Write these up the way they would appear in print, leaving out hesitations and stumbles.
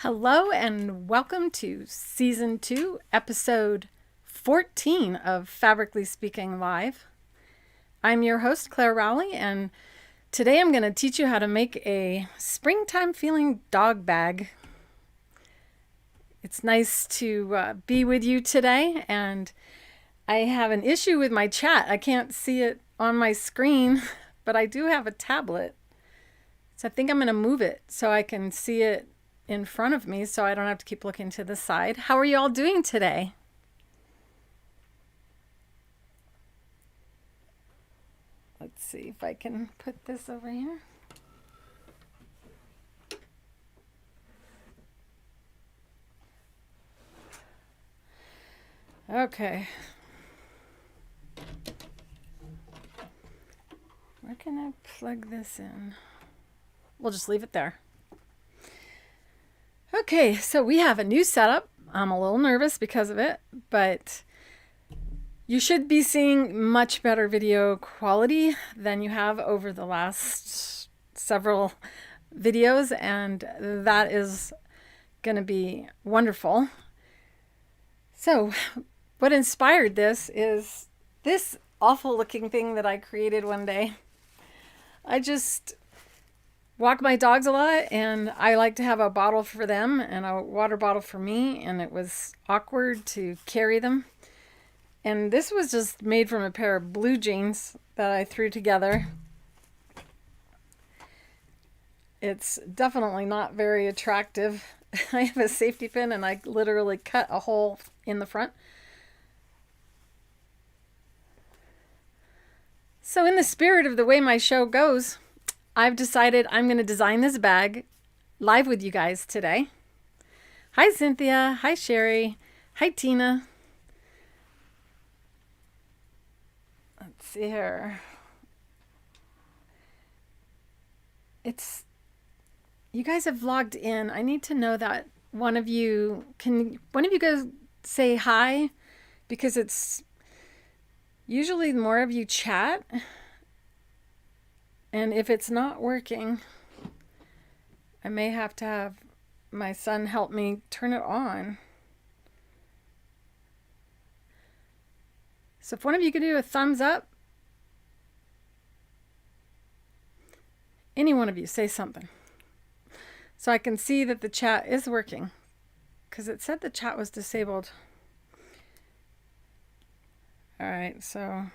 Hello and welcome to Season 2, Episode 14 of Fabrically Speaking Live. I'm your host, Claire Rowley, and today I'm going to teach you how to make a springtime feeling dog bag. It's nice to be with you today, and I have an issue with my chat. I can't see it on my screen, but I do have a tablet. So I think I'm going to move it so I can see it in front of me so I don't have to keep looking to the side. How are you all doing today? Let's see if I can put this over here. Okay. Where can I plug this in? We'll just leave it there. Okay, so we have a new setup. I'm a little nervous because of it, but you should be seeing much better video quality than you have over the last several videos, and that is going to be wonderful. So, what inspired this is this awful looking thing that I created one day. I just walk my dogs a lot, and I like to have a bottle for them and a water bottle for me, and it was awkward to carry them. And this was just made from a pair of blue jeans that I threw together. It's definitely not very attractive. I have a safety pin and I literally cut a hole in the front. So in the spirit of the way my show goes, I've decided I'm going to design this bag live with you guys today. Hi, Cynthia. Hi, Sherry. Hi, Tina. Let's see here. You guys have logged in. I need to know that one of you guys say hi? Because it's usually more of you chat. And if it's not working, I may have to have my son help me turn it on. So if one of you could do a thumbs up, any one of you say something, so I can see that the chat is working, because it said the chat was disabled. All right, so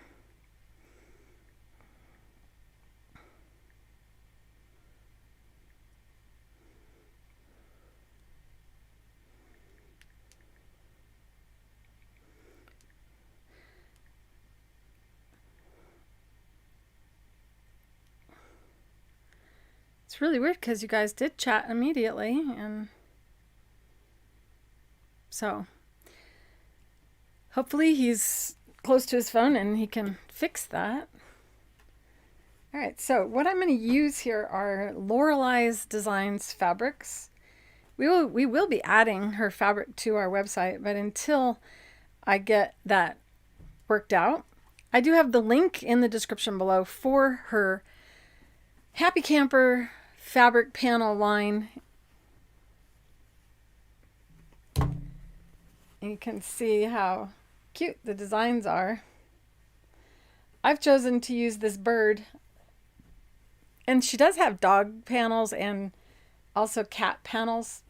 it's really weird because you guys did chat immediately, and so hopefully he's close to his phone and he can fix that. All right, so what I'm going to use here are Lorelei's Designs fabrics. We will be adding her fabric to our website, but until I get that worked out, I do have the link in the description below for her Happy Camper fabric panel line. And you can see how cute the designs are. I've chosen to use this bird, and she does have dog panels and also cat panels,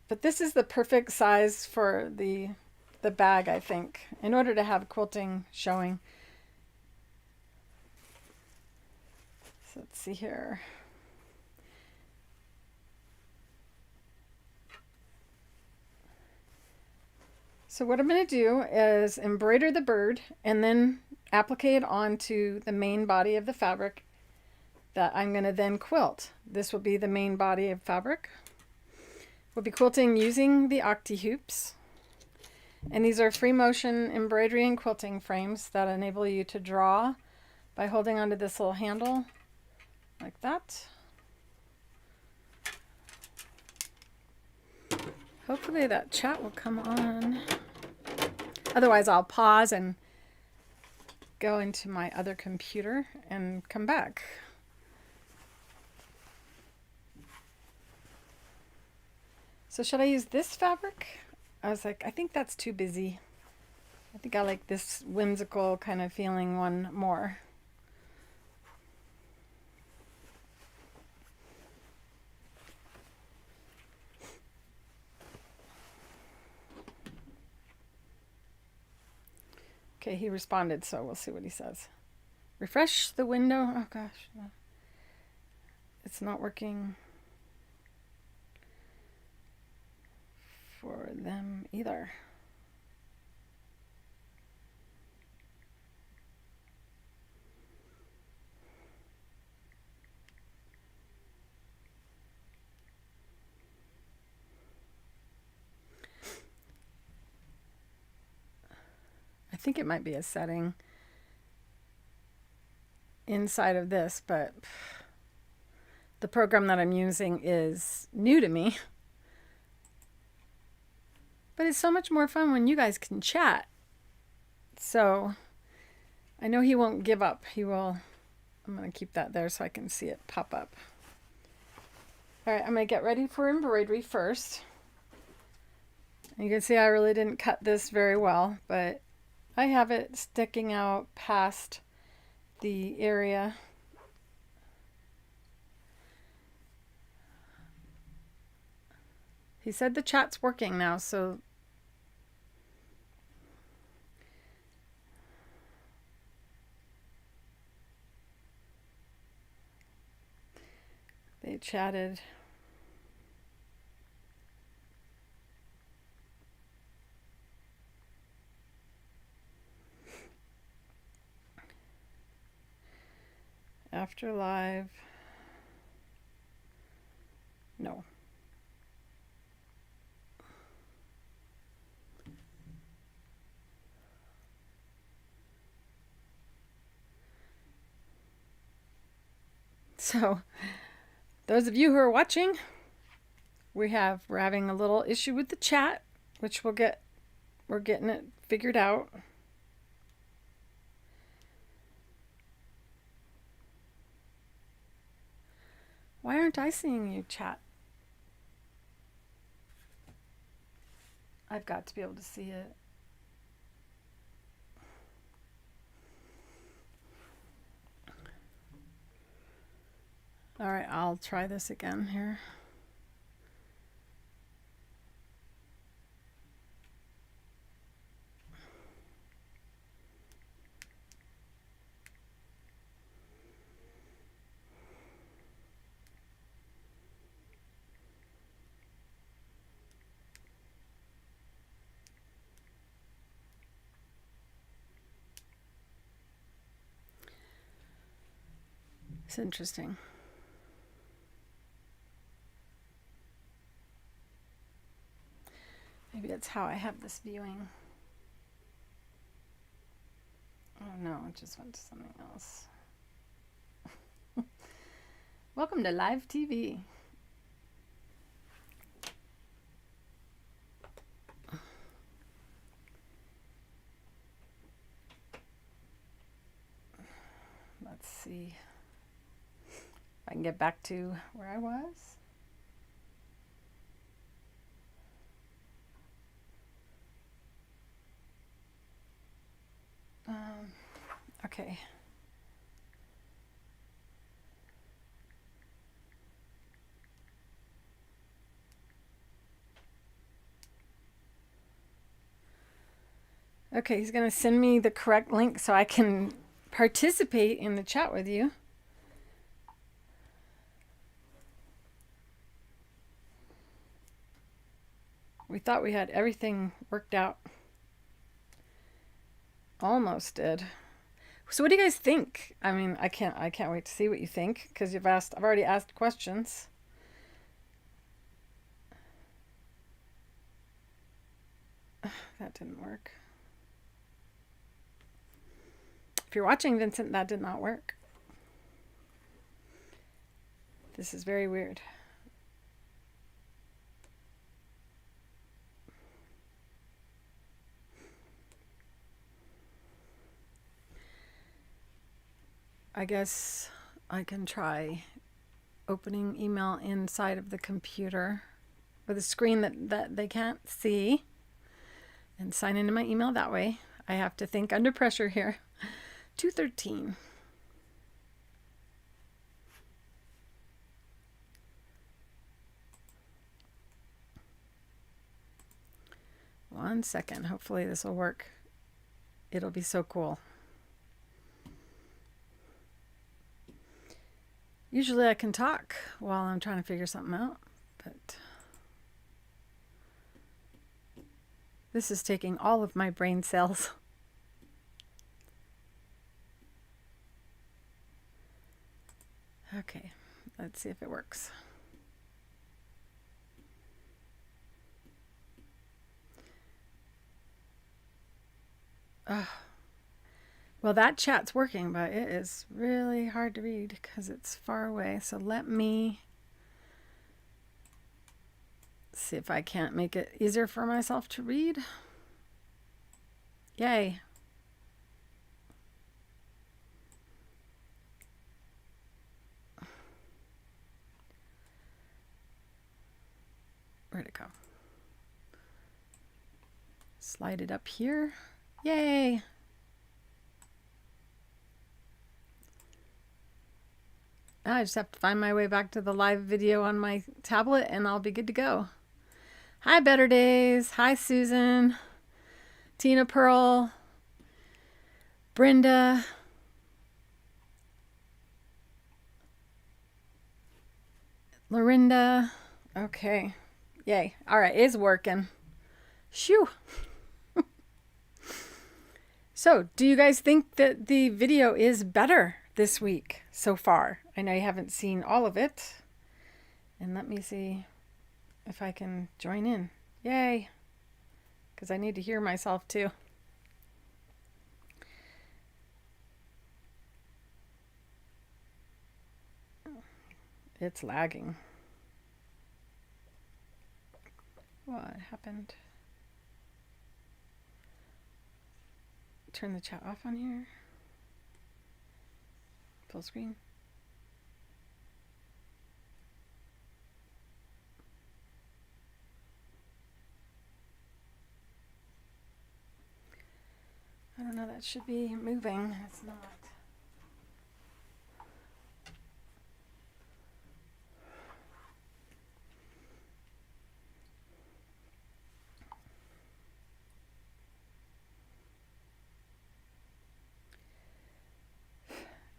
but this is the perfect size for the bag, I think, in order to have quilting showing. So let's see here. So what I'm going to do is embroider the bird and then applique it onto the main body of the fabric that I'm going to then quilt. This will be the main body of fabric. We'll be quilting using the Octi-Hoops. And these are free motion embroidery and quilting frames that enable you to draw by holding onto this little handle like that. Hopefully that chat will come on. Otherwise, I'll pause and go into my other computer and come back. So should I use this fabric? I was like, I think that's too busy. I think I like this whimsical kind of feeling one more. Okay, he responded, so we'll see what he says. Refresh the window. Oh gosh, no. It's not working for them either. I think it might be a setting inside of this, but the program that I'm using is new to me. But it's so much more fun when you guys can chat. So I know he won't give up. He will. I'm going to keep that there so I can see it pop up. All right, I'm going to get ready for embroidery first. You can see I really didn't cut this very well, but I have it sticking out past the area. He said the chat's working now, so they chatted. After live. No. So, those of you who are watching, we're having a little issue with the chat, which we're getting it figured out. Why aren't I seeing you chat? I've got to be able to see it. All right, I'll try this again here. It's interesting. Maybe that's how I have this viewing. Oh no, it just went to something else. Welcome to live TV. Let's see if I can get back to where I was. Okay. Okay, he's going to send me the correct link so I can participate in the chat with you. We thought we had everything worked out. Almost did. So what do you guys think? I mean, I can't wait to see what you think because I've already asked questions. That didn't work. If you're watching, Vincent, that did not work. This is very weird. I guess I can try opening email inside of the computer. with a screen that they can't see and sign into my email that way. I have to think under pressure here. 213. One second. Hopefully this will work. It'll be so cool. Usually I can talk while I'm trying to figure something out, but this is taking all of my brain cells. Okay, let's see if it works. Well, that chat's working, but it is really hard to read because it's far away. So let me see if I can't make it easier for myself to read. Yay. Where'd it go? Slide it up here. Yay. I just have to find my way back to the live video on my tablet and I'll be good to go. Hi, Better Days. Hi, Susan. Tina Pearl. Brenda. Lorinda. Okay. Yay. All right. It's working. Shoo. So, do you guys think that the video is better this week so far? I know you haven't seen all of it. And let me see if I can join in. Yay. Because I need to hear myself too. It's lagging. What happened? Turn the chat off on here. Full screen. I don't know, that should be moving. It's not.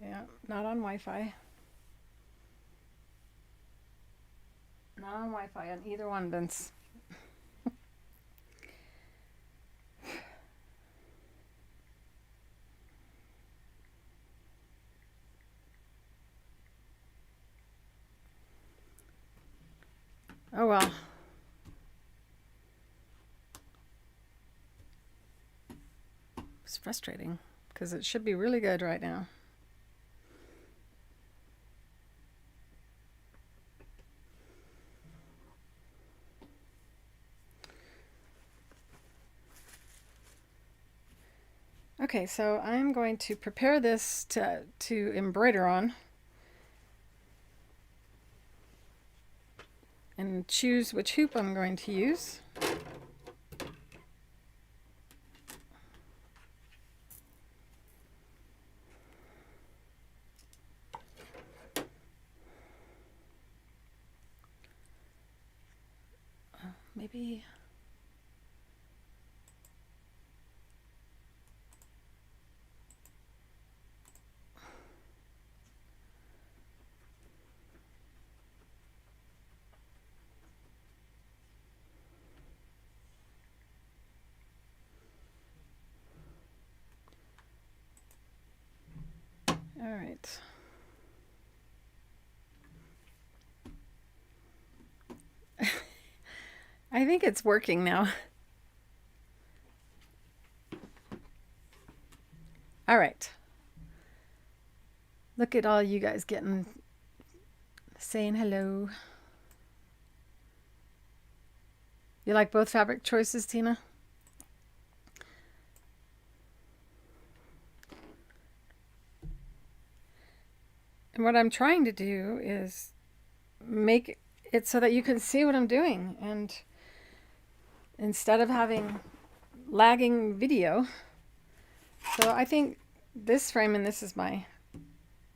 Yeah, not on Wi-Fi. Not on Wi-Fi on either one, Vince. Oh well. It's frustrating because it should be really good right now. Okay, so I'm going to prepare this to embroider on and choose which hoop I'm going to use. Maybe all right. I think it's working now. All right. Look at all you guys saying hello. You like both fabric choices, Tina? And what I'm trying to do is make it's so that you can see what I'm doing, and instead of having lagging video. So I think this frame, and this is my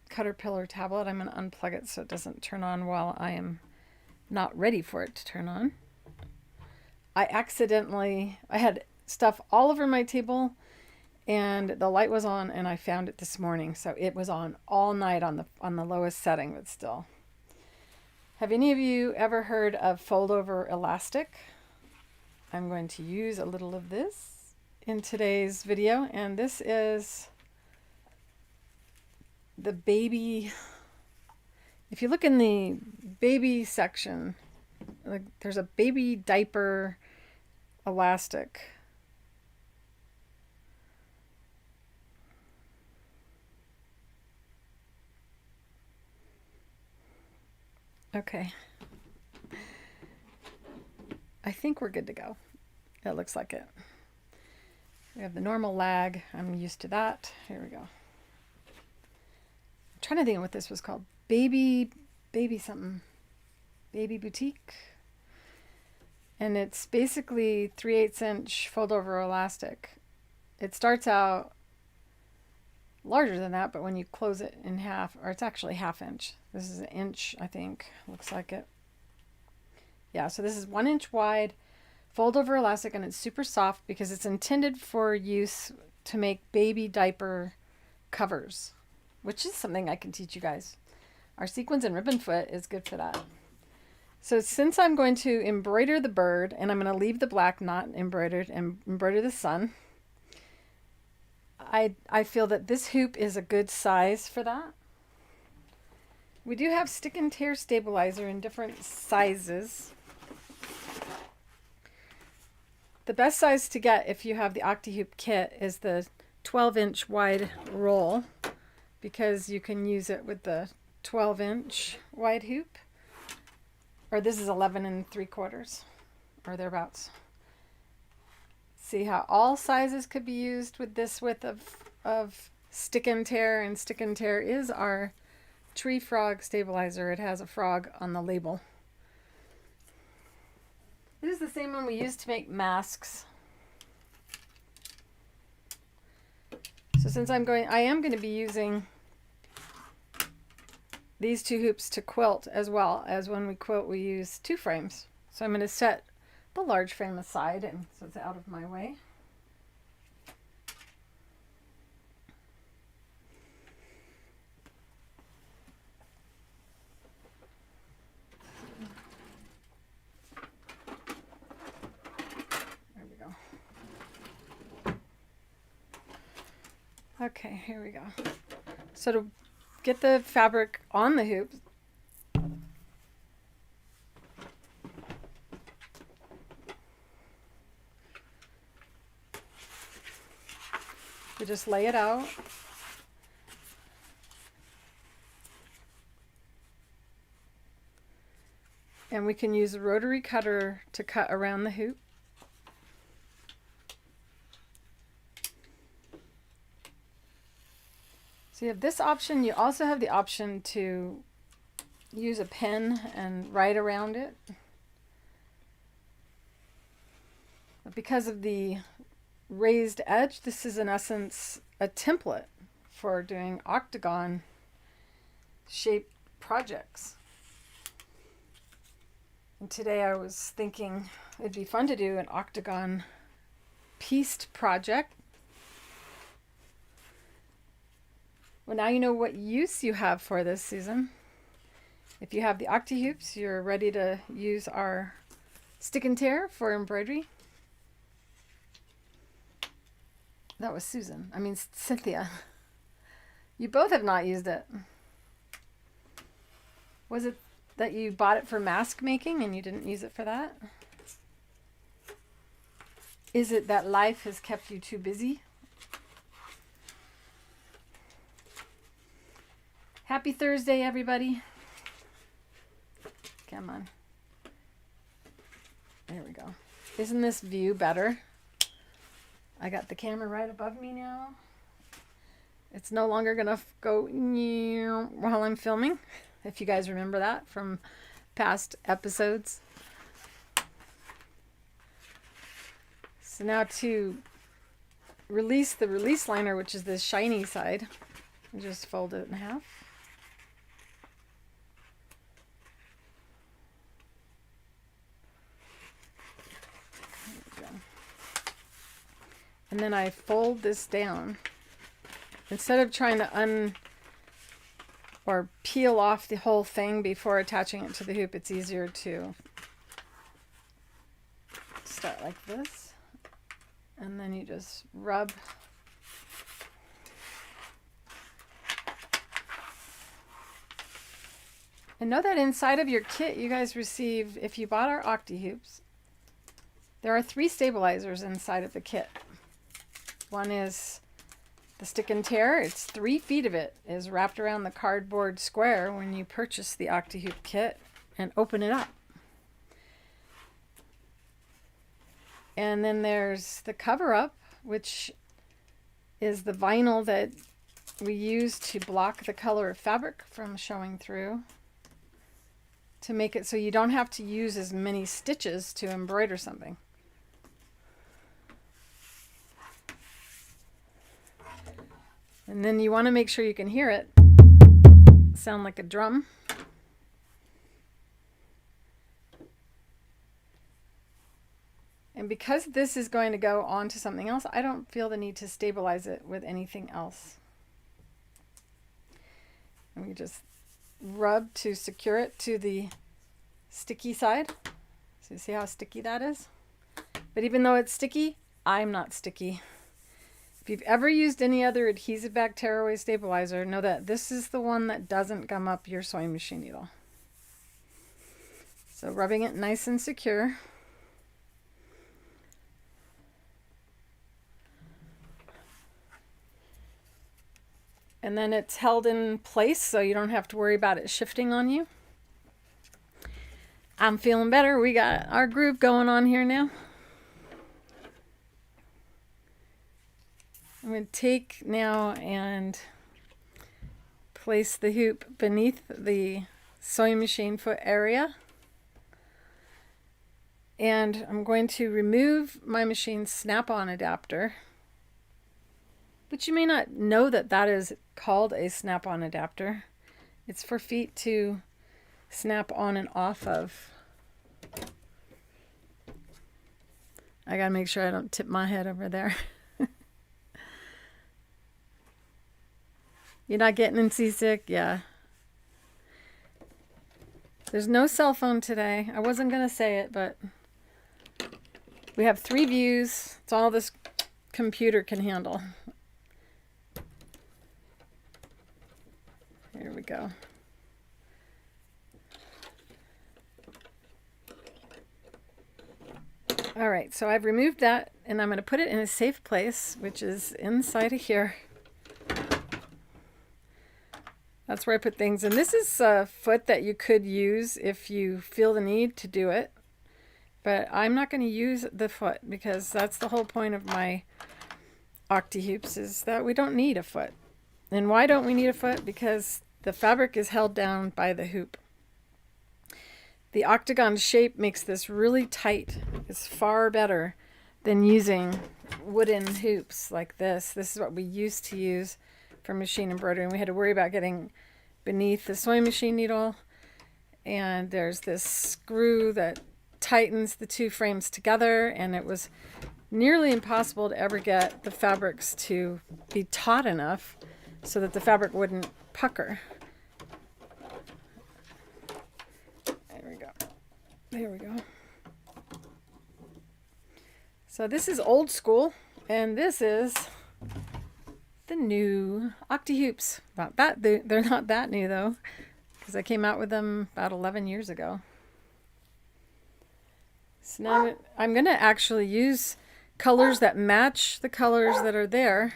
Caterpillar tablet, I'm going to unplug it so it doesn't turn on while I am not ready for it to turn on. I had stuff all over my table and the light was on, and I found it this morning, so it was on all night on the lowest setting, but still. Have any of you ever heard of fold over elastic? I'm going to use a little of this in today's video, and this is the baby. If you look in the baby section, like, there's a baby diaper elastic. Okay. I think we're good to go. It looks like it. We have the normal lag. I'm used to that. Here we go. I'm trying to think of what this was called. Baby something. Baby boutique. And it's basically 3/8 inch fold over elastic. It starts out larger than that, but when you close it in half, or it's actually 1/2 inch. This is 1 inch, I think. Looks like it. Yeah, so this is 1 inch wide, fold over elastic, and it's super soft because it's intended for use to make baby diaper covers, which is something I can teach you guys. Our sequins and ribbon foot is good for that. So since I'm going to embroider the bird, and I'm going to leave the black not embroidered and embroider the sun, I feel that this hoop is a good size for that. We do have stick and tear stabilizer in different sizes. The best size to get if you have the Octi-Hoop kit is the 12-inch wide roll, because you can use it with the 12-inch wide hoop. Or this is 11 3/4 or thereabouts. See how all sizes could be used with this width of stick and tear, and stick and tear is our tree frog stabilizer. It has a frog on the label. This is the same one we used to make masks. So since I am going to be using these 2 hoops to quilt, as well as when we quilt we use 2 frames. So I'm going to set the large frame aside, and so it's out of my way. There we go. Okay, here we go. So to get the fabric on the hoops, we just lay it out. And we can use a rotary cutter to cut around the hoop. So you have this option. You also have the option to use a pen and write around it. But because of the raised edge, this is in essence a template for doing octagon shaped projects. And today I was thinking it'd be fun to do an octagon pieced project. Well, now you know what use you have for this season. If you have the Octi-Hoops, you're ready to use our stick and tear for embroidery. That was Cynthia. You both have not used it. Was it that you bought it for mask making and you didn't use it for that? Is it that life has kept you too busy? Happy Thursday, everybody. Come on. There we go. Isn't this view better? I got the camera right above me now. It's no longer going to go while I'm filming. If you guys remember that from past episodes. So now to release the release liner, which is the shiny side, just fold it in half. And then I fold this down. Instead of trying to or peel off the whole thing before attaching it to the hoop, it's easier to start like this. And then you just rub. And know that inside of your kit you guys receive, if you bought our Octi-Hoops, there are 3 stabilizers inside of the kit. One is the stick and tear. It's 3 feet of it is wrapped around the cardboard square when you purchase the Octi-Hoop kit and open it up. And then there's the cover up, which is the vinyl that we use to block the color of fabric from showing through, to make it so you don't have to use as many stitches to embroider something. And then you want to make sure you can hear it sound like a drum. And because this is going to go on to something else, I don't feel the need to stabilize it with anything else. And we just rub to secure it to the sticky side. So you see how sticky that is? But even though it's sticky, I'm not sticky. If you've ever used any other adhesive back tearaway stabilizer, know that this is the one that doesn't gum up your sewing machine needle. So rubbing it nice and secure. And then it's held in place so you don't have to worry about it shifting on you. I'm feeling better. We got our groove going on here now. I'm going to take now and place the hoop beneath the sewing machine foot area. And I'm going to remove my machine snap-on adapter, but you may not know that that is called a snap-on adapter. It's for feet to snap on and off of. I gotta make sure I don't tip my head over there. You're not getting seasick? Yeah. There's no cell phone today. I wasn't going to say it, but we have 3 views. It's all this computer can handle. Here we go. All right, so I've removed that, and I'm going to put it in a safe place, which is inside of here. That's where I put things. And this is a foot that you could use if you feel the need to do it. But I'm not going to use the foot because that's the whole point of my Octi-Hoops, is that we don't need a foot. And why don't we need a foot? Because the fabric is held down by the hoop. The octagon shape makes this really tight. It's far better than using wooden hoops like this. This is what we used to use for machine embroidery, and we had to worry about getting beneath the sewing machine needle. And there's this screw that tightens the 2 frames together, and it was nearly impossible to ever get the fabrics to be taut enough so that the fabric wouldn't pucker. There we go. There we go. So this is old school, and this is the new Octi-Hoops. Not that they're not that new though, because I came out with them about 11 years ago. So now I'm going to actually use colors that match the colors that are there.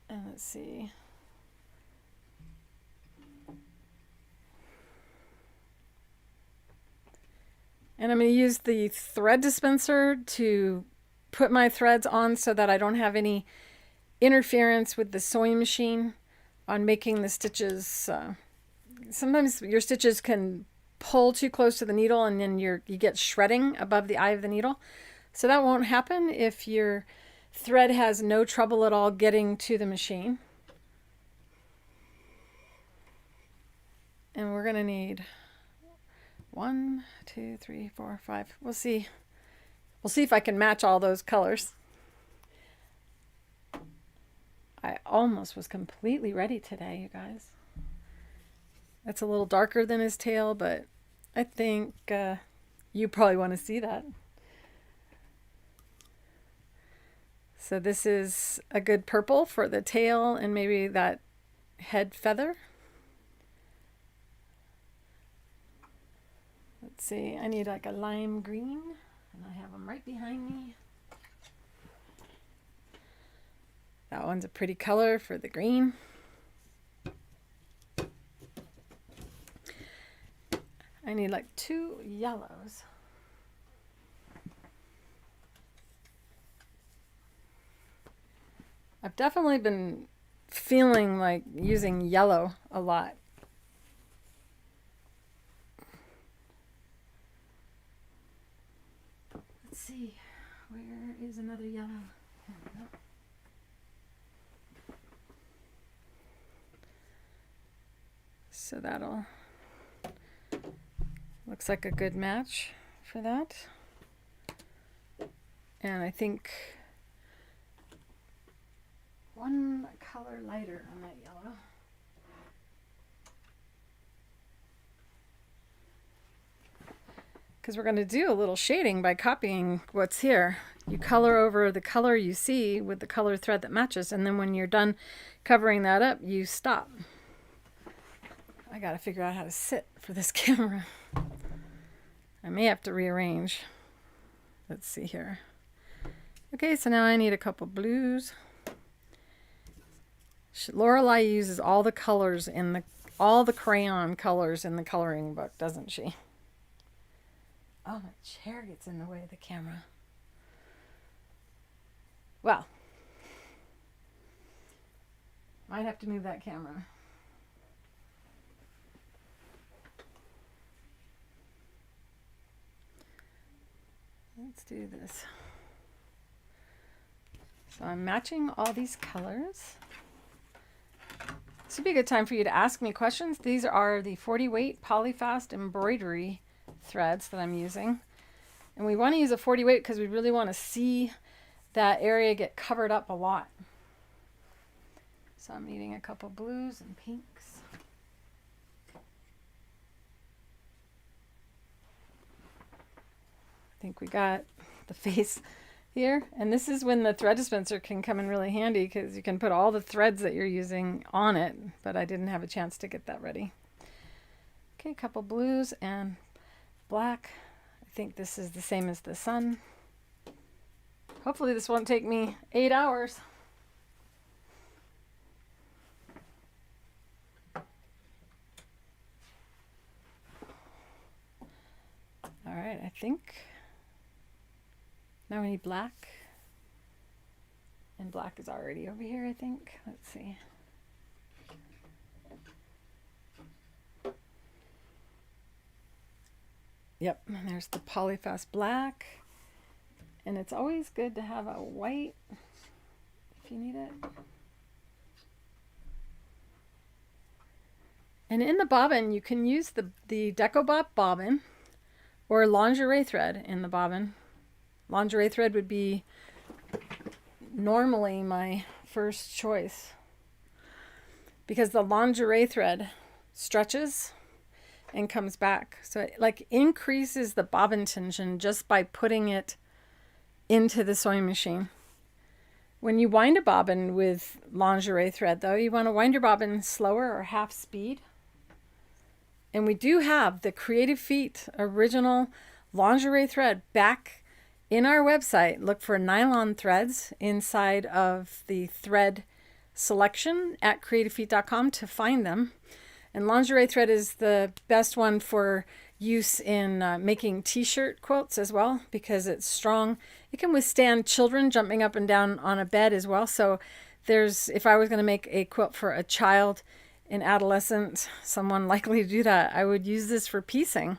And let's see. And I'm going to use the thread dispenser to put my threads on so that I don't have any interference with the sewing machine on making the stitches sometimes your stitches can pull too close to the needle and then you get shredding above the eye of the needle. So that won't happen if your thread has no trouble at all getting to the machine. And we're going to need 1, 2, 3, 4, 5. We'll see. We'll see if I can match all those colors. I almost was completely ready today, you guys. It's a little darker than his tail, but I think you probably want to see that. So this is a good purple for the tail and maybe that head feather. Let's see, I need like a lime green, and I have them right behind me. That one's a pretty color for the green. I need like 2 yellows. I've definitely been feeling like using yellow a lot. Let's see, where is another yellow? There we go. So that'll, looks like a good match for that. And I think one color lighter on that yellow. Because we're going to do a little shading by copying what's here. You color over the color you see with the color thread that matches, and then when you're done covering that up, you stop. I got to figure out how to sit for this camera. I may have to rearrange. Let's see here. Okay, so now I need a couple blues. Lorelei uses all the colors in all the crayon colors in the coloring book, doesn't she? Oh, my chair gets in the way of the camera. Well, might have to move that camera. Let's do this. So I'm matching all these colors. This would be a good time for you to ask me questions. These are the 40 weight Polyfast embroidery threads that I'm using. And we want to use a 40 weight because we really want to see that area get covered up a lot. So I'm needing a couple blues and pinks. I think we got the face here, and this is when the thread dispenser can come in really handy because you can put all the threads that you're using on it, but I didn't have a chance to get that ready. Okay, a couple blues and black. I think this is the same as the sun. Hopefully this won't take me 8 hours. All right, I think now we need black. And black is already over here, I think. Let's see. Yep, and there's the Polyfast black. And it's always good to have a white if you need it. And in the bobbin, you can use the Deco Bop bobbin or lingerie thread in the bobbin. Lingerie thread would be normally my first choice because the lingerie thread stretches and comes back. So it like increases the bobbin tension just by putting it into the sewing machine. When you wind a bobbin with lingerie thread though, you want to wind your bobbin slower or half speed. And we do have the Creative Feet original lingerie thread back in our website. Look for nylon threads inside of the thread selection at creativefeet.com to find them. And lingerie thread is the best one for use in making t-shirt quilts as well because it's strong. It can withstand children jumping up and down on a bed as well. So if I was going to make a quilt for a child, in adolescent, someone likely to do that, I would use this for piecing.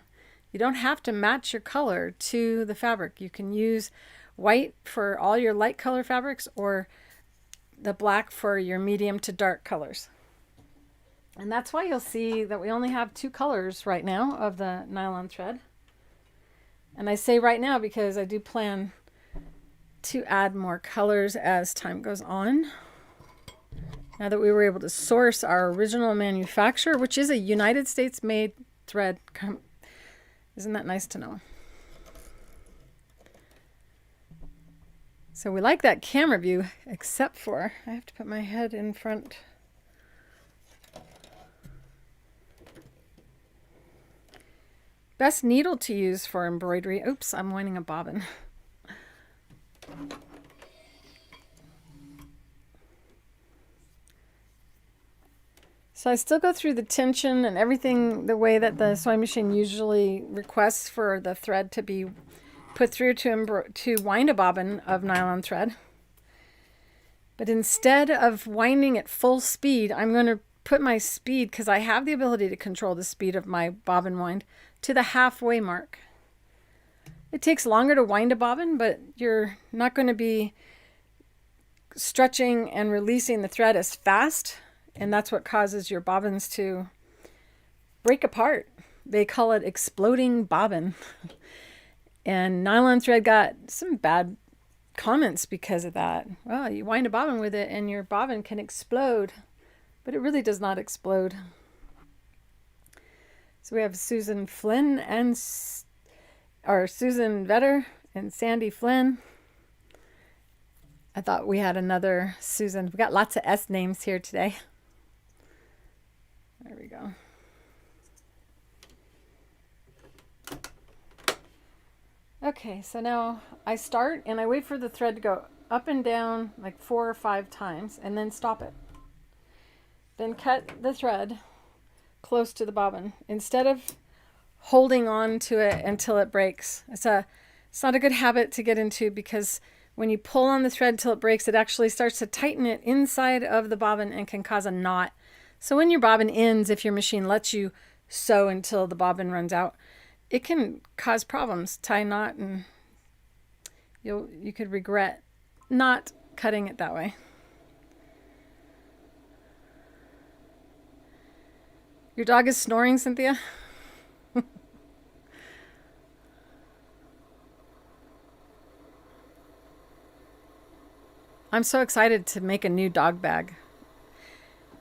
You don't have to match your color to the fabric. You can use white for all your light color fabrics or the black for your medium to dark colors. And that's why you'll see that we only have 2 colors right now of the nylon thread. And I say right now because I do plan to add more colors as time goes on. Now that we were able to source our original manufacturer, which is a United States made thread. Isn't that nice to know? So we like that camera view, except for I have to put my head in front. Best needle to use for embroidery. Oops, I'm winding a bobbin. So I still go through the tension and everything the way that the sewing machine usually requests for the thread to be put through to wind a bobbin of nylon thread. But instead of winding at full speed, I'm going to put my speed, because I have the ability to control the speed of my bobbin wind, to the halfway mark. It takes longer to wind a bobbin, but you're not going to be stretching and releasing the thread as fast. And that's what causes your bobbins to break apart. They call it exploding bobbin. And nylon thread got some bad comments because of that. Well, you wind a bobbin with it and your bobbin can explode, but it really does not explode. So we have Susan Flynn and Susan Vetter and Sandy Flynn. I thought we had another Susan. We got lots of S names here today. There we go. Okay, so now I start and I wait for the thread to go up and down like 4 or 5 times and then stop it. Then cut the thread close to the bobbin instead of holding on to it until it breaks. It's not a good habit to get into, because when you pull on the thread till it breaks, it actually starts to tighten it inside of the bobbin and can cause a knot. So when your bobbin ends, if your machine lets you sew until the bobbin runs out, it can cause problems, tie a knot, and you could regret not cutting it that way. Your dog is snoring, Cynthia? I'm so excited to make a new dog bag.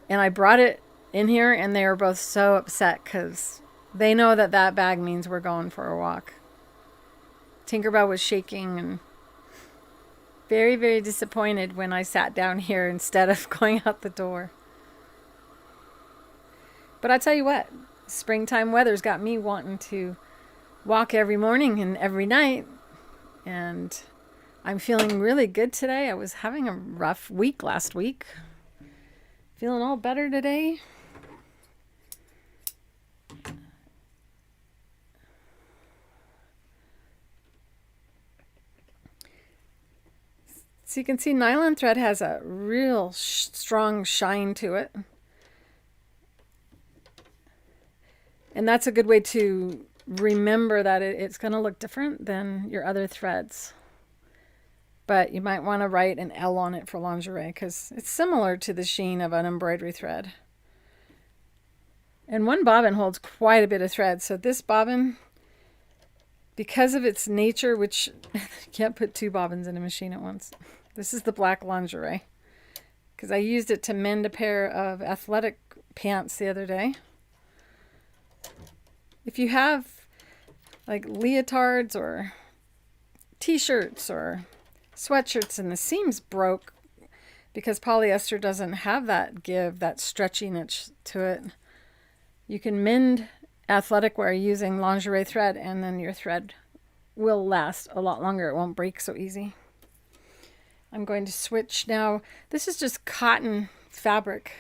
And I brought it in here and they were both so upset because they know that that bag means we're going for a walk. Tinkerbell was shaking and very, very disappointed when I sat down here instead of going out the door. But I tell you what, springtime weather's got me wanting to walk every morning and every night. And I'm feeling really good today. I was having a rough week last week. Feeling all better today. So you can see nylon thread has a real strong shine to it. And that's a good way to remember that it's going to look different than your other threads. But you might want to write an L on it for lingerie because it's similar to the sheen of an embroidery thread. And one bobbin holds quite a bit of thread. So this bobbin, because of its nature, which you can't put 2 bobbins in a machine at once. This is the black lingerie because I used it to mend a pair of athletic pants the other day. If you have like leotards or t-shirts or sweatshirts and the seams broke because polyester doesn't have that give, that stretchiness to it, you can mend athletic wear using lingerie thread, and then your thread will last a lot longer. It won't break so easy. I'm going to switch now. This is just cotton fabric.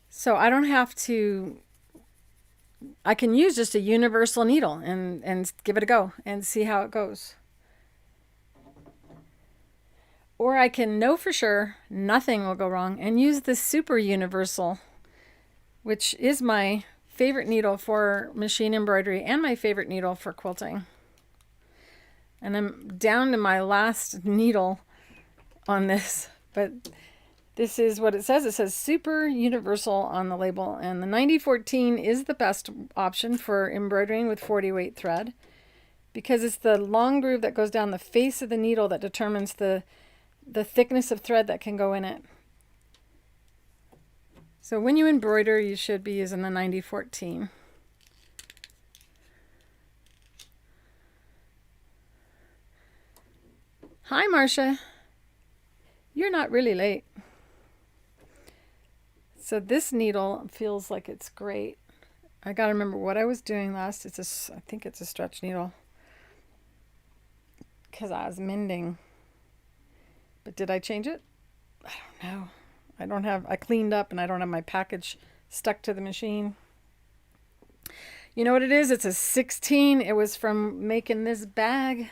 So I don't have to, I can use just a universal needle and give it a go and see how it goes. Or I can know for sure nothing will go wrong and use the Super Universal, which is my favorite needle for machine embroidery and my favorite needle for quilting. And I'm down to my last needle on this, but this is what it says. It says Super Universal on the label, and the 9014 is the best option for embroidering with 40 weight thread because it's the long groove that goes down the face of the needle that determines the thickness of thread that can go in it. So when you embroider, you should be using the 9014. Hi, Marcia. You're not really late. So this needle feels like it's great. I gotta remember what I was doing last. I think it's a stretch needle because I was mending. But did I change it? I don't know. I cleaned up and I don't have my package stuck to the machine. You know what it is? It's a 16. It was from making this bag.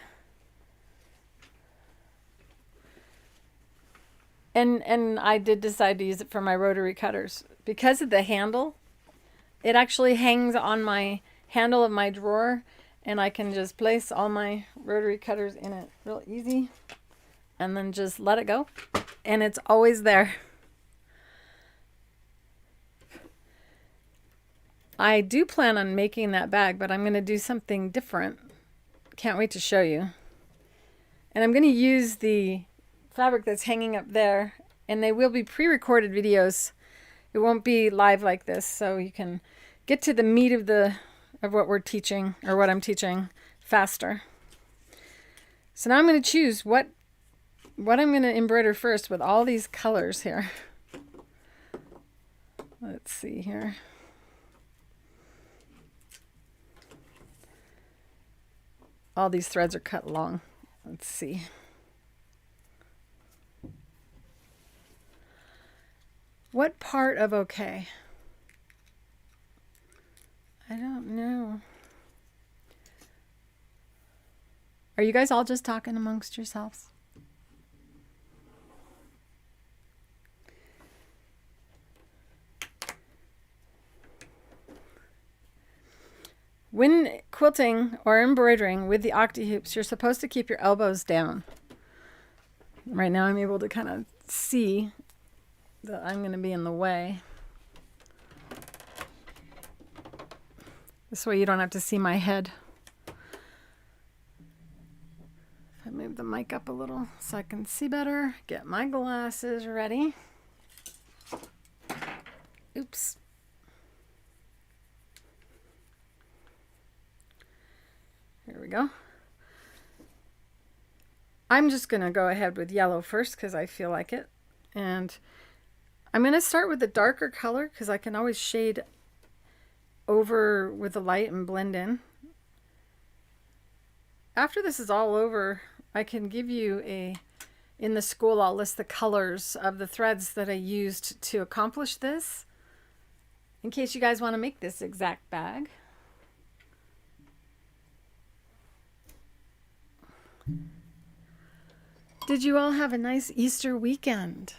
And I did decide to use it for my rotary cutters. Because of the handle, it actually hangs on my handle of my drawer, and I can just place all my rotary cutters in it real easy and then just let it go, and it's always there. I do plan on making that bag, but I'm going to do something different. Can't wait to show you. And I'm going to use the fabric that's hanging up there, and they will be pre-recorded videos. It won't be live like this, so you can get to the meat of what we're teaching, or what I'm teaching, faster. So now I'm going to choose what I'm going to embroider first with all these colors here. Let's see here. All these threads are cut long. Let's see. What part of okay? I don't know. Are you guys all just talking amongst yourselves? When quilting or embroidering with the Octi-Hoops, you're supposed to keep your elbows down. Right now I'm able to kind of see that I'm going to be in the way. This way you don't have to see my head. If I move the mic up a little so I can see better, get my glasses ready. Oops. Here we go. I'm just going to go ahead with yellow first because I feel like it. And I'm going to start with the darker color because I can always shade over with the light and blend in. After this is all over, I can give you in the school I'll list the colors of the threads that I used to accomplish this, in case you guys want to make this exact bag. Did you all have a nice Easter weekend?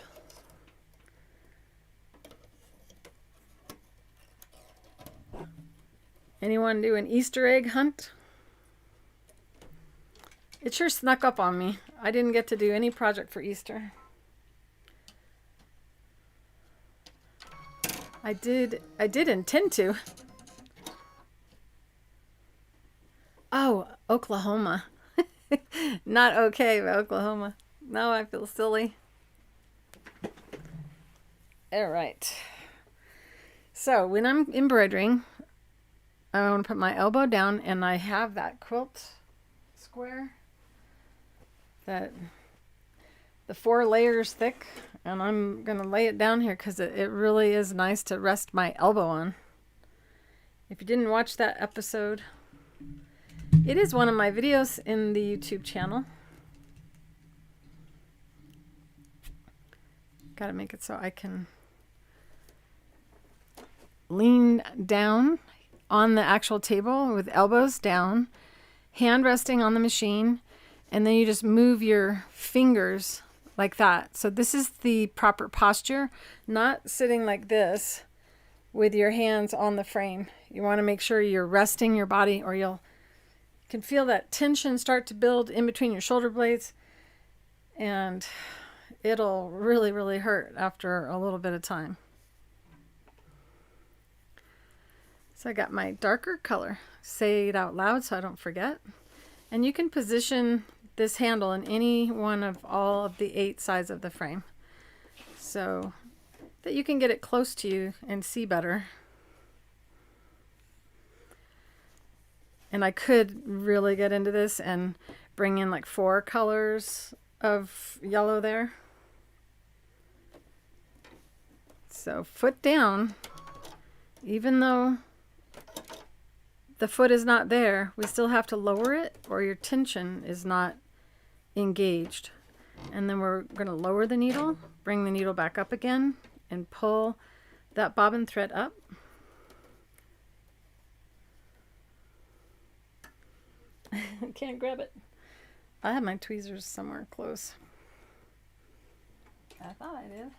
Anyone do an Easter egg hunt? It sure snuck up on me. I didn't get to do any project for Easter. I did intend to. Oh, Oklahoma. Not okay, but Oklahoma. Now I feel silly. All right. So when I'm embroidering, I want to put my elbow down, and I have that quilt square that the 4 layers thick, and I'm going to lay it down here because it really is nice to rest my elbow on. If you didn't watch that episode, it is one of my videos in the YouTube channel. Got to make it so I can lean down on the actual table with elbows down, hand resting on the machine, and then you just move your fingers like that. So this is the proper posture, not sitting like this with your hands on the frame. You want to make sure you're resting your body, or you can feel that tension start to build in between your shoulder blades, and it'll really, really hurt after a little bit of time. So I got my darker color. Say it out loud so I don't forget. And you can position this handle in any one of all of the 8 sides of the frame, so that you can get it close to you and see better. And I could really get into this and bring in like 4 colors of yellow there. So foot down, even though the foot is not there, we still have to lower it or your tension is not engaged. And then we're going to lower the needle, bring the needle back up again, and pull that bobbin thread up. I can't grab it. I have my tweezers somewhere close. I thought I did.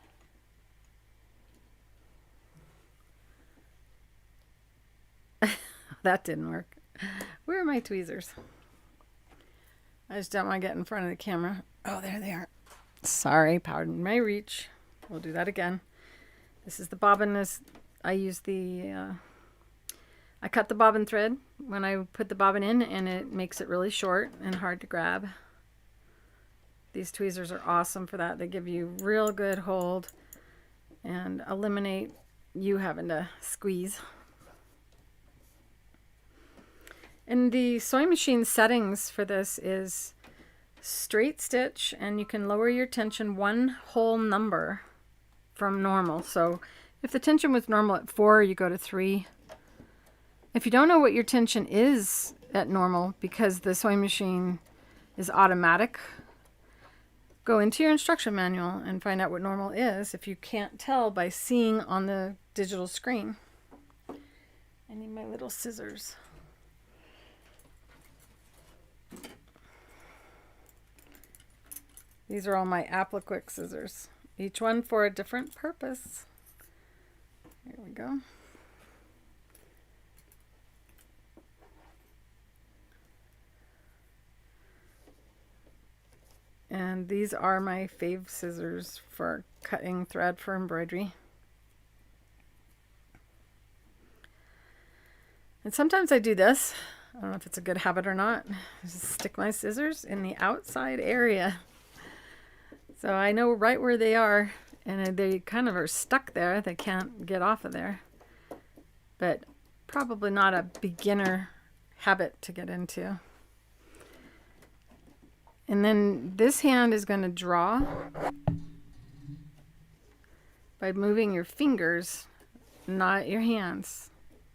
That didn't work. Where are my tweezers? I just don't want to get in front of the camera. Oh, there they are. Sorry, pardon my reach. We'll do that again. This is the bobbin. I use the I cut the bobbin thread when I put the bobbin in, and it makes it really short and hard to grab. These tweezers are awesome for that. They give you real good hold and eliminate you having to squeeze. And the sewing machine settings for this is straight stitch, and you can lower your tension 1 whole number from normal. So if the tension was normal at 4, you go to 3. If you don't know what your tension is at normal, because the sewing machine is automatic, go into your instruction manual and find out what normal is if you can't tell by seeing on the digital screen. I need my little scissors. These are all my Applique scissors, each one for a different purpose. Here we go. And these are my fave scissors for cutting thread for embroidery. And sometimes I do this. I don't know if it's a good habit or not. I just stick my scissors in the outside area, so I know right where they are, and they kind of are stuck there. They can't get off of there. But probably not a beginner habit to get into. And then this hand is going to draw by moving your fingers, not your hands,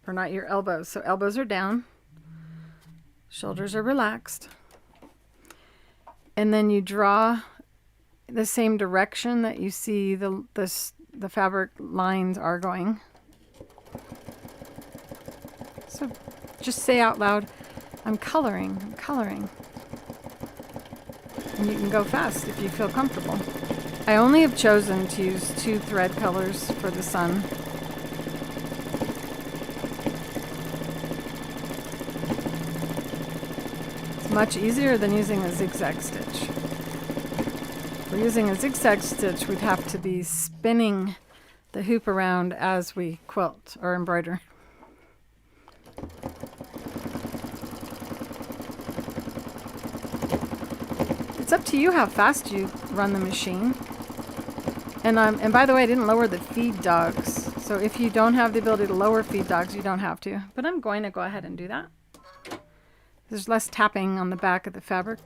or not your elbows. So elbows are down, shoulders are relaxed. And then you draw the same direction that you see the fabric lines are going. So just say out loud, I'm coloring, I'm coloring. And you can go fast if you feel comfortable. I only have chosen to use 2 thread colors for the sun. It's much easier than using a zigzag stitch. If we're using a zigzag stitch, we'd have to be spinning the hoop around as we quilt or embroider. It's up to you how fast you run the machine. And by the way, I didn't lower the feed dogs. So if you don't have the ability to lower feed dogs, you don't have to. But I'm going to go ahead and do that. There's less tapping on the back of the fabric.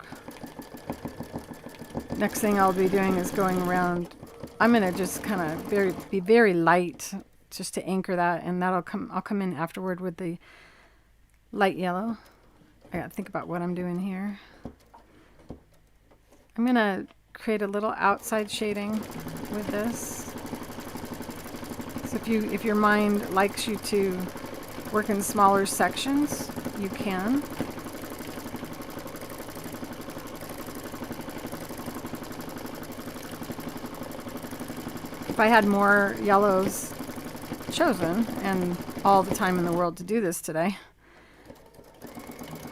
Next thing I'll be doing is going around. I'm going to just kind of be very light just to anchor that, and I'll come in afterward with the light yellow. I got to think about what I'm doing here. I'm going to create a little outside shading with this. So if your mind likes you to work in smaller sections, you can. if I had more yellows chosen and all the time in the world to do this today,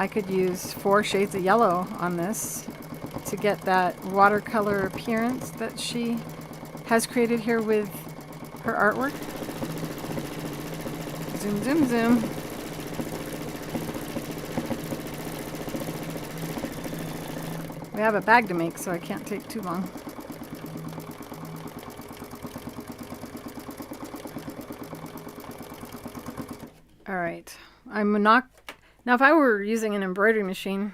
I could use 4 shades of yellow on this to get that watercolor appearance that she has created here with her artwork. Zoom, zoom, zoom. We have a bag to make, so I can't take too long. All right, I'm not, now if I were using an embroidery machine,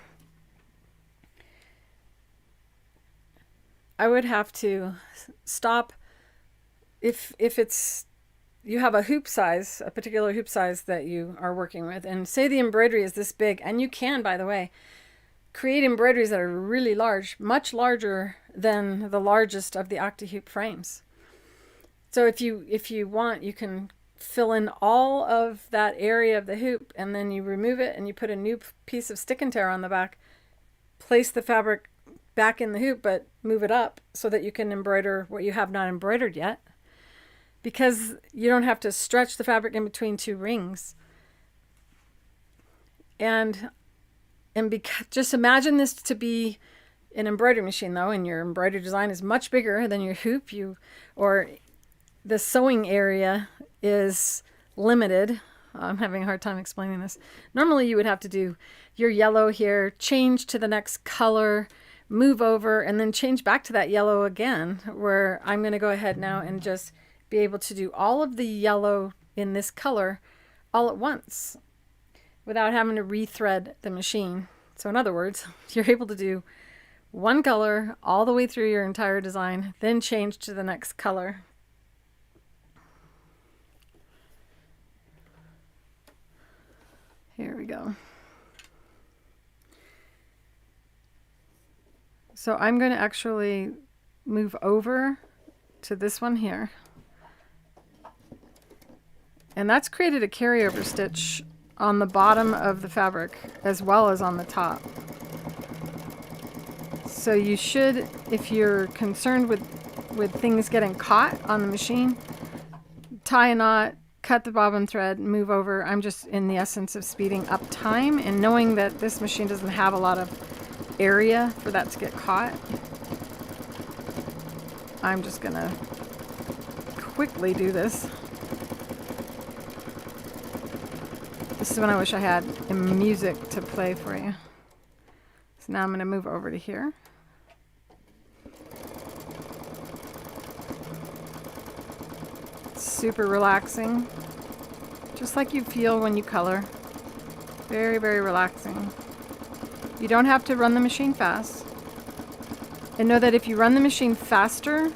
I would have to stop if it's, you have a hoop size, a particular hoop size that you are working with, and say the embroidery is this big, and you can, by the way, create embroideries that are really large, much larger than the largest of the Octi-Hoop frames. So if you want, you can fill in all of that area of the hoop, and then you remove it and you put a new piece of stick and tear on the back, place the fabric back in the hoop, but move it up so that you can embroider what you have not embroidered yet, because you don't have to stretch the fabric in between 2 rings. And just imagine this to be an embroidery machine, though, and your embroidery design is much bigger than your hoop, or the sewing area is limited. I'm having a hard time explaining this. Normally you would have to do your yellow here, change to the next color, move over, and then change back to that yellow again, where I'm going to go ahead now and just be able to do all of the yellow in this color all at once without having to rethread the machine. So in other words, you're able to do one color all the way through your entire design, then change to the next color. Here we go. So I'm going to actually move over to this one here. And that's created a carryover stitch on the bottom of the fabric as well as on the top. So you should, if you're concerned with things getting caught on the machine, tie a knot, cut the bobbin thread, move over. I'm just in the essence of speeding up time and knowing that this machine doesn't have a lot of area for that to get caught. I'm just gonna quickly do this. This is when I wish I had music to play for you. So now I'm gonna move over to here. Super relaxing, just like you feel when you color. Very, very relaxing. You don't have to run the machine fast. And know that if you run the machine faster,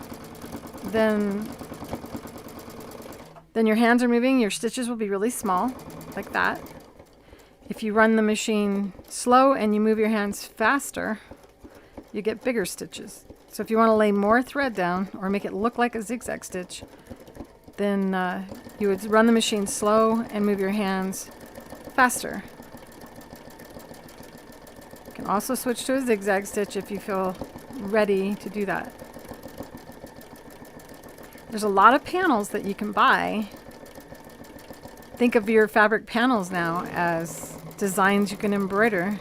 then your hands are moving, your stitches will be really small, like that. If you run the machine slow and you move your hands faster, you get bigger stitches. So if you want to lay more thread down or make it look like a zigzag stitch, then you would run the machine slow and move your hands faster. You can also switch to a zigzag stitch if you feel ready to do that. There's a lot of panels that you can buy. Think of your fabric panels now as designs you can embroider.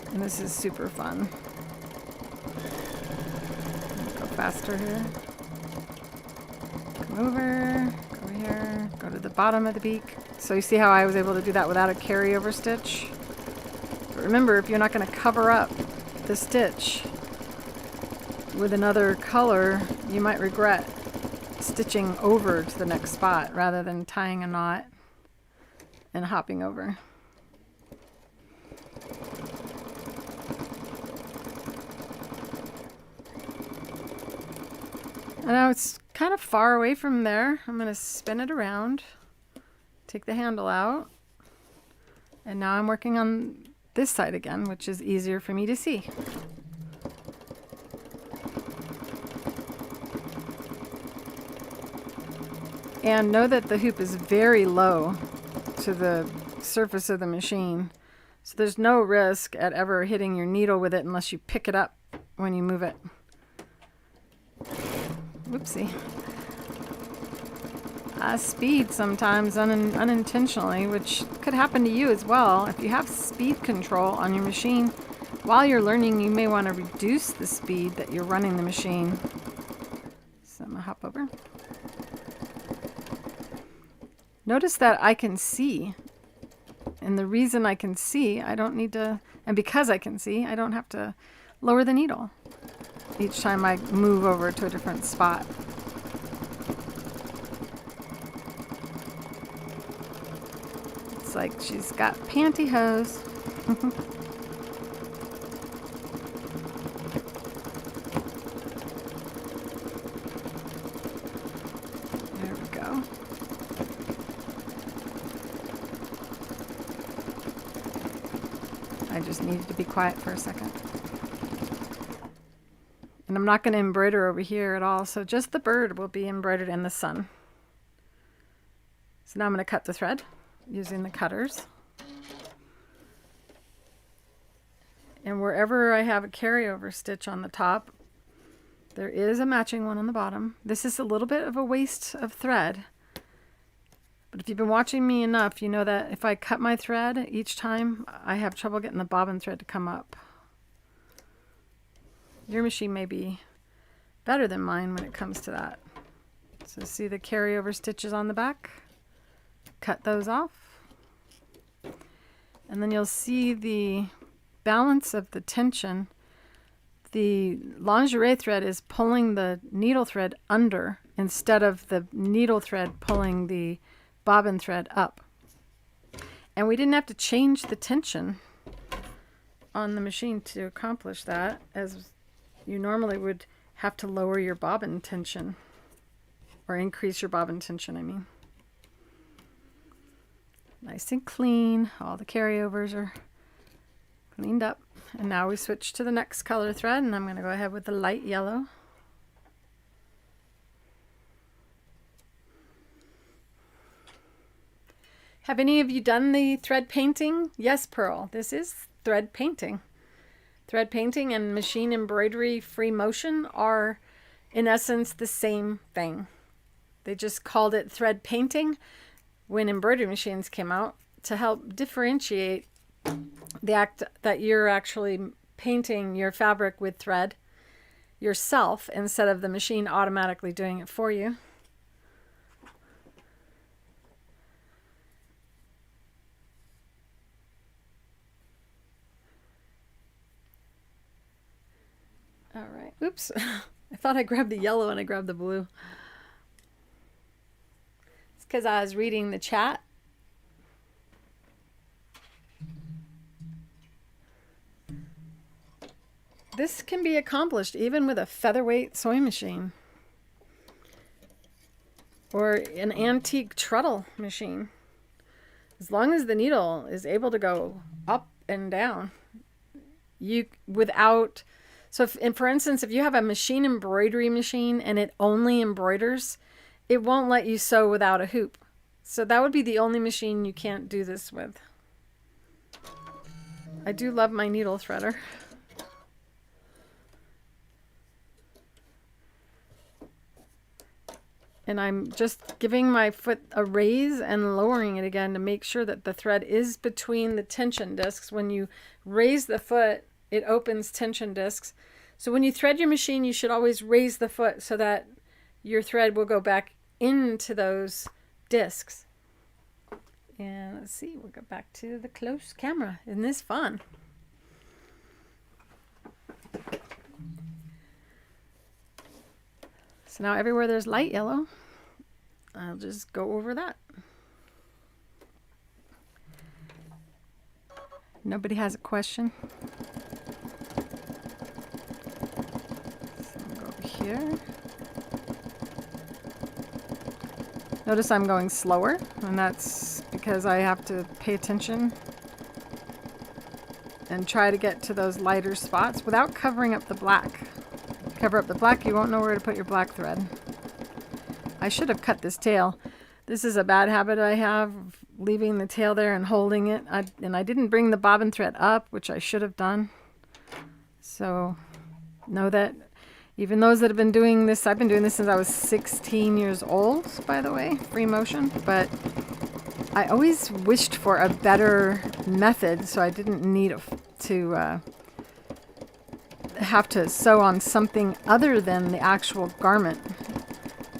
And this is super fun. Faster here. Come over, go here, go to the bottom of the beak. So you see how I was able to do that without a carryover stitch? But remember, if you're not going to cover up the stitch with another color, you might regret stitching over to the next spot rather than tying a knot and hopping over. Now it's kind of far away from there. I'm going to spin it around, take the handle out, and now I'm working on this side again, which is easier for me to see. And know that the hoop is very low to the surface of the machine, so there's no risk at ever hitting your needle with it unless you pick it up when you move it. Whoopsie. I speed sometimes unintentionally, which could happen to you as well. If you have speed control on your machine, while you're learning, you may want to reduce the speed that you're running the machine. So I'm going to hop over. Notice that I can see. And the reason I can see, I don't need to, and because I can see, I don't have to lower the needle each time I move over to a different spot. It's like she's got pantyhose. There we go. I just needed to be quiet for a second. And I'm not going to embroider over here at all, so just the bird will be embroidered in the sun. So now I'm going to cut the thread using the cutters. And wherever I have a carryover stitch on the top, there is a matching one on the bottom. This is a little bit of a waste of thread. But if you've been watching me enough, you know that if I cut my thread each time, I have trouble getting the bobbin thread to come up. Your machine may be better than mine when it comes to that. So see the carryover stitches on the back? Cut those off. And then you'll see the balance of the tension. The lingerie thread is pulling the needle thread under instead of the needle thread pulling the bobbin thread up. And we didn't have to change the tension on the machine to accomplish that, as you normally would have to lower your bobbin tension, or increase your bobbin tension, I mean. Nice and clean. All the carryovers are cleaned up. And now we switch to the next color thread, and I'm going to go ahead with the light yellow. Have any of you done the thread painting? Yes, Pearl. This is thread painting. Thread painting and machine embroidery free motion are, in essence, the same thing. They just called it thread painting when embroidery machines came out to help differentiate the act that you're actually painting your fabric with thread yourself instead of the machine automatically doing it for you. All right. Oops. I thought I grabbed the yellow and I grabbed the blue. It's because I was reading the chat. This can be accomplished even with a featherweight sewing machine or an antique treadle machine. As long as the needle is able to go up and down, so for instance, if you have a machine embroidery machine and it only embroiders, it won't let you sew without a hoop. So that would be the only machine you can't do this with. I do love my needle threader. And I'm just giving my foot a raise and lowering it again to make sure that the thread is between the tension discs. When you raise the foot, it opens tension discs. So when you thread your machine, you should always raise the foot so that your thread will go back into those discs. And let's see, we'll go back to the close camera. Isn't this fun? So now everywhere there's light yellow, I'll just go over that. Nobody has a question? So I'll go over here. Notice I'm going slower, and that's because I have to pay attention and try to get to those lighter spots without covering up the black. Cover up the black, you won't know where to put your black thread. I should have cut this tail. This is a bad habit I have, leaving the tail there and holding it. And I didn't bring the bobbin thread up, which I should have done. So know that Even those that have been doing this, I've been doing this since I was 16 years old, by the way, free motion, but I always wished for a better method so I didn't need to have to sew on something other than the actual garment.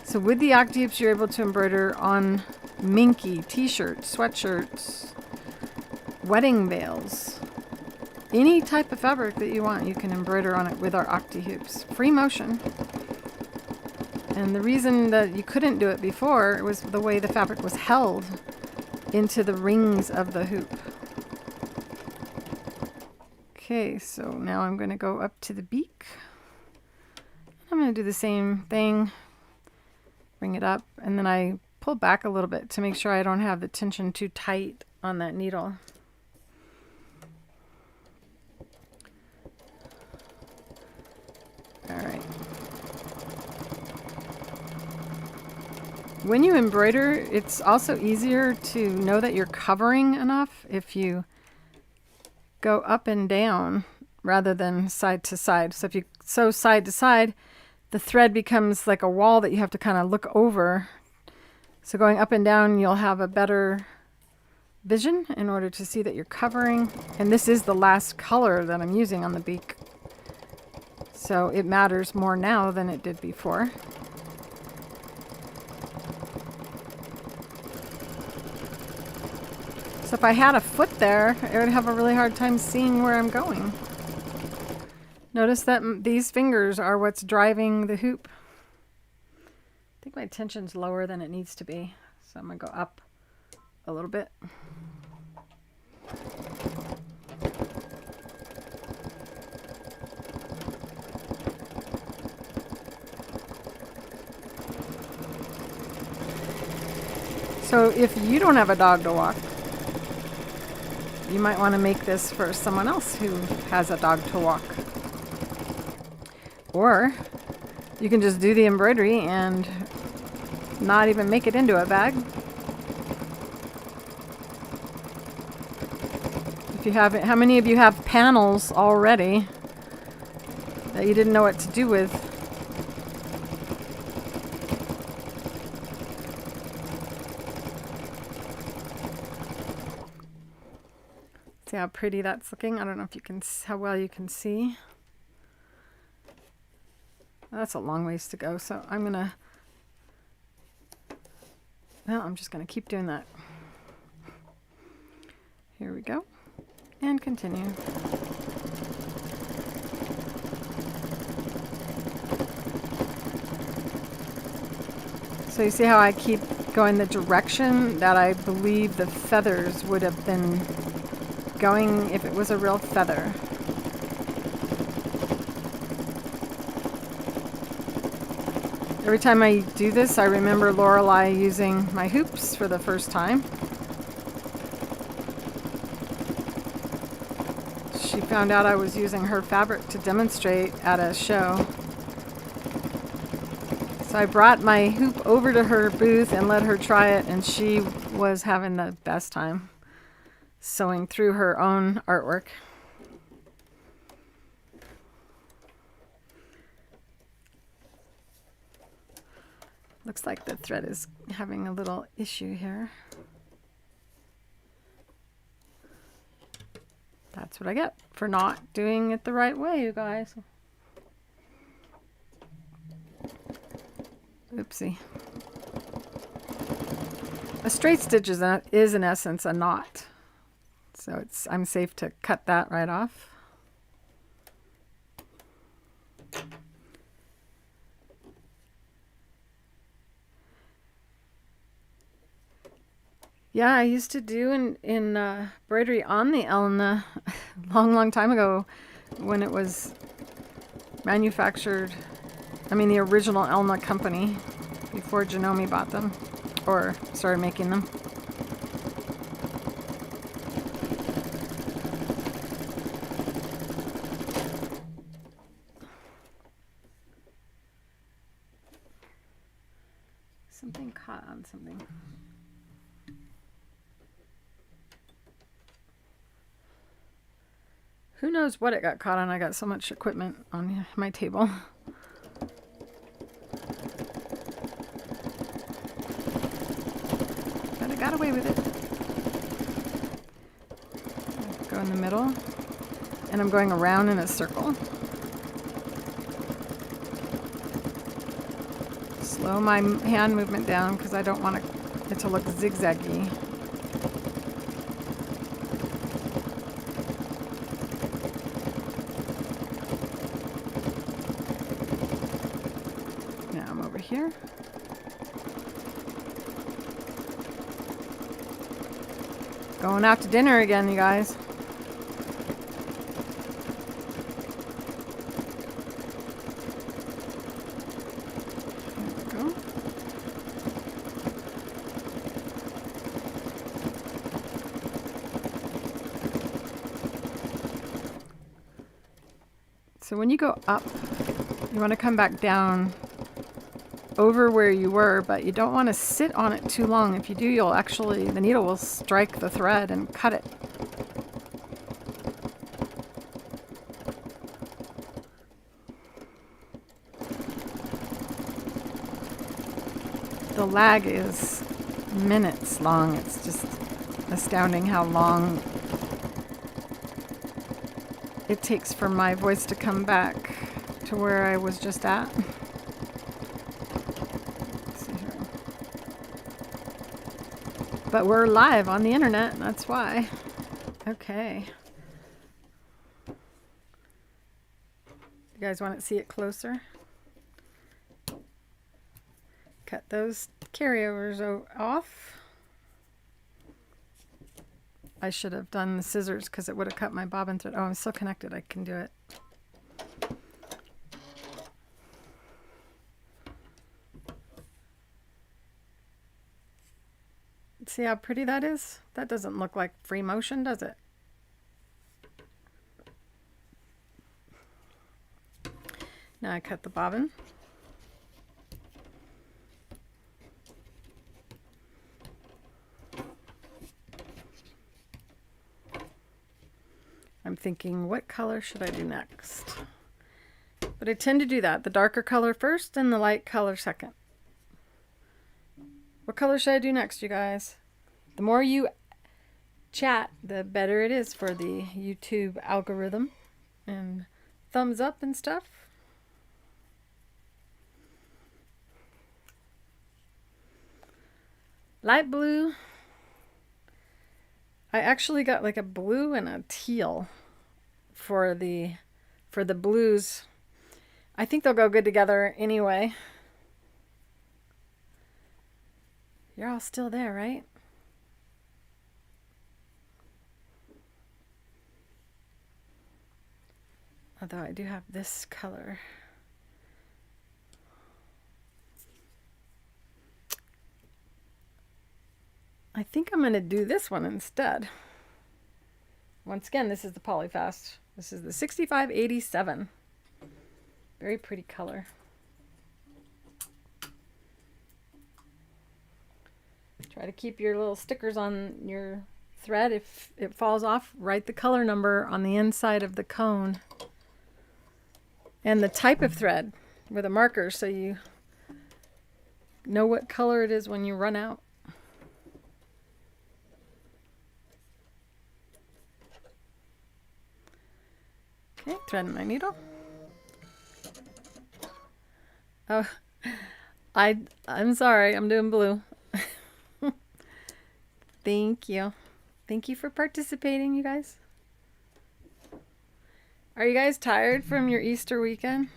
So with the Octi-Hoops, you're able to embroider on minky, t-shirts, sweatshirts, wedding veils. Any type of fabric that you want, you can embroider on it with our Octi-Hoops. Free motion. And the reason that you couldn't do it before was the way the fabric was held into the rings of the hoop. Okay, so now I'm going to go up to the beak. I'm going to do the same thing. Bring it up, and then I pull back a little bit to make sure I don't have the tension too tight on that needle. All right. When you embroider, it's also easier to know that you're covering enough if you go up and down rather than side to side. So if you sew side to side, the thread becomes like a wall that you have to kind of look over. So going up and down, you'll have a better vision in order to see that you're covering. And this is the last color that I'm using on the beak. So it matters more now than it did before. So if I had a foot there, I would have a really hard time seeing where I'm going. Notice that these fingers are what's driving the hoop. I think my tension's lower than it needs to be. So I'm going to go up a little bit. So if you don't have a dog to walk, you might want to make this for someone else who has a dog to walk. Or you can just do the embroidery and not even make it into a bag. If you have it, how many of you have panels already that you didn't know what to do with? See how pretty that's looking? I don't know if you can, how well you can see. That's a long ways to go, so I'm gonna, well, I'm just gonna keep doing that. Here we go, and continue. So you see how I keep going the direction that I believe the feathers would have been going if it was a real feather. Every time I do this, I remember Lorelei using my hoops for the first time. She found out I was using her fabric to demonstrate at a show. So I brought my hoop over to her booth and let her try it, and she was having the best time sewing through her own artwork. Looks like the thread is having a little issue here. That's what I get for not doing it the right way, you guys. Oopsie. A straight stitch is in essence a knot. So I'm safe to cut that right off. Yeah, I used to do in embroidery on the Elna a long time ago when it was manufactured. I mean, the original Elna company before Janome bought them or started making them. Something caught on something. Who knows what it got caught on? I got so much equipment on my table. got away with it. Go in the middle. And I'm going around in a circle. Slow my hand movement down because I don't want it to look zigzaggy. Now I'm over here. Going out to dinner again, you guys. So when you go up, you want to come back down over where you were, but you don't want to sit on it too long. If you do, the needle will strike the thread and cut it. The lag is minutes long. It's just astounding how long it takes for my voice to come back to where I was just at. Let's see here. But we're live on the internet, that's why. Okay. You guys want to see it closer? Cut those carryovers off. I should have done the scissors because it would have cut my bobbin thread. Oh, I'm still connected. I can do it. See how pretty that is? That doesn't look like free motion, does it? Now I cut the bobbin. I'm thinking, what color should I do next? But I tend to do that. The darker color first and the light color second. What color should I do next, you guys? The more you chat, the better it is for the YouTube algorithm and thumbs up and stuff. Light blue. I actually got like a blue and a teal for the blues. I think they'll go good together anyway. You're all still there, right? Although I do have this color. I think I'm going to do this one instead. Once again, this is the Polyfast. This is the 6587. Very pretty color. Try to keep your little stickers on your thread. If it falls off, write the color number on the inside of the cone. And the type of thread with a marker so you know what color it is when you run out. Okay, threading my needle. Oh, I'm sorry, I'm doing blue. Thank you. Thank you for participating, you guys. Are you guys tired from your Easter weekend?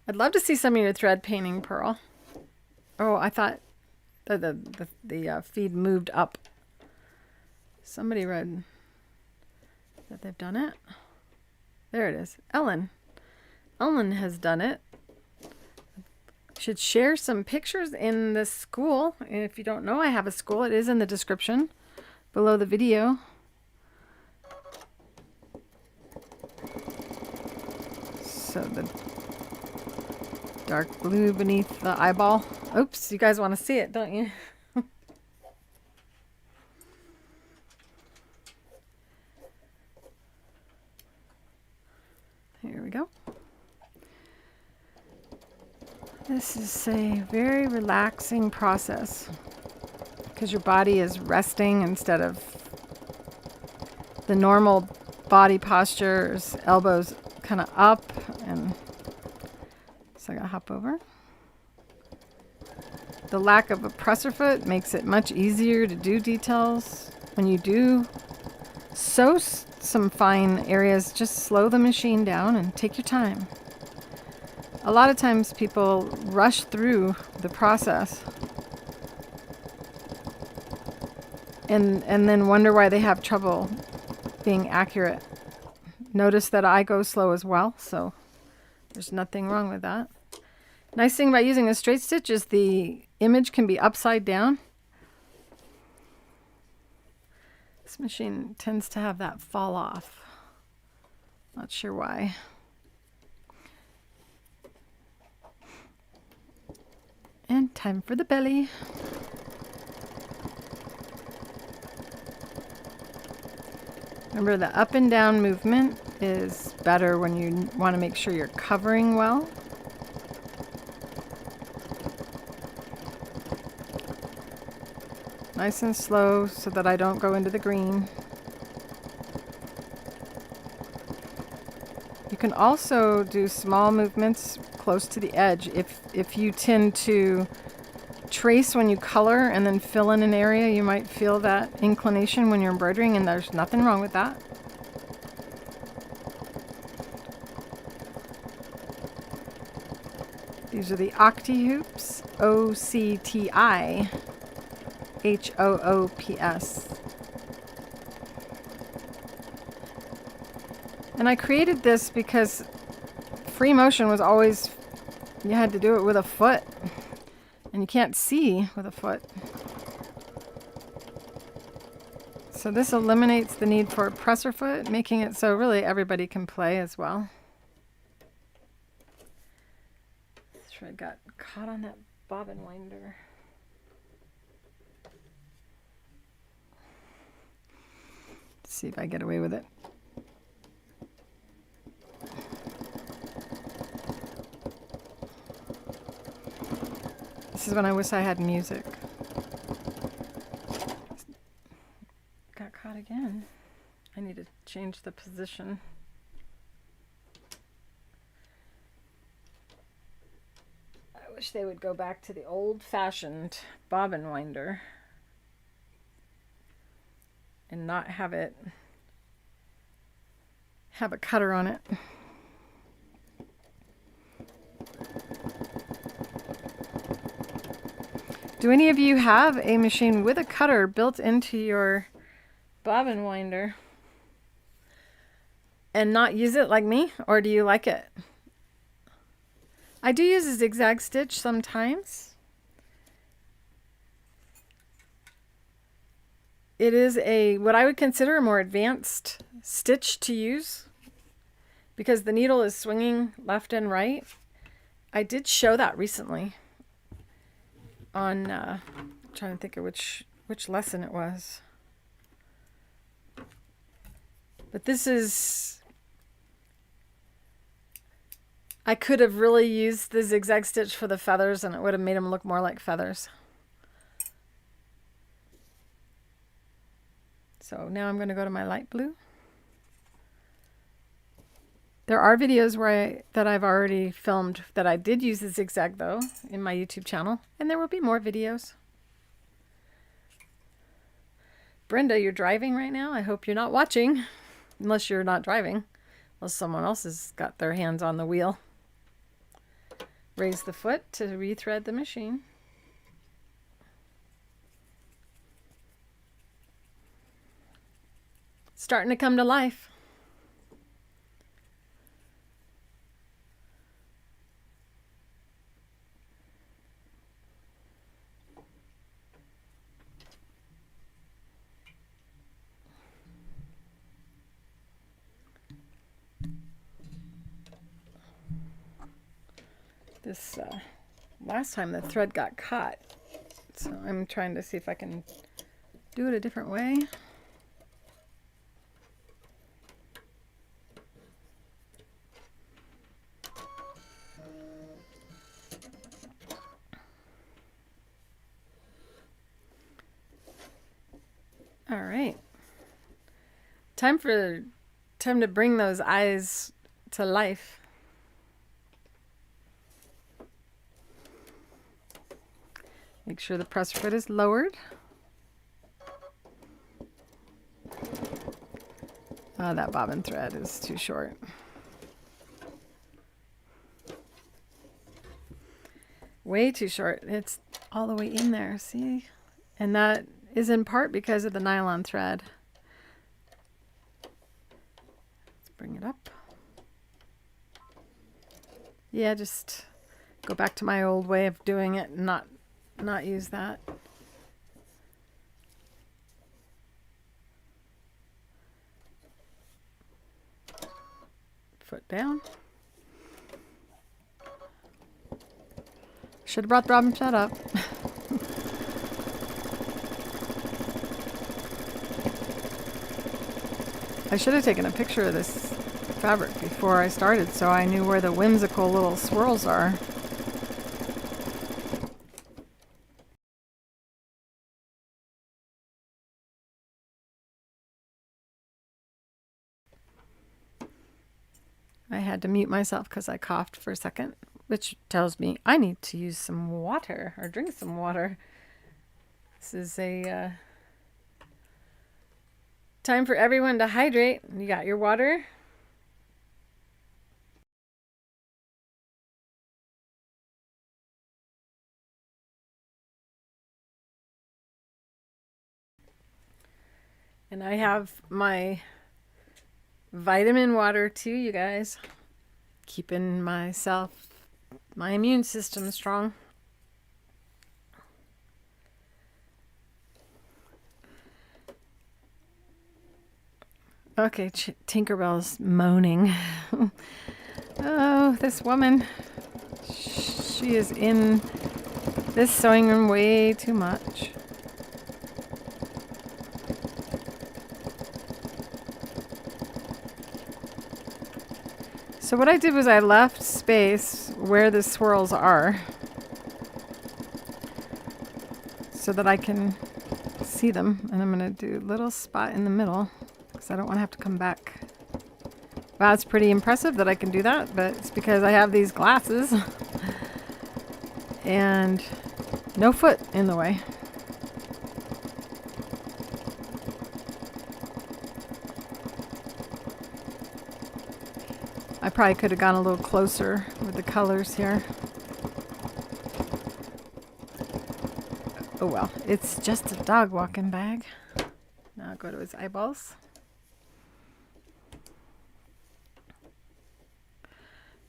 I'd love to see some of your thread painting, Pearl. Oh, I thought the feed moved up. Somebody read that they've done it. There it is. Ellen has done it. Should share some pictures in the school. And if you don't know, I have a school. It is in the description below the video. So the dark blue beneath the eyeball. Oops, you guys want to see it, don't you? Here we go. This is a very relaxing process. because your body is resting instead of the normal body postures, elbows kind of up. And so I gotta hop over. The lack of a presser foot makes it much easier to do details. When you do sew some fine areas, just slow the machine down and take your time. A lot of times people rush through the process and then wonder why they have trouble being accurate. Notice that I go slow as well, so there's nothing wrong with that. Nice thing about using a straight stitch is the image can be upside down. This machine tends to have that fall off. Not sure why. And time for the belly. Remember, the up and down movement is better when you want to make sure you're covering well. Nice and slow so that I don't go into the green. You can also do small movements close to the edge. If you tend to trace when you color and then fill in an area, you might feel that inclination when you're embroidering, and there's nothing wrong with that. These are the Octi-Hoops, Octi-Hoops. And I created this because free motion was always, you had to do it with a foot. And you can't see with a foot. So this eliminates the need for a presser foot, making it so really everybody can play as well. This thread got caught on that bobbin winder. Let's see if I get away with it. This is when I wish I had music. Got caught again. I need to change the position. I wish they would go back to the old-fashioned bobbin winder and not have it have a cutter on it. Do any of you have a machine with a cutter built into your bobbin winder and not use it like me, or do you like it? I do use a zigzag stitch sometimes. It is what I would consider a more advanced stitch to use because the needle is swinging left and right. I did show that recently on I'm trying to think of which lesson it was. But this is, I could have really used the zigzag stitch for the feathers and it would have made them look more like feathers. So now I'm going to go to my light blue. There are videos where that I've already filmed that I did use the zigzag though in my YouTube channel, and there will be more videos. Brenda, you're driving right now? I hope you're not watching, unless you're not driving, unless someone else has got their hands on the wheel. Raise the foot to rethread the machine. Starting to come to life. This last time the thread got caught, so I'm trying to see if I can do it a different way. All right. Time to bring those eyes to life. Make sure the press foot is lowered. Oh, that bobbin thread is too short. Way too short. It's all the way in there, see? And that is in part because of the nylon thread. Let's bring it up. Yeah, just go back to my old way of doing it and not use that. Foot down. Should have brought the bobbin thread up. I should have taken a picture of this fabric before I started so I knew where the whimsical little swirls are. I had to mute myself because I coughed for a second, which tells me I need to use some water or drink some water. This is a time for everyone to hydrate. You got your water. And I have my vitamin water too, you guys. Keeping my immune system strong. Okay, Tinkerbell's moaning. Oh, this woman. She is in this sewing room way too much. So what I did was I left space where the swirls are so that I can see them. And I'm going to do a little spot in the middle because I don't want to have to come back. Wow, it's pretty impressive that I can do that, but it's because I have these glasses and no foot in the way. I probably could have gone a little closer with the colors here. Oh well, it's just a dog walking bag. Now I'll go to his eyeballs.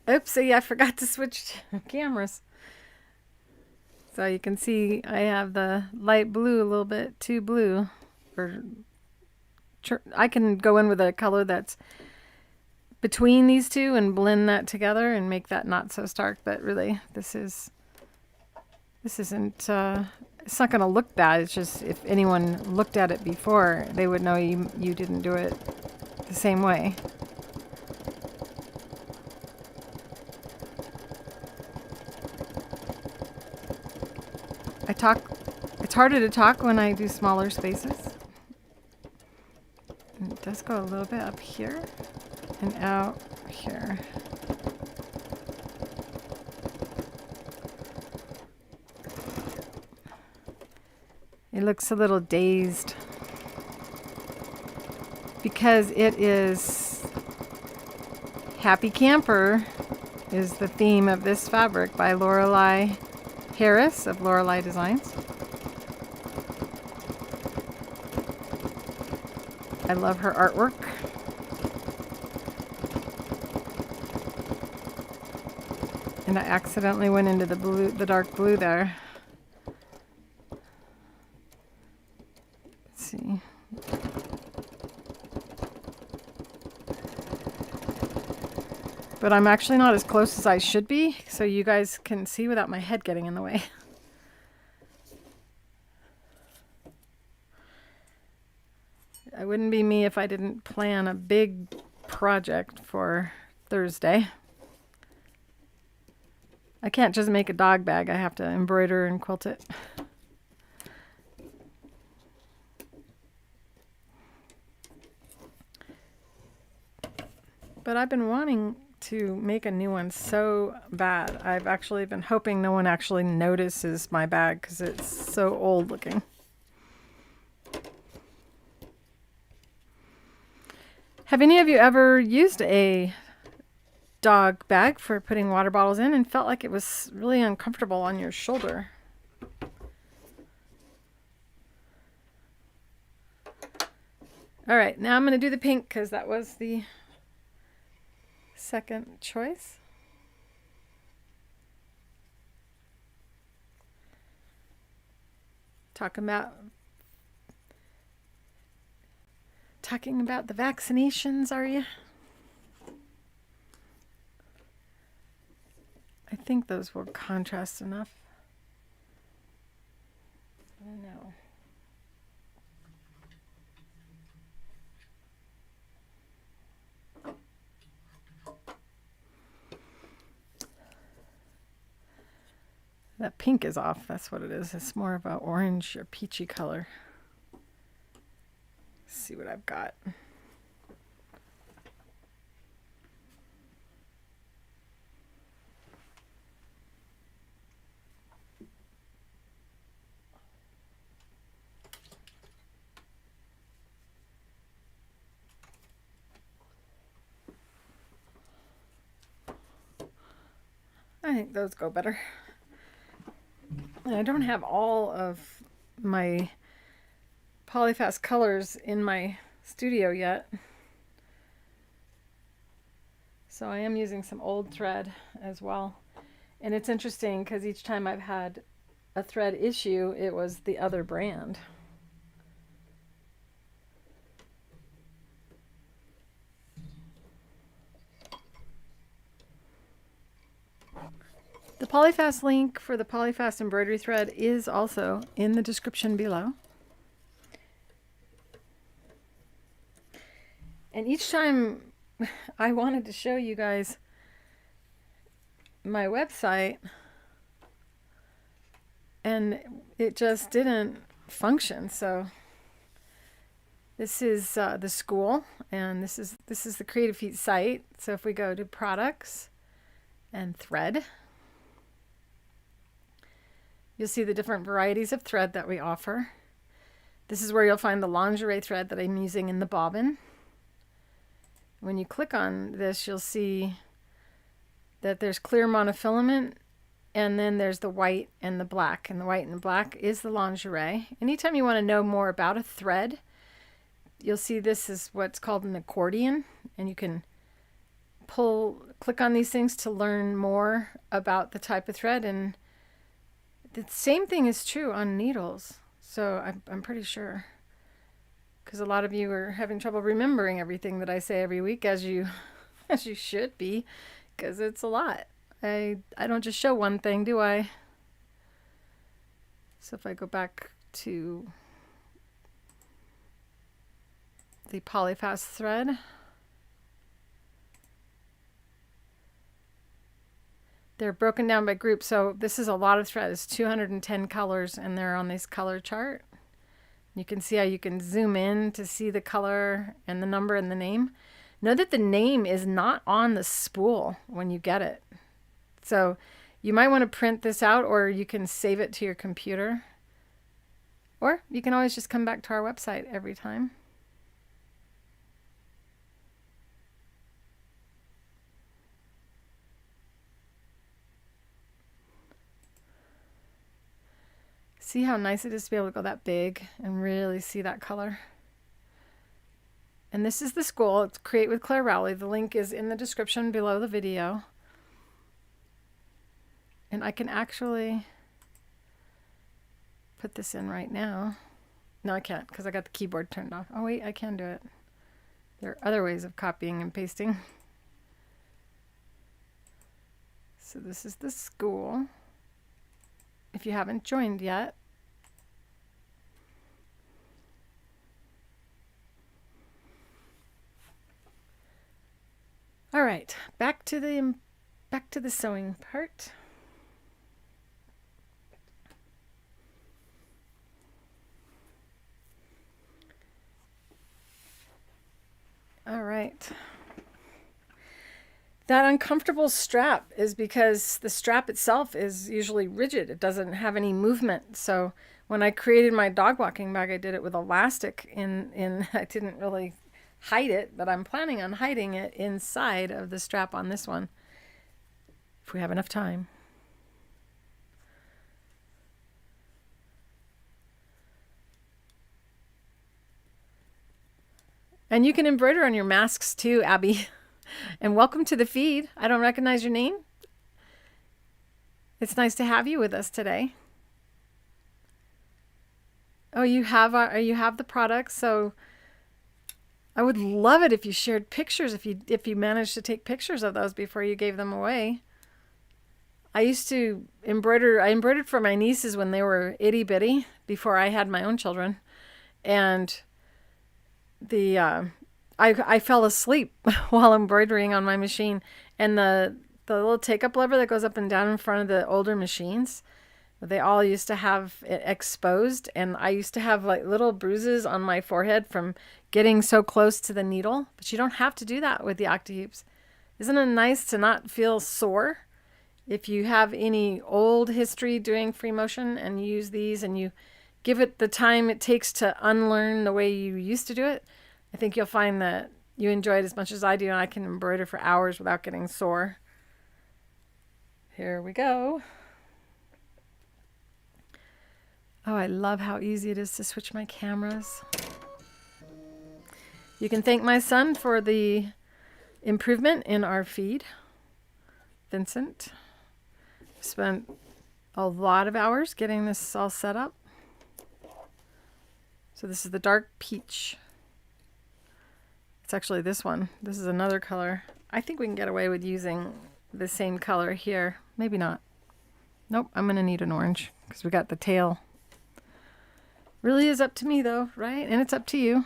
Oopsie, I forgot to switch cameras. So you can see I have the light blue a little bit too blue. I can go in with a color that's between these two and blend that together and make that not so stark, but really this isn't it's not going to look bad. It's just if anyone looked at it before, they would know you didn't do it the same way. It's harder to talk when I do smaller spaces. And it does go a little bit up here and out here. It looks a little dazed because it is Happy Camper is the theme of this fabric by Lorelei Harris of Lorelei Designs. I love her artwork. And I accidentally went into the dark blue there. Let's see. But I'm actually not as close as I should be, so you guys can see without my head getting in the way. It wouldn't be me if I didn't plan a big project for Thursday. I can't just make a dog bag. I have to embroider and quilt it. But I've been wanting to make a new one so bad. I've actually been hoping no one actually notices my bag because it's so old looking. Have any of you ever used a dog bag for putting water bottles in and felt like it was really uncomfortable on your shoulder? All right, now I'm going to do the pink because that was the second choice. Talking about the vaccinations, are you? I think those will contrast enough. I don't know. That pink is off. That's what it is. It's more of an orange or peachy color. Let's see what I've got. I think those go better. And I don't have all of my Polyfast colors in my studio yet. So I am using some old thread as well. And it's interesting because each time I've had a thread issue, it was the other brand. The Polyfast link for the Polyfast embroidery thread is also in the description below. And each time I wanted to show you guys my website and it just didn't function. So this is the school, and this is the Creative Feet site. So if we go to products and thread, you'll see the different varieties of thread that we offer. This is where you'll find the lingerie thread that I'm using in the bobbin. When you click on this, you'll see that there's clear monofilament, and then there's the white and the black. And the white and the black is the lingerie. Anytime you want to know more about a thread, you'll see this is what's called an accordion, and you can click on these things to learn more about the type of thread. And the same thing is true on needles. So I'm pretty sure, because a lot of you are having trouble remembering everything that I say every week, as you should be, because it's a lot. I don't just show one thing, do I? So if I go back to the Polyfast thread, they're broken down by group. So this is a lot of threads, 210 colors, and they're on this color chart. You can see how you can zoom in to see the color and the number and the name. Know that the name is not on the spool when you get it. So you might want to print this out, or you can save it to your computer. Or you can always just come back to our website every time. See how nice it is to be able to go that big and really see that color. And this is the school. It's Create with Claire Rowley. The link is in the description below the video. And I can actually put this in right now. No, I can't because I got the keyboard turned off. Oh wait, I can do it. There are other ways of copying and pasting. So this is the school. If you haven't joined yet, all right, back to the sewing part. All right. That uncomfortable strap is because the strap itself is usually rigid. It doesn't have any movement. So when I created my dog walking bag, I did it with elastic in I didn't really hide it, but I'm planning on hiding it inside of the strap on this one if we have enough time. And you can embroider on your masks too, Abby. And welcome to the feed. I don't recognize your name. It's nice to have you with us today. Oh, you have the products, so I would love it if you shared pictures, if you managed to take pictures of those before you gave them away. I used to embroider. I embroidered for my nieces when they were itty bitty before I had my own children, and I fell asleep while embroidering on my machine, and the little take-up lever that goes up and down in front of the older machines, they all used to have it exposed, and I used to have like little bruises on my forehead from getting so close to the needle. But you don't have to do that with the Octi-Hoops. Isn't it nice to not feel sore? If you have any old history doing free motion and you use these and you give it the time it takes to unlearn the way you used to do it, I think you'll find that you enjoy it as much as I do, and I can embroider for hours without getting sore. Here we go. Oh, I love how easy it is to switch my cameras. You can thank my son for the improvement in our feed. Vincent spent a lot of hours getting this all set up. So this is the dark peach. It's actually this one. This is another color. I think we can get away with using the same color here. Maybe not. Nope, I'm gonna need an orange because we got the tail. Really is up to me though, right? And it's up to you.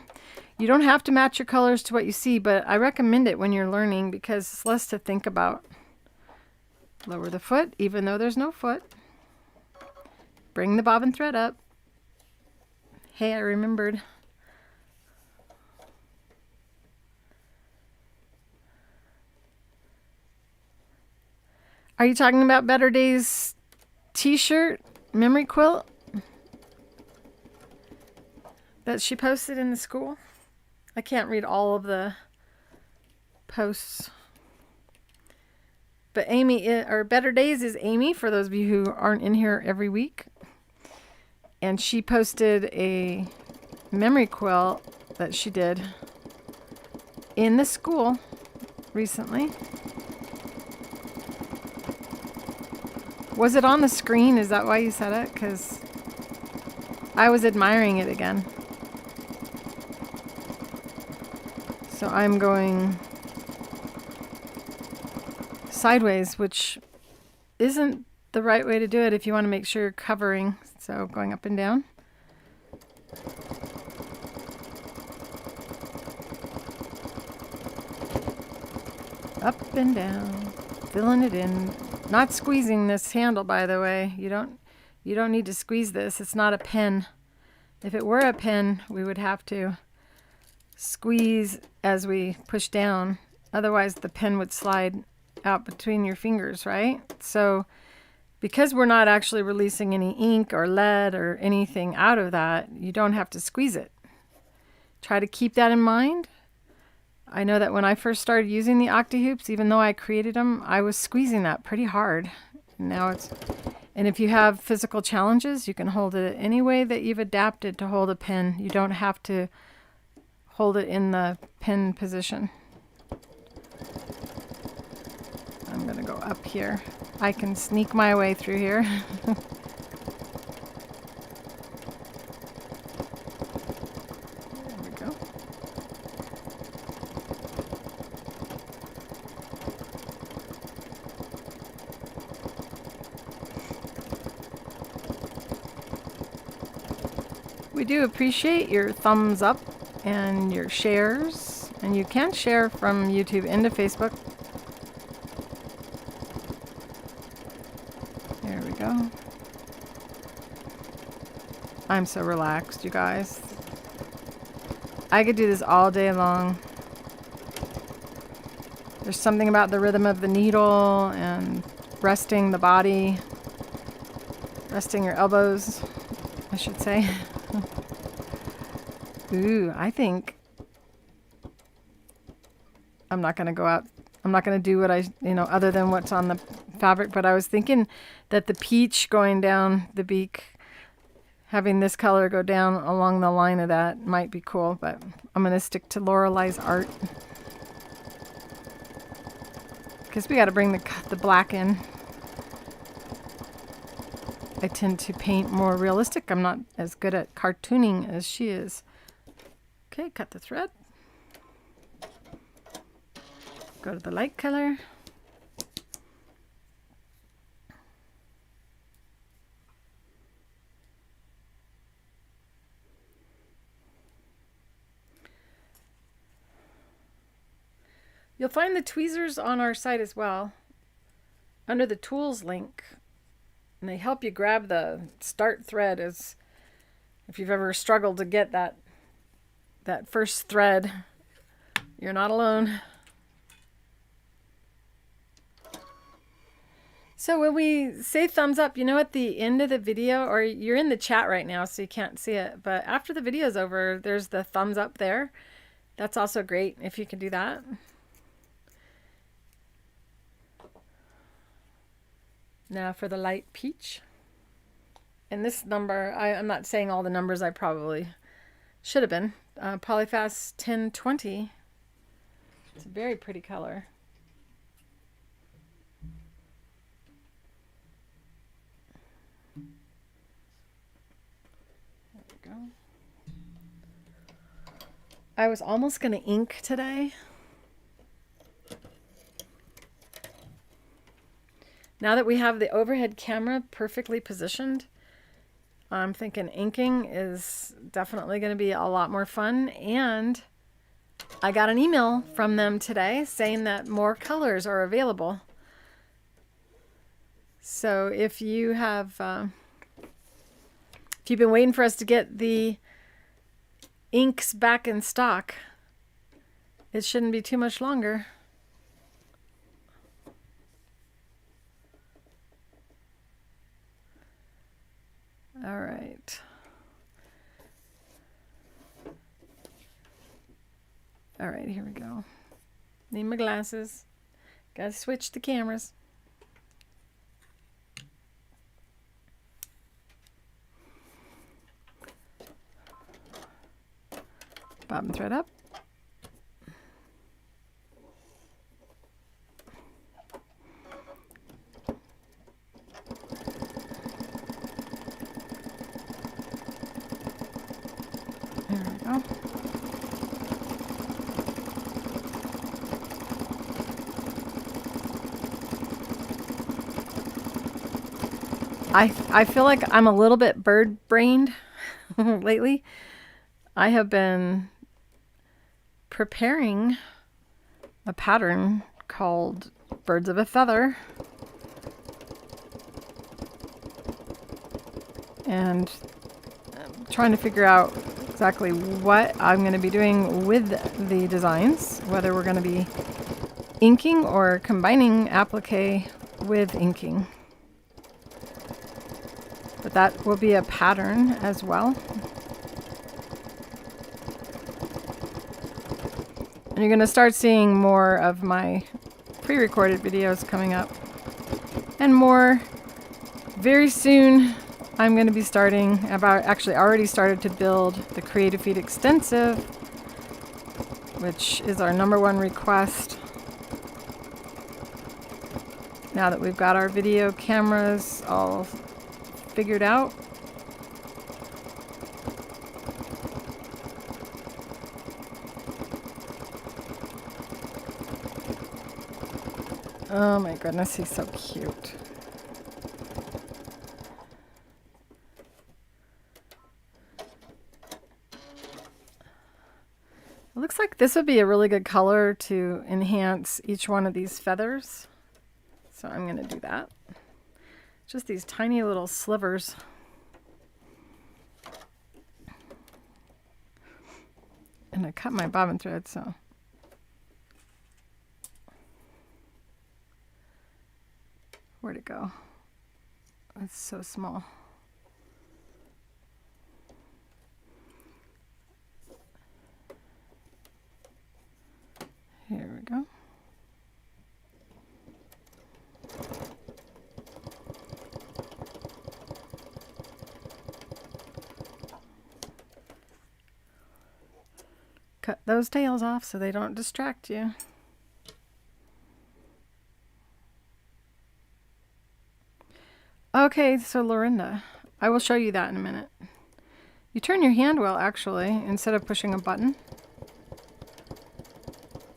You don't have to match your colors to what you see, but I recommend it when you're learning because it's less to think about. Lower the foot, even though there's no foot. Bring the bobbin thread up. Hey, I remembered. Are you talking about Better Days t-shirt memory quilt that she posted in the school? I can't read all of the posts. But Amy, or Better Days is Amy, for those of you who aren't in here every week. And she posted a memory quilt that she did in the school recently. Was it on the screen? Is that why you said it? Because I was admiring it again. So I'm going sideways, which isn't the right way to do it if you want to make sure you're covering. So going up and down. Up and down, filling it in. Not squeezing this handle, by the way. You don't need to squeeze this. It's not a pen. If it were a pen, we would have to squeeze as we push down. Otherwise, the pen would slide out between your fingers, right? So because we're not actually releasing any ink or lead or anything out of that, you don't have to squeeze it. Try to keep that in mind. I know that when I first started using the Octi-Hoops, even though I created them, I was squeezing that pretty hard. And if you have physical challenges, you can hold it any way that you've adapted to hold a pen. You don't have to hold it in the pen position. I'm going to go up here. I can sneak my way through here. There we go. We do appreciate your thumbs up and your shares. And you can share from YouTube into Facebook. There we go. I'm so relaxed, you guys. I could do this all day long. There's something about the rhythm of the needle and resting the body, resting your elbows, I should say. Ooh, I think I'm not going to go out. I'm not going to do what other than what's on the fabric, but I was thinking that the peach going down the beak, having this color go down along the line of that might be cool, but I'm going to stick to Lorelei's art because we got to bring the black in. I tend to paint more realistic. I'm not as good at cartooning as she is. Okay, cut the thread. Go to the light color. You'll find the tweezers on our site as well, under the tools link. And they help you grab the start thread as if you've ever struggled to get that first thread. You're not alone. So when we say thumbs up, at the end of the video, or you're in the chat right now so you can't see it, but after the video is over, there's the thumbs up there. That's also great if you can do that. Now for the light peach. And this number, I'm not saying all the numbers I probably should have been. Polyfast 1020. It's a very pretty color. There we go. I was almost going to ink today. Now that we have the overhead camera perfectly positioned, I'm thinking inking is definitely going to be a lot more fun. And I got an email from them today saying that more colors are available. So if you have, if you've been waiting for us to get the inks back in stock, it shouldn't be too much longer. All right. All right, here we go. Need my glasses. Gotta switch the cameras. Bobbin thread up. There we go. I feel like I'm a little bit bird-brained lately. I have been preparing a pattern called Birds of a Feather. And I'm trying to figure out exactly what I'm going to be doing with the designs, whether we're going to be inking or combining applique with inking. But that will be a pattern as well. And you're going to start seeing more of my pre-recorded videos coming up. And more very soon. I'm going to be starting, I've actually already started to build the Creative Feed Extensive, which is our #1 request. Now that we've got our video cameras all figured out. Oh my goodness, he's so cute. It looks like this would be a really good color to enhance each one of these feathers. So I'm going to do that. Just these tiny little slivers. And I cut my bobbin thread, so. Where'd it go? It's so small. Here we go. Cut those tails off so they don't distract you. Okay, so Lorinda, I will show you that in a minute. You turn your hand wheel actually instead of pushing a button.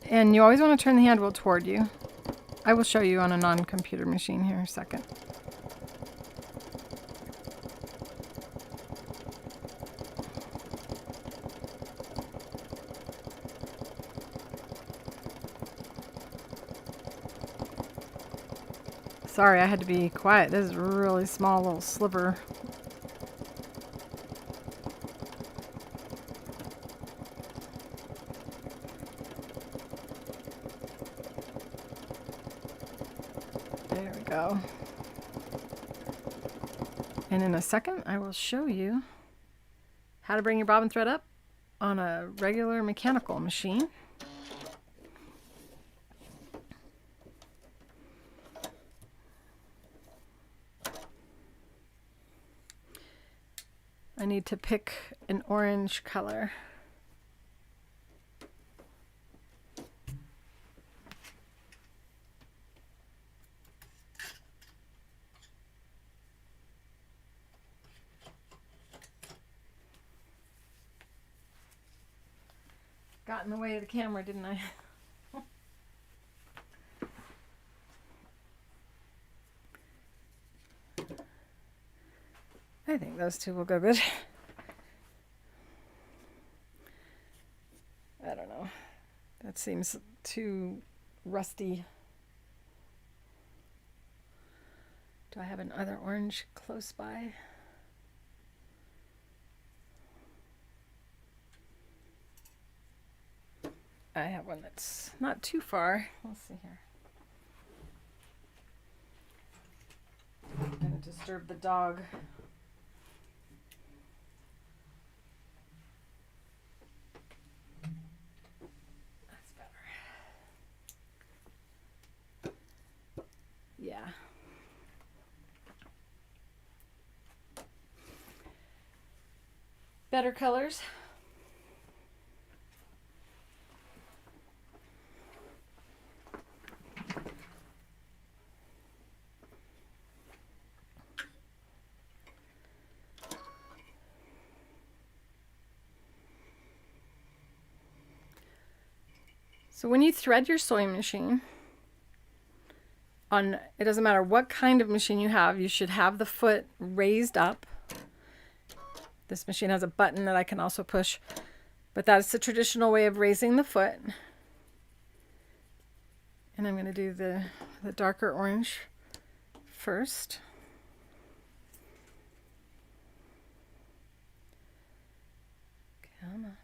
And you always want to turn the hand wheel toward you. I will show you on a non-computer machine here in a second. Sorry, I had to be quiet. This is a really small little sliver. There we go. And in a second, I will show you how to bring your bobbin thread up on a regular mechanical machine. I need to pick an orange color. Got in the way of the camera, didn't I? I think those two will go good. I don't know. That seems too rusty. Do I have another orange close by? I have one that's not too far. Let's see here. I'm going to disturb the dog. That's better. Yeah. Better colors. So when you thread your sewing machine, it doesn't matter what kind of machine you have, you should have the foot raised up. This machine has a button that I can also push, but that's the traditional way of raising the foot. And I'm going to do the darker orange first. Come on.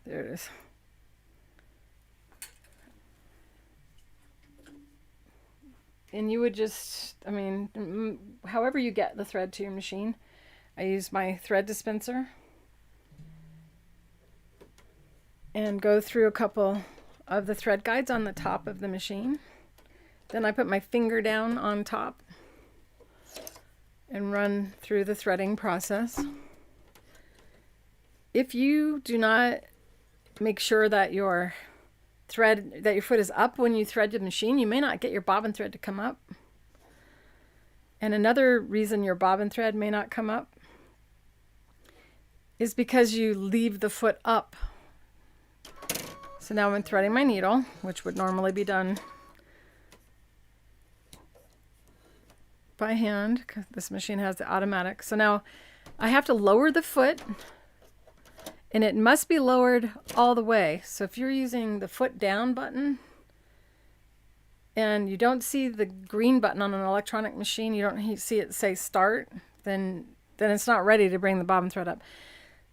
There it is. And you would just, I mean, however you get the thread to your machine. I use my thread dispenser and go through a couple of the thread guides on the top of the machine. Then I put my finger down on top and run through the threading process. If you do not make sure that your foot is up when you thread the machine, you may not get your bobbin thread to come up. And another reason your bobbin thread may not come up is because you leave the foot up. So now I'm threading my needle, which would normally be done by hand because this machine has the automatic. So now I have to lower the foot, and it must be lowered all the way. So if you're using the foot down button and you don't see the green button on an electronic machine, you don't see it say start, then it's not ready to bring the bobbin thread up.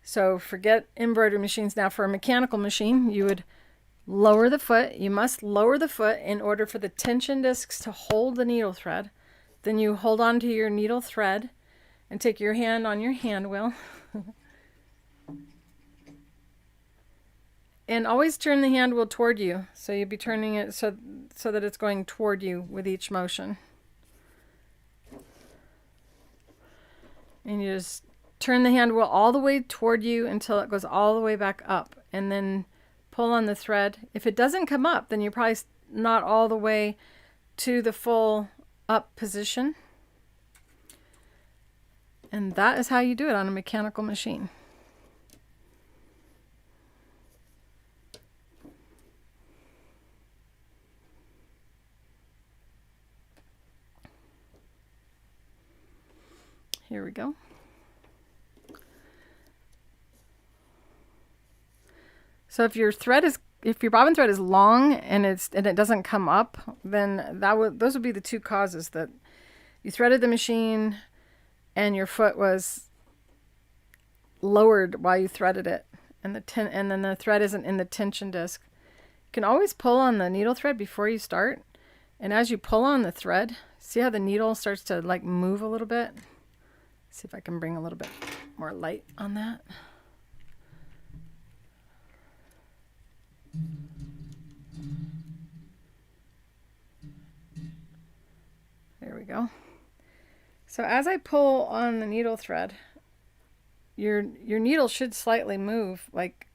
So forget embroidery machines. Now for a mechanical machine, you would lower the foot. You must lower the foot in order for the tension discs to hold the needle thread. Then you hold on to your needle thread and take your hand on your hand wheel. And always turn the hand wheel toward you. So you'll be turning it so that it's going toward you with each motion. And you just turn the hand wheel all the way toward you until it goes all the way back up. And then pull on the thread. If it doesn't come up, then you're probably not all the way to the full up position. And that is how you do it on a mechanical machine. Here we go. So if your bobbin thread is long and it doesn't come up, then those would be the two causes: that you threaded the machine and your foot was lowered while you threaded it, and then the thread isn't in the tension disc. You can always pull on the needle thread before you start, and as you pull on the thread, see how the needle starts to like move a little bit? See if I can bring a little bit more light on that. There we go. So as I pull on the needle thread, your needle should slightly move. Like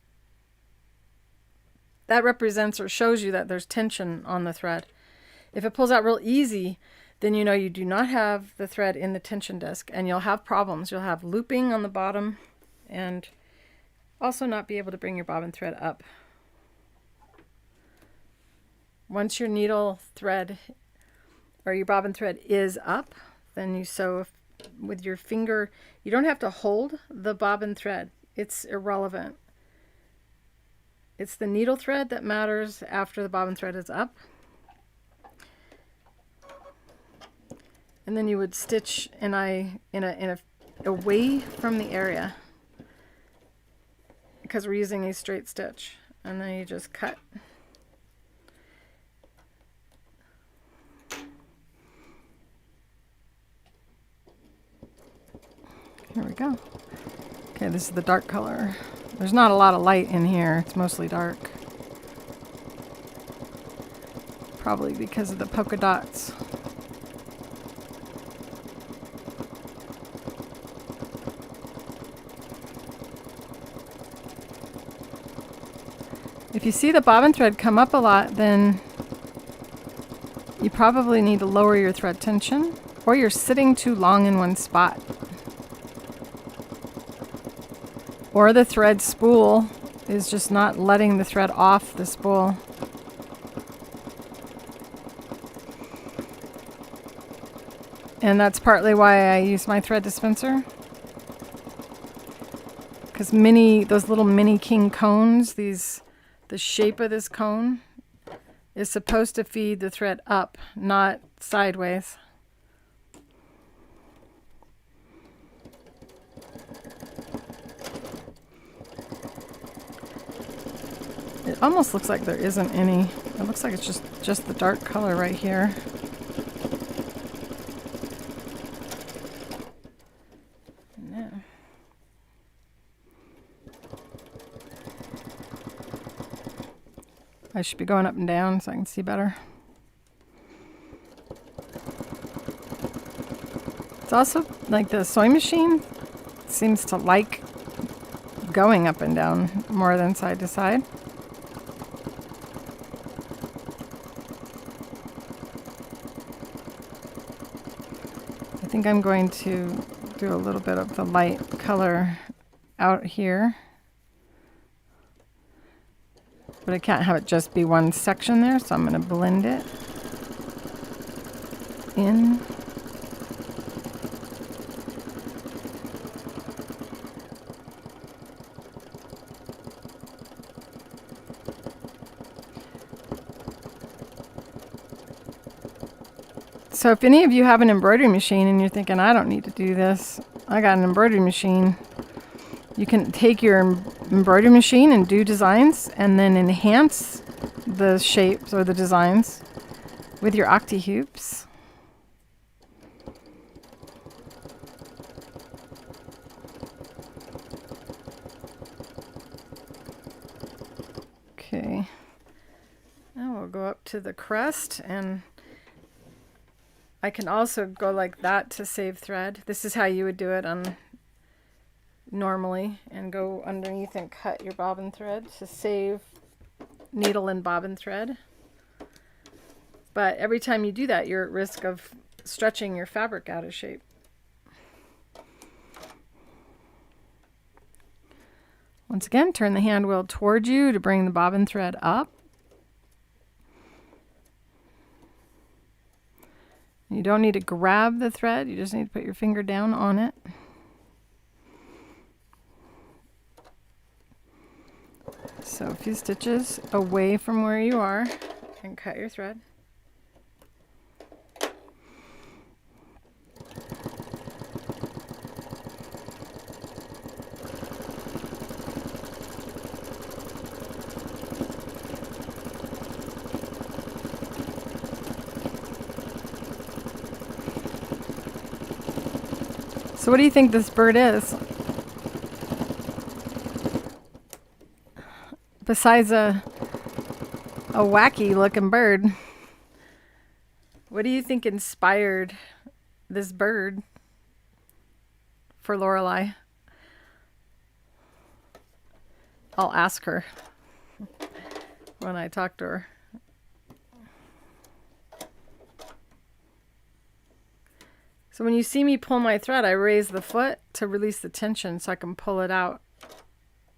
that represents or shows you that there's tension on the thread. If it pulls out real easy, then you know you do not have the thread in the tension disc, and you'll have problems. You'll have looping on the bottom and also not be able to bring your bobbin thread up. Once your needle thread or your bobbin thread is up, then you sew with your finger. You don't have to hold the bobbin thread. It's irrelevant. It's the needle thread that matters after the bobbin thread is up. And then you would stitch away from the area, because we're using a straight stitch, and then you just cut. Here we go. Okay, this is the dark color. There's not a lot of light in here. It's mostly dark. Probably because of the polka dots. If you see the bobbin thread come up a lot, then you probably need to lower your thread tension, or you're sitting too long in one spot. Or the thread spool is just not letting the thread off the spool. And that's partly why I use my thread dispenser. Because those little mini king cones, the shape of this cone is supposed to feed the thread up, not sideways. It almost looks like there isn't any. It looks like it's just the dark color right here. No. I should be going up and down so I can see better. It's also like the sewing machine seems to like going up and down more than side to side. I think I'm going to do a little bit of the light color out here. But I can't have it just be one section there, so I'm going to blend it in. So if any of you have an embroidery machine and you're thinking, I don't need to do this, I got an embroidery machine, You can take your embroidery machine and do designs and then enhance the shapes or the designs with your Octi-Hoops. Okay, now we'll go up to the crest, and I can also go like that to save thread. This is how you would do it on normally, and go underneath and cut your bobbin thread to save needle and bobbin thread. But every time you do that, you're at risk of stretching your fabric out of shape. Once again, turn the hand wheel towards you to bring the bobbin thread up. You don't need to grab the thread, you just need to put your finger down on it. So a few stitches away from where you are and cut your thread. So what do you think this bird is? Besides a wacky looking bird, what do you think inspired this bird for Lorelei? I'll ask her when I talk to her. So when you see me pull my thread, I raise the foot to release the tension so I can pull it out.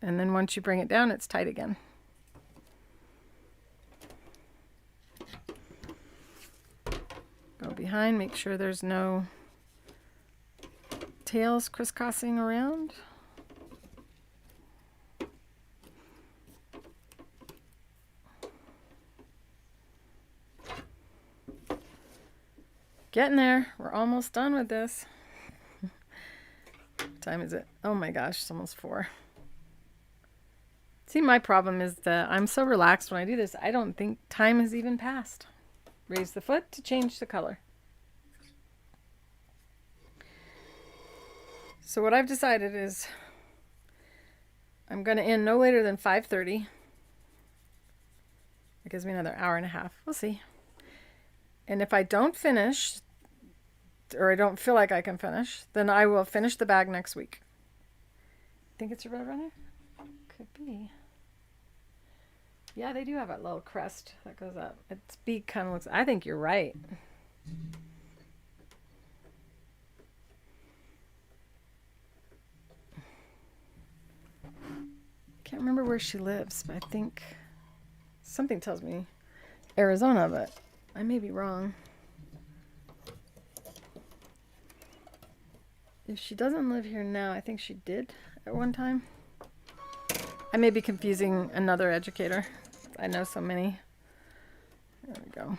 And then once you bring it down, it's tight again. Go behind, make sure there's no tails crisscrossing around. Getting there. We're almost done with this. What time is it? Oh my gosh, it's almost 4. See, my problem is that I'm so relaxed when I do this, I don't think time has even passed. Raise the foot to change the color. So what I've decided is I'm going to end no later than 5:30. It gives me another hour and a half. We'll see. And if I don't finish, or I don't feel like I can finish, then I will finish the bag next week. Think it's a Roadrunner? Could be. Yeah, they do have a little crest that goes up. Its beak kind of looks... I think you're right. Can't remember where she lives, but I think... something tells me Arizona, but I may be wrong. If she doesn't live here now, I think she did at one time. I may be confusing another educator. I know so many. There we go.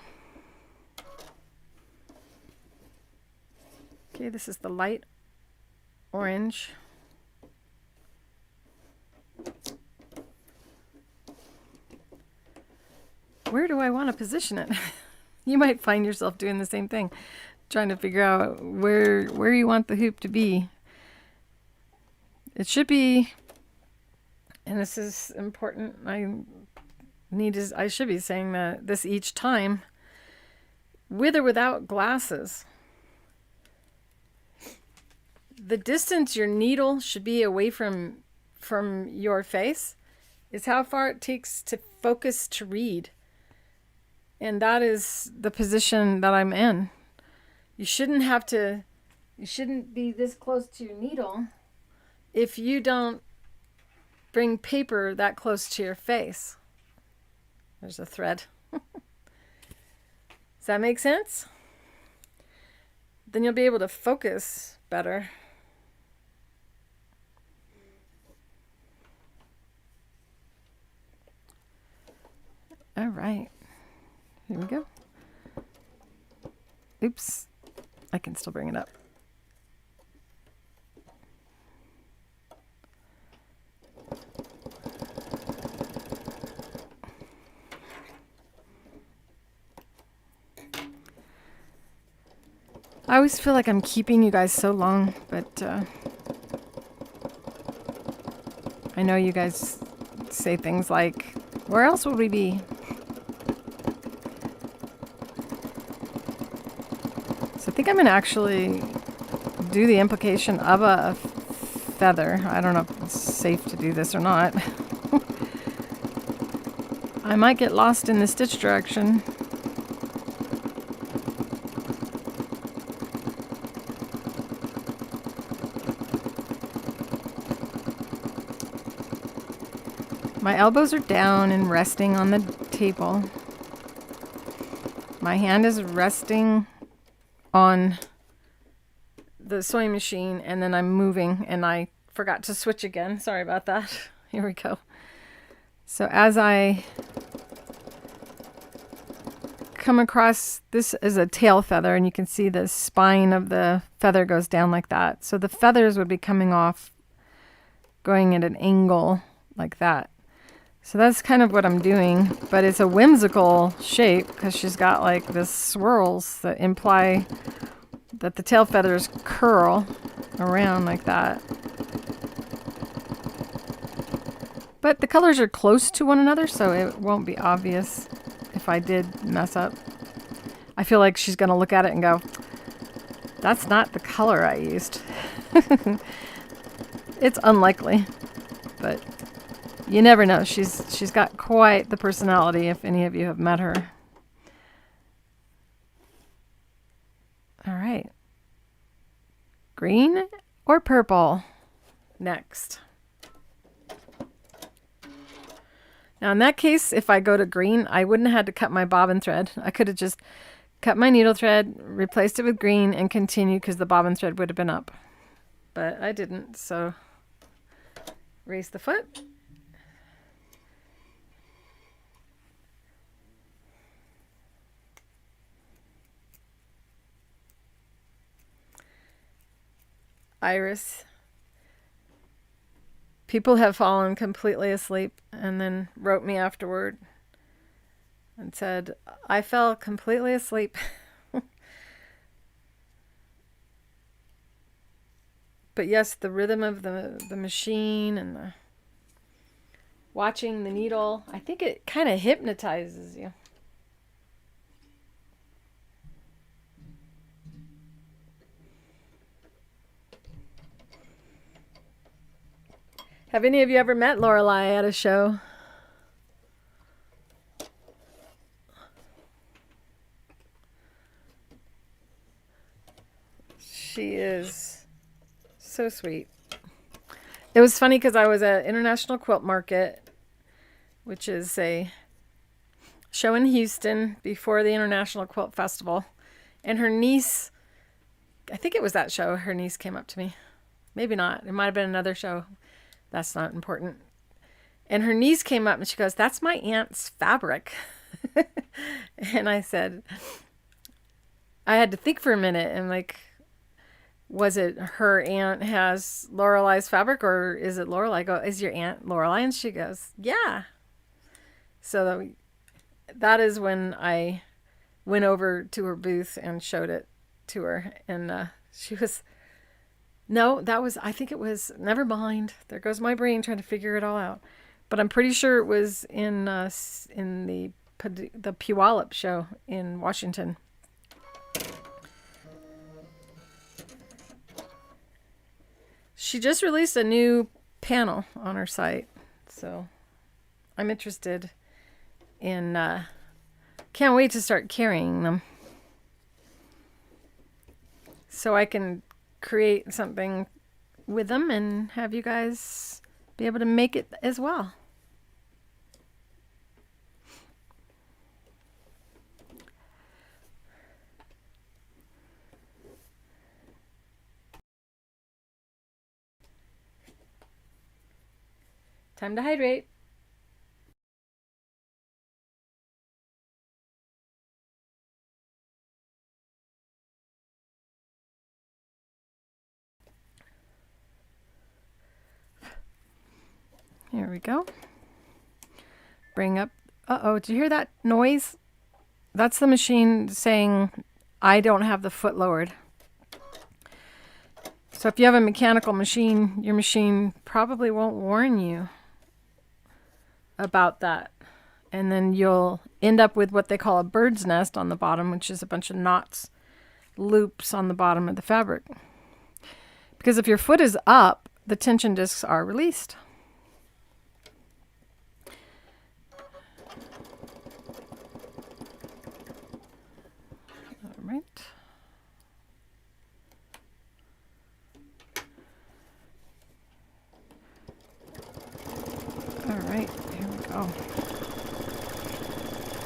Okay, this is the light orange. Where do I want to position it? You might find yourself doing the same thing, trying to figure out where you want the hoop to be. It should be, and this is important, I should be saying that this each time, with or without glasses. The distance your needle should be away from your face is how far it takes to focus to read. And that is the position that I'm in. You shouldn't be this close to your needle if you don't bring paper that close to your face. There's a thread. Does that make sense? Then you'll be able to focus better. All right. Here we go. Oops. I can still bring it up. I always feel like I'm keeping you guys so long, but I know you guys say things like, where else would we be? So I think I'm going to actually do the implication of a feather. I don't know if it's safe to do this or not. I might get lost in the stitch direction. My elbows are down and resting on the table. My hand is resting on the sewing machine, and then I'm moving, and I forgot to switch again. Sorry about that. Here we go. So as I come across, this is a tail feather, and you can see the spine of the feather goes down like that. So the feathers would be coming off, going at an angle like that. So that's kind of what I'm doing, but it's a whimsical shape because she's got like this swirls that imply that the tail feathers curl around like that. But the colors are close to one another, so it won't be obvious if I did mess up. I feel like she's going to look at it and go, that's not the color I used. It's unlikely, but you never know. She's got quite the personality if any of you have met her. All right. Green or purple? Next. Now in that case, if I go to green, I wouldn't have had to cut my bobbin thread. I could have just cut my needle thread, replaced it with green, and continued because the bobbin thread would have been up. But I didn't, so raise the foot. Iris. People have fallen completely asleep and then wrote me afterward and said, I fell completely asleep. But yes, the rhythm of the machine and the watching the needle, I think it kind of hypnotizes you. Have any of you ever met Lorelei at a show? She is so sweet. It was funny because I was at International Quilt Market, which is a show in Houston before the International Quilt Festival. And her niece, I think it was that show, her niece came up to me. Maybe not. It might have been another show. That's not important. And her niece came up and she goes, that's my aunt's fabric. And I said, I had to think for a minute and like, was it her aunt has Lorelei's fabric or is it Lorelei? I go, is your aunt Lorelei? And she goes, yeah. So that is when I went over to her booth and showed it to her. And she was, no, that was, I think it was, never mind. There goes my brain trying to figure it all out. But I'm pretty sure it was in the Puyallup show in Washington. She just released a new panel on her site. So I'm interested in, can't wait to start carrying them. So I can create something with them and have you guys be able to make it as well. Time to hydrate. Here we go. Bring up. Uh-oh, did you hear that noise? That's the machine saying, I don't have the foot lowered. So if you have a mechanical machine, your machine probably won't warn you about that. And then you'll end up with what they call a bird's nest on the bottom, which is a bunch of knots, loops on the bottom of the fabric. Because if your foot is up, the tension discs are released. All right. All right, here we go.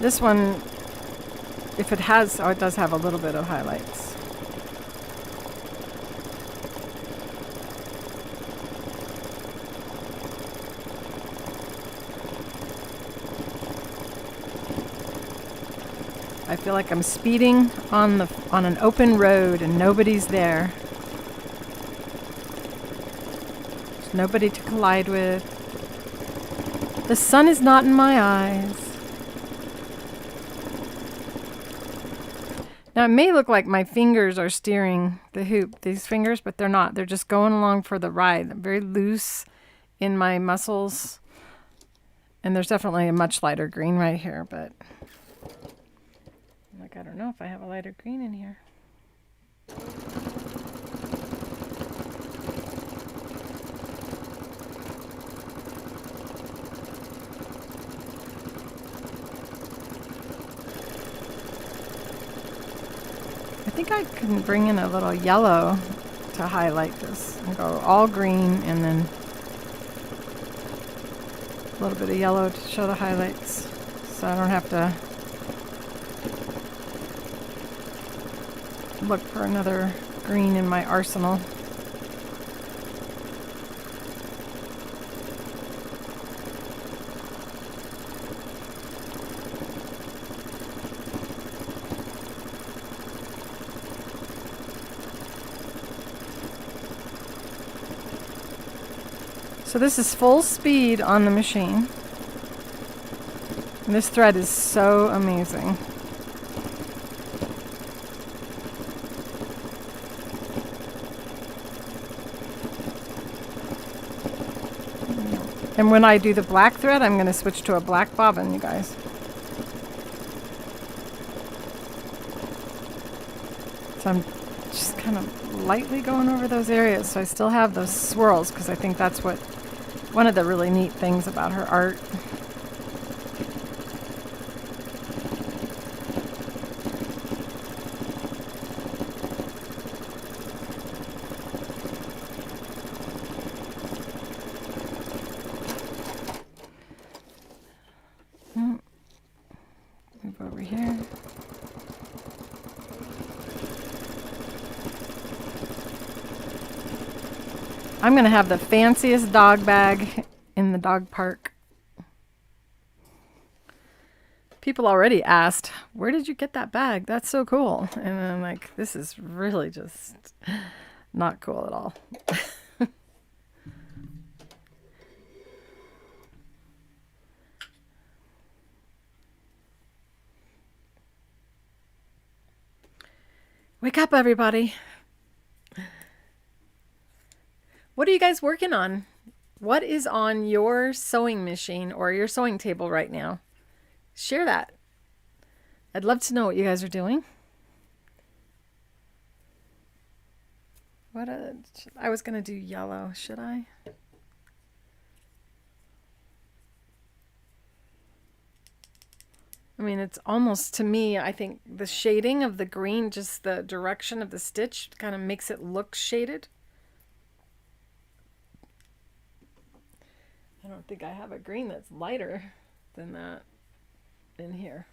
This one, if it has, oh, it does have a little bit of highlights. I feel like I'm speeding on an open road and nobody's there. There's nobody to collide with. The sun is not in my eyes. Now it may look like my fingers are steering the hoop, these fingers, but they're not. They're just going along for the ride. I'm very loose in my muscles. And there's definitely a much lighter green right here, but like, I don't know if I have a lighter green in here. I think I can bring in a little yellow to highlight this and go all green and then a little bit of yellow to show the highlights so I don't have to look for another green in my arsenal. So this is full speed on the machine. And this thread is so amazing. And when I do the black thread, I'm going to switch to a black bobbin, you guys. So I'm just kind of lightly going over those areas so I still have those swirls, because I think that's what one of the really neat things about her art. Move over here. I'm going to have the fanciest dog bag in the dog park. People already asked, where did you get that bag? That's so cool. And I'm like, this is really just not cool at all. Wake up, everybody. What are you guys working on? What is on your sewing machine or your sewing table right now? Share that. I'd love to know what you guys are doing. I was going to do yellow. Should I? I mean, it's almost, to me, I think the shading of the green, just the direction of the stitch kind of makes it look shaded. I don't think I have a green that's lighter than that in here.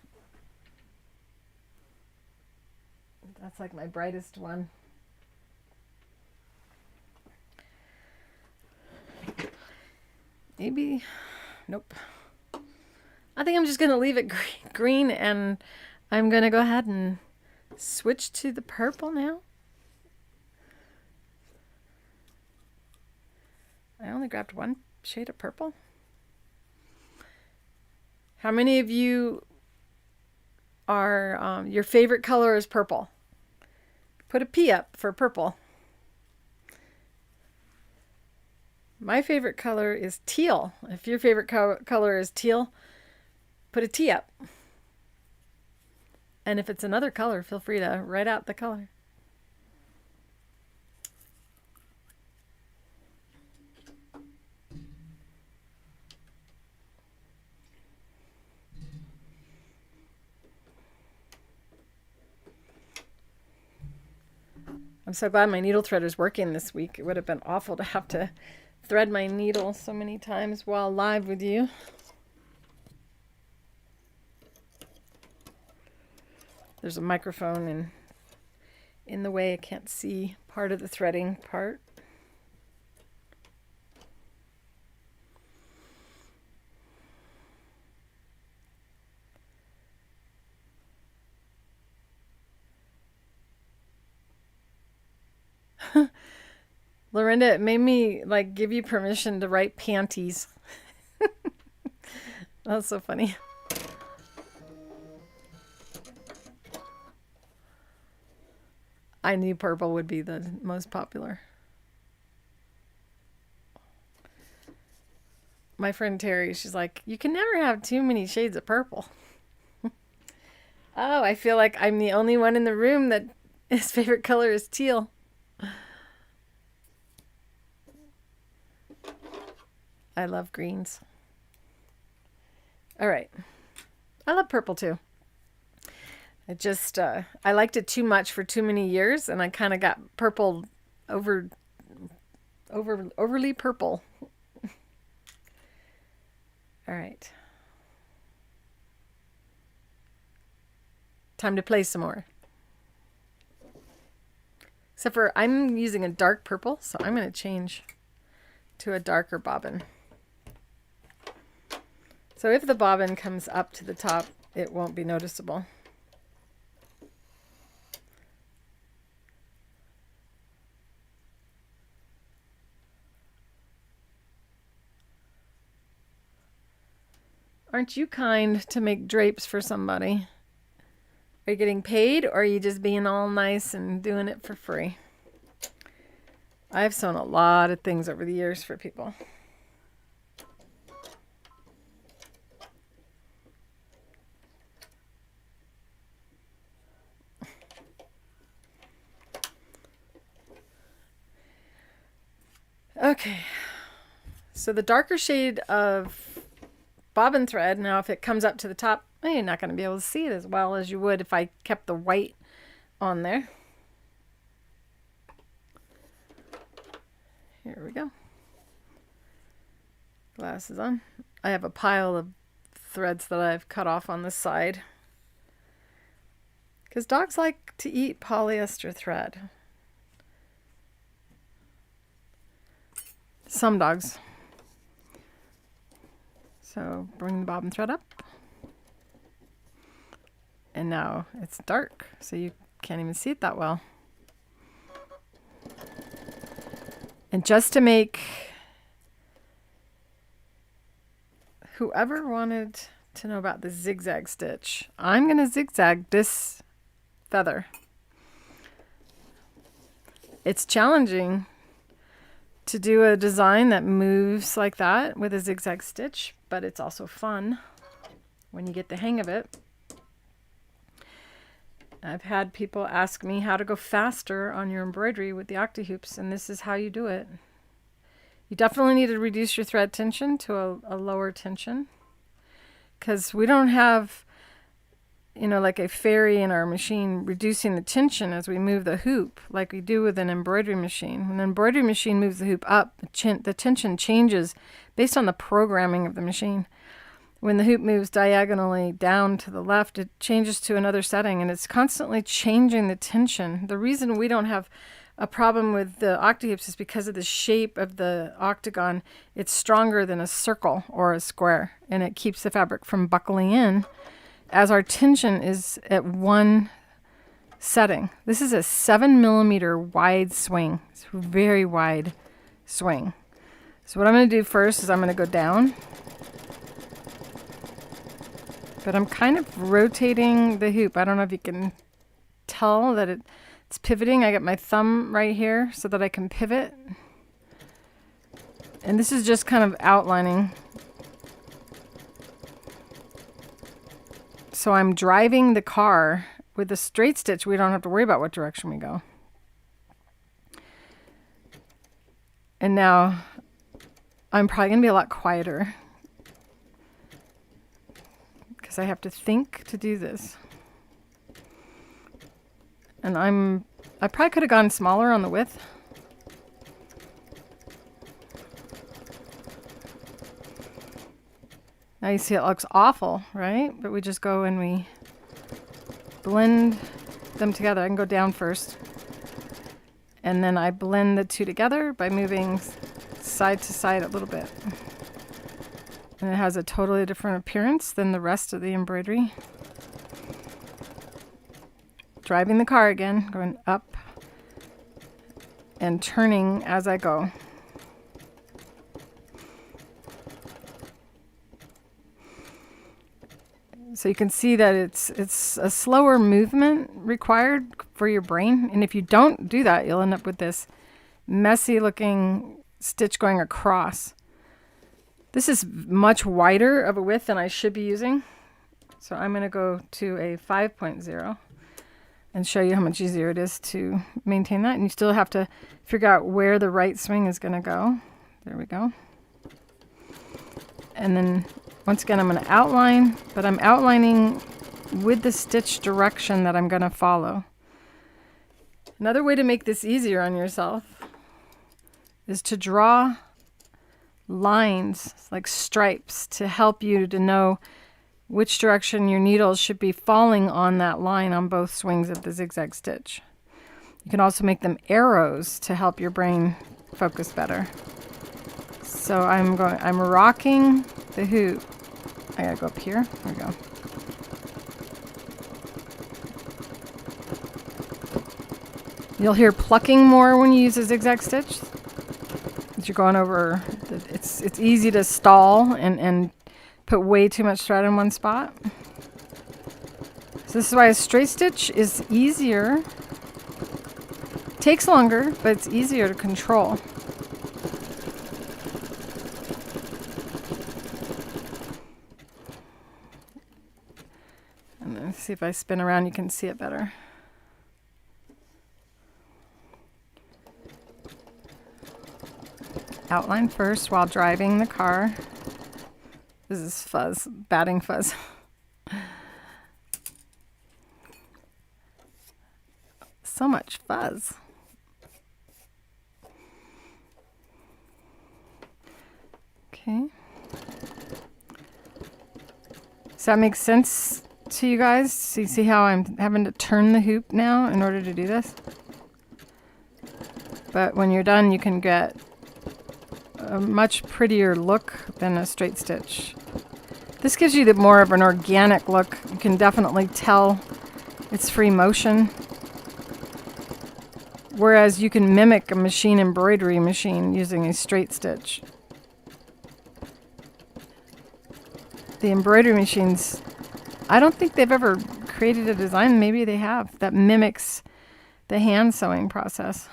That's like my brightest one. Maybe, nope. I think I'm just going to leave it green, and I'm going to go ahead and switch to the purple now. I only grabbed one shade of purple. How many of you are, your favorite color is purple? Put a P up for purple. My favorite color is teal. If your favorite color is teal, put a T up. And if it's another color, feel free to write out the color. I'm so glad my needle thread is working this week. It would have been awful to have to thread my needle so many times while live with you. There's a microphone in the way. I can't see part of the threading part. Lorinda, it made me like give you permission to write panties. That's so funny. I knew purple would be the most popular. My friend Terry, she's like, you can never have too many shades of purple. Oh, I feel like I'm the only one in the room that his favorite color is teal. I love greens. All right. I love purple too. I just, I liked it too much for too many years, and I kind of got purple overly purple. All right. Time to play some more. Except for I'm using a dark purple, so I'm going to change to a darker bobbin. So if the bobbin comes up to the top, it won't be noticeable. Aren't you kind to make drapes for somebody? Are you getting paid, or are you just being all nice and doing it for free? I've sewn a lot of things over the years for people. Okay, so the darker shade of bobbin thread, now if it comes up to the top, you're not going to be able to see it as well as you would if I kept the white on there. Here we go. Glasses on. I have a pile of threads that I've cut off on the side, because dogs like to eat polyester thread. Some dogs. So bring the bobbin thread up. And now it's dark, so you can't even see it that well. And just to make whoever wanted to know about the zigzag stitch, I'm going to zigzag this feather. It's challenging to do a design that moves like that with a zigzag stitch, but it's also fun when you get the hang of it. I've had people ask me how to go faster on your embroidery with the Octi-Hoops, and this is how you do it. You definitely need to reduce your thread tension to a lower tension, because we don't have, you know, like a fairy in our machine reducing the tension as we move the hoop like we do with an embroidery machine. When an embroidery machine moves the hoop up, the tension changes based on the programming of the machine. When the hoop moves diagonally down to the left, it changes to another setting, and it's constantly changing the tension. The reason we don't have a problem with the Octi-Hoops is because of the shape of the octagon. It's stronger than a circle or a square, and it keeps the fabric from buckling in as our tension is at one setting. This is a 7mm wide swing. It's a very wide swing. So what I'm going to do first is I'm going to go down. But I'm kind of rotating the hoop. I don't know if you can tell that it's pivoting. I got my thumb right here so that I can pivot. And this is just kind of outlining. So I'm driving the car with a straight stitch. We don't have to worry about what direction we go. And now I'm probably going to be a lot quieter because I have to think to do this. And I probably could have gone smaller on the width. Now you see it looks awful, right? But we just go and we blend them together. I can go down first. And then I blend the two together by moving side to side a little bit. And it has a totally different appearance than the rest of the embroidery. Driving the car again, going up and turning as I go. So you can see that it's a slower movement required for your brain. And if you don't do that, you'll end up with this messy looking stitch going across. This is much wider of a width than I should be using. So I'm going to go to a 5.0 and show you how much easier it is to maintain that. And you still have to figure out where the right swing is going to go. There we go. And then once again, I'm going to outline, but I'm outlining with the stitch direction that I'm going to follow. Another way to make this easier on yourself is to draw lines, like stripes, to help you to know which direction your needles should be falling on that line on both swings of the zigzag stitch. You can also make them arrows to help your brain focus better. So I'm rocking the hoop. I gotta go up here. There we go. You'll hear plucking more when you use a zigzag stitch. As you're going over, it's easy to stall and put way too much thread in one spot. So this is why a straight stitch is easier. Takes longer, but it's easier to control. And then see if I spin around, you can see it better. Outline first while driving the car. This is fuzz, batting fuzz. So much fuzz. Okay. Does that make sense to you guys? So you see how I'm having to turn the hoop now in order to do this? But when you're done, you can get a much prettier look than a straight stitch. This gives you the more of an organic look. You can definitely tell it's free motion. Whereas you can mimic a machine embroidery machine using a straight stitch. The embroidery machines, I don't think they've ever created a design, maybe they have, that mimics the hand sewing process.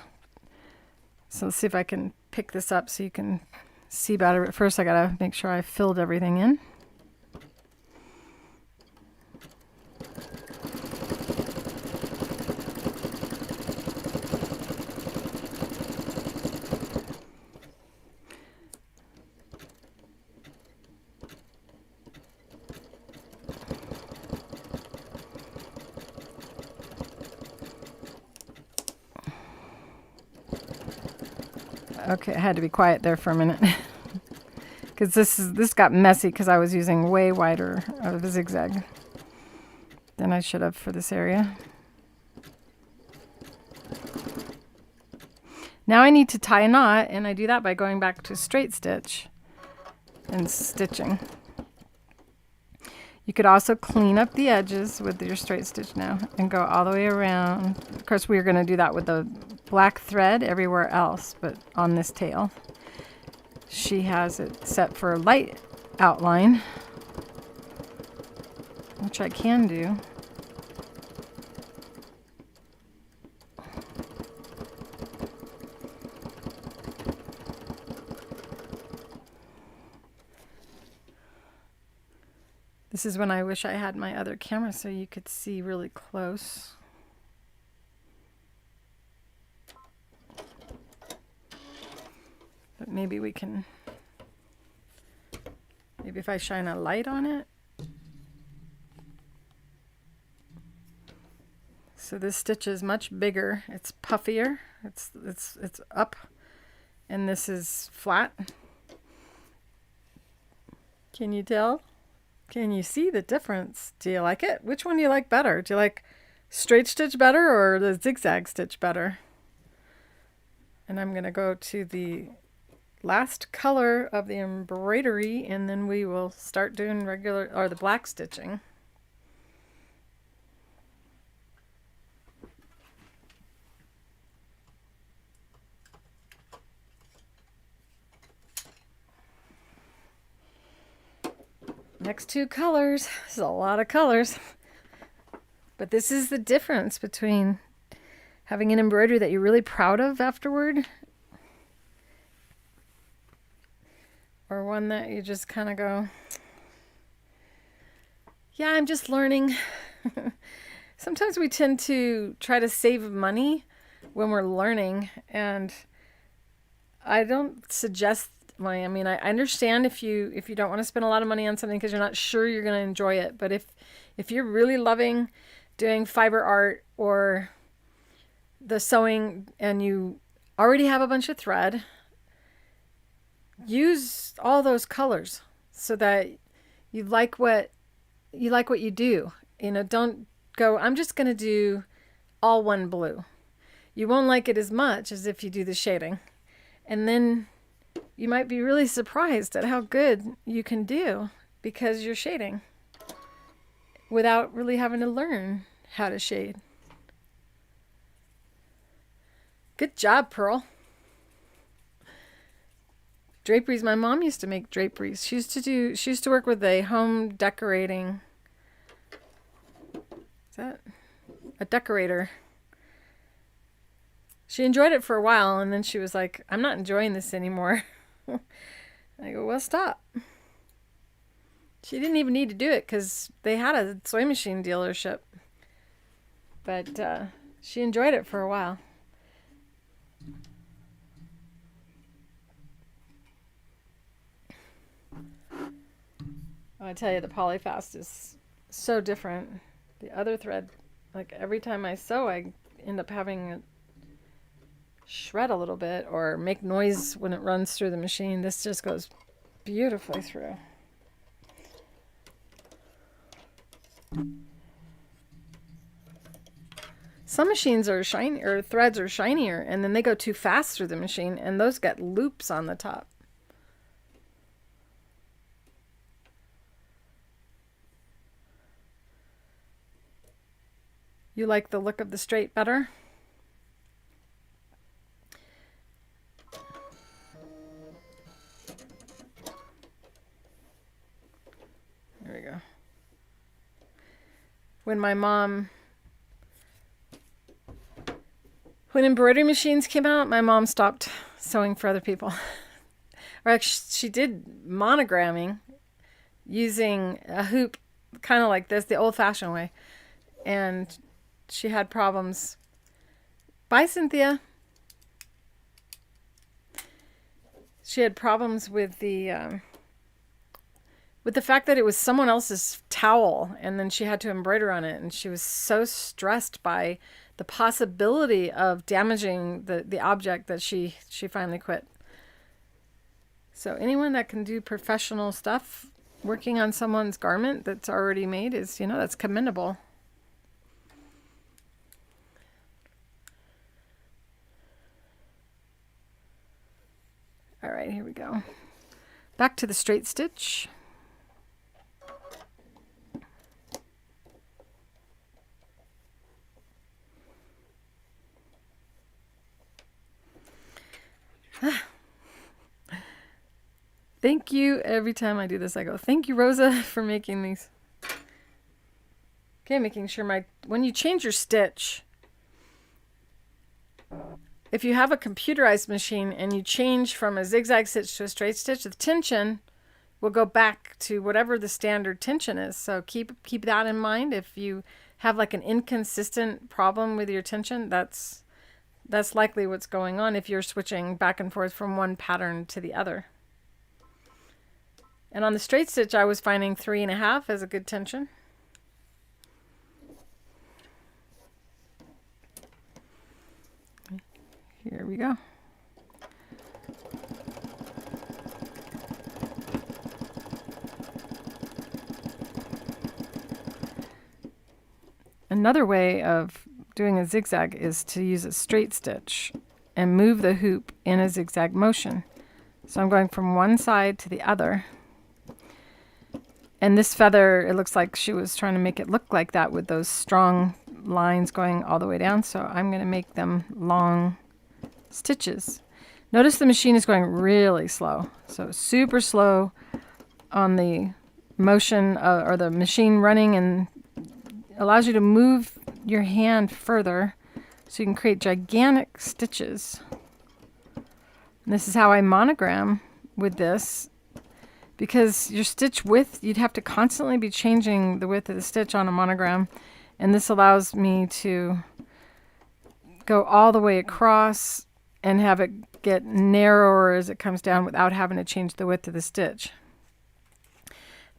So let's see if I can pick this up so you can see better. But first I gotta make sure I filled everything in. Okay, I had to be quiet there for a minute because this got messy because I was using way wider of a zigzag than I should have for this area. Now I need to tie a knot, and I do that by going back to straight stitch and stitching. You could also clean up the edges with your straight stitch now and go all the way around. Of course, we're going to do that with the black thread everywhere else, but on this tail, she has it set for light outline, which I can do. This is when I wish I had my other camera so you could see really close. But maybe we can, maybe if I shine a light on it. So this stitch is much bigger. It's puffier. It's up, and this is flat. Can you tell? Can you see the difference? Do you like it? Which one do you like better? Do you like straight stitch better or the zigzag stitch better? And I'm going to go to the last color of the embroidery, and then we will start doing regular, or the black stitching. Next two colors. This is a lot of colors. But this is the difference between having an embroidery that you're really proud of afterward, or one that you just kind of go, yeah, I'm just learning. Sometimes we tend to try to save money when we're learning, and I don't suggest, I mean, I understand if you don't want to spend a lot of money on something because you're not sure you're going to enjoy it. But if you're really loving doing fiber art or the sewing and you already have a bunch of thread, use all those colors so that you like what you do. You know, don't go, I'm just going to do all one blue. You won't like it as much as if you do the shading. And then you might be really surprised at how good you can do because you're shading without really having to learn how to shade. Good job, Pearl. Draperies. My mom used to make draperies. She used to work with a home decorating. Is that a decorator? She enjoyed it for a while, and then she was like, I'm not enjoying this anymore. I go, well, stop. She didn't even need to do it because they had a sewing machine dealership. But she enjoyed it for a while. I tell you, the Polyfast is so different. The other thread, like every time I sew, I end up having it shred a little bit or make noise when it runs through the machine. This just goes beautifully through. Some machines are shiny, or threads are shinier, and then they go too fast through the machine, and those get loops on the top. You like the look of the straight better? There we go. When embroidery machines came out, my mom stopped sewing for other people. Or actually, she did monogramming using a hoop kind of like this, the old-fashioned way. And she had problems. Bye, Cynthia. She had problems with the fact that it was someone else's towel, and then she had to embroider on it, and she was so stressed by the possibility of damaging the object that she finally quit. So anyone that can do professional stuff, working on someone's garment that's already made is, that's commendable. All right, here we go. Back to the straight stitch. Thank you. Every time I do this, I go, thank you, Rosa, for making these. Okay, making sure when you change your stitch, if you have a computerized machine and you change from a zigzag stitch to a straight stitch, the tension will go back to whatever the standard tension is. So keep that in mind. If you have like an inconsistent problem with your tension, that's likely what's going on if you're switching back and forth from one pattern to the other. And on the straight stitch, I was finding 3.5 as a good tension. Here we go. Another way of doing a zigzag is to use a straight stitch and move the hoop in a zigzag motion. So I'm going from one side to the other. And this feather, it looks like she was trying to make it look like that with those strong lines going all the way down. So I'm going to make them long stitches. Notice the machine is going really slow. So super slow on the motion or the machine running, and allows you to move your hand further so you can create gigantic stitches. And this is how I monogram with this, because your stitch width, you'd have to constantly be changing the width of the stitch on a monogram, and this allows me to go all the way across and have it get narrower as it comes down without having to change the width of the stitch.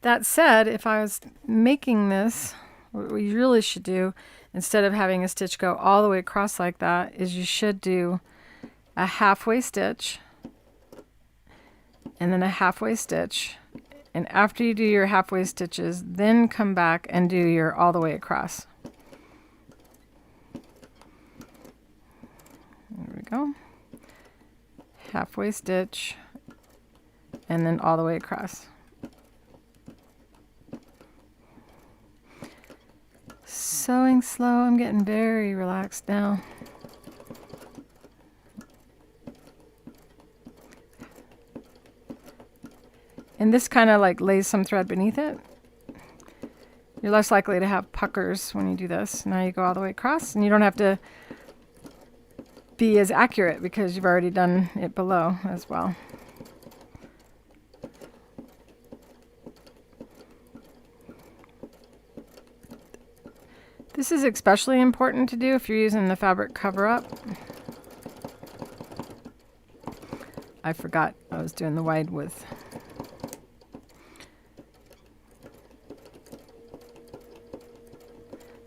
That said, if I was making this, what you really should do, instead of having a stitch go all the way across like that, is you should do a halfway stitch and then a halfway stitch. And after you do your halfway stitches, then come back and do your all the way across. There we go. Halfway stitch and then all the way across. Sewing slow. I'm getting very relaxed now. And this kind of like lays some thread beneath it. You're less likely to have puckers when you do this. Now you go all the way across, and you don't have to be as accurate because you've already done it below as well. This is especially important to do if you're using the fabric cover-up. I forgot I was doing the wide width.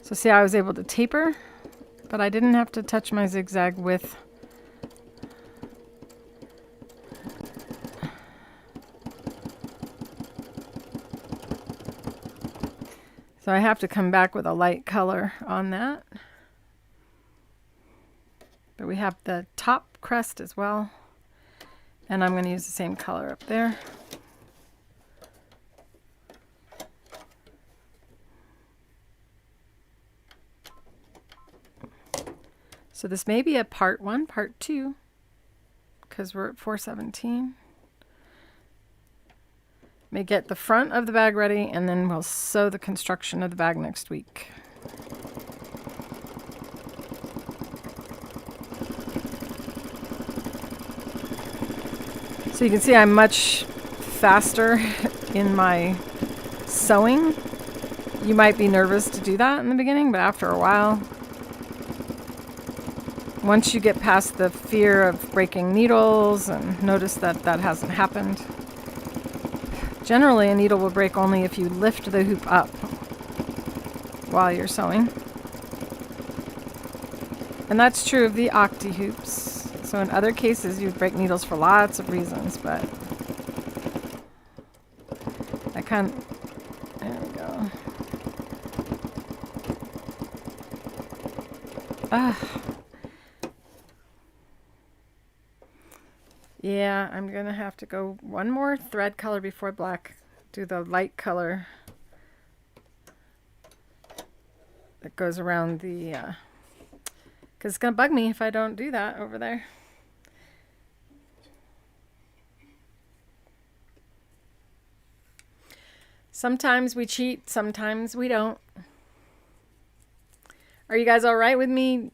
So see, I was able to taper, but I didn't have to touch my zigzag width. So I have to come back with a light color on that. But we have the top crest as well. And I'm going to use the same color up there. So this may be a part 1, part 2, because we're at 417. May get the front of the bag ready, and then we'll sew the construction of the bag next week. So you can see I'm much faster in my sewing. You might be nervous to do that in the beginning, but after a while, once you get past the fear of breaking needles and notice that that hasn't happened. Generally, a needle will break only if you lift the hoop up while you're sewing. And that's true of the Octi-Hoops. So in other cases, you'd break needles for lots of reasons, but I can't. There we go. Yeah, I'm gonna have to go one more thread color before black. Do the light color that goes around the, because it's gonna bug me if I don't do that over there. Sometimes we cheat, sometimes we don't. Are you guys all right with me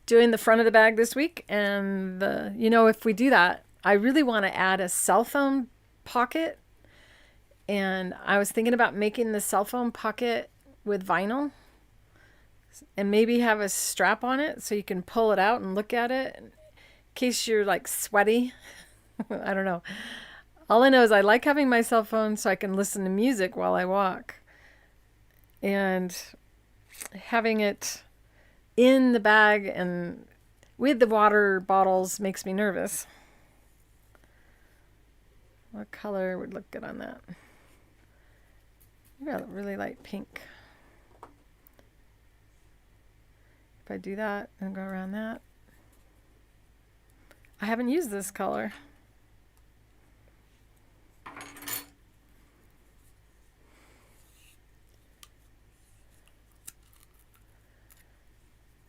doing the front of the bag this week? And if we do that, I really want to add a cell phone pocket And I was thinking about making the cell phone pocket with vinyl and maybe have a strap on it so you can pull it out and look at it in case you're like sweaty. I don't know. All I know is I like having my cell phone so I can listen to music while I walk. And having it in the bag and with the water bottles makes me nervous. What color would look good on that? Maybe a really light pink. If I do that and go around that. I haven't used this color.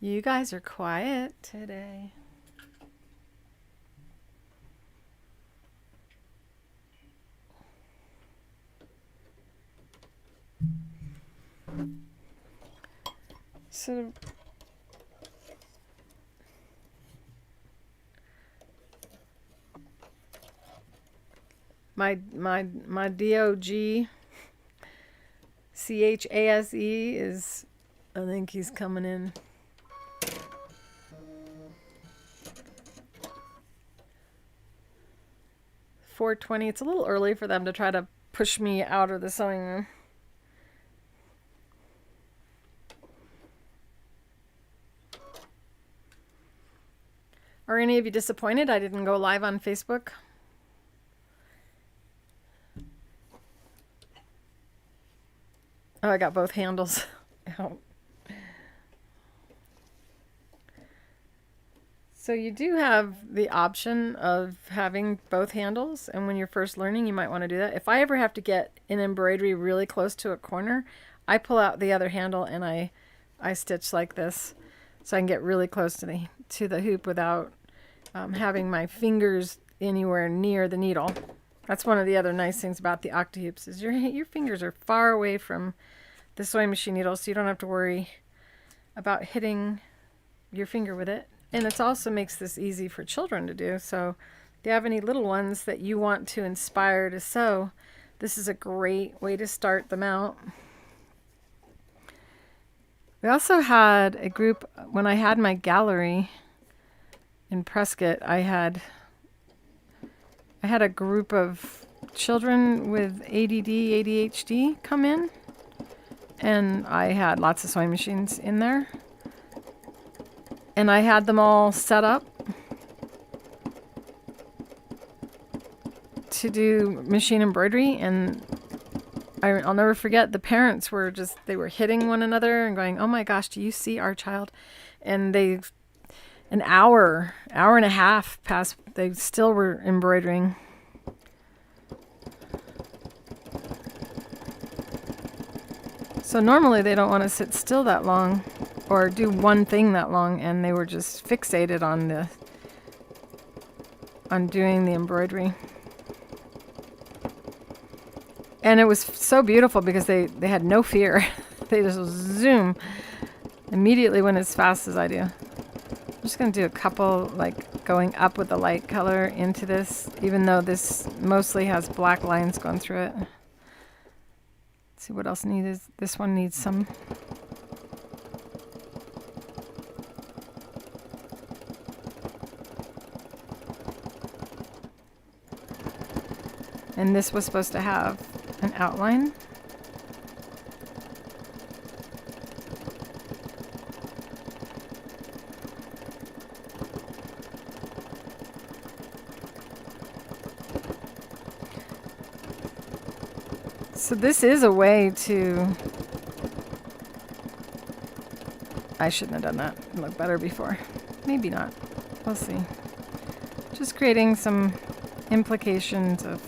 You guys are quiet today. So my DOG CHASE is, I think he's coming in. $4.20. It's a little early for them to try to push me out of the sewing room. Are any of you disappointed I didn't go live on Facebook? Oh, I got both handles out. So you do have the option of having both handles, and when you're first learning, you might want to do that. If I ever have to get an embroidery really close to a corner, I pull out the other handle and I stitch like this, so I can get really close to the hoop without having my fingers anywhere near the needle. That's one of the other nice things about the Octi-Hoops is your fingers are far away from the sewing machine needle, so you don't have to worry about hitting your finger with it. And it also makes this easy for children to do. So if you have any little ones that you want to inspire to sew, this is a great way to start them out. We also had a group, when I had my gallery in Prescott, I had a group of children with ADD, ADHD come in, and I had lots of sewing machines in there. And I had them all set up to do machine embroidery, and I'll never forget, the parents were they were hitting one another and going, "Oh my gosh, do you see our child?" And an hour and a half passed, they still were embroidering. So normally they don't want to sit still that long or do one thing that long, and they were just fixated on doing the embroidery. And it was so beautiful because they had no fear. They just zoom immediately, went as fast as I do. I'm just going to do a couple, like going up with the light color into this, even though this mostly has black lines going through it. Let's see what else needs. This one needs some. And this was supposed to have an outline. So this is a way to... I shouldn't have done that. It looked better before. Maybe not. We'll see. Just creating some implications of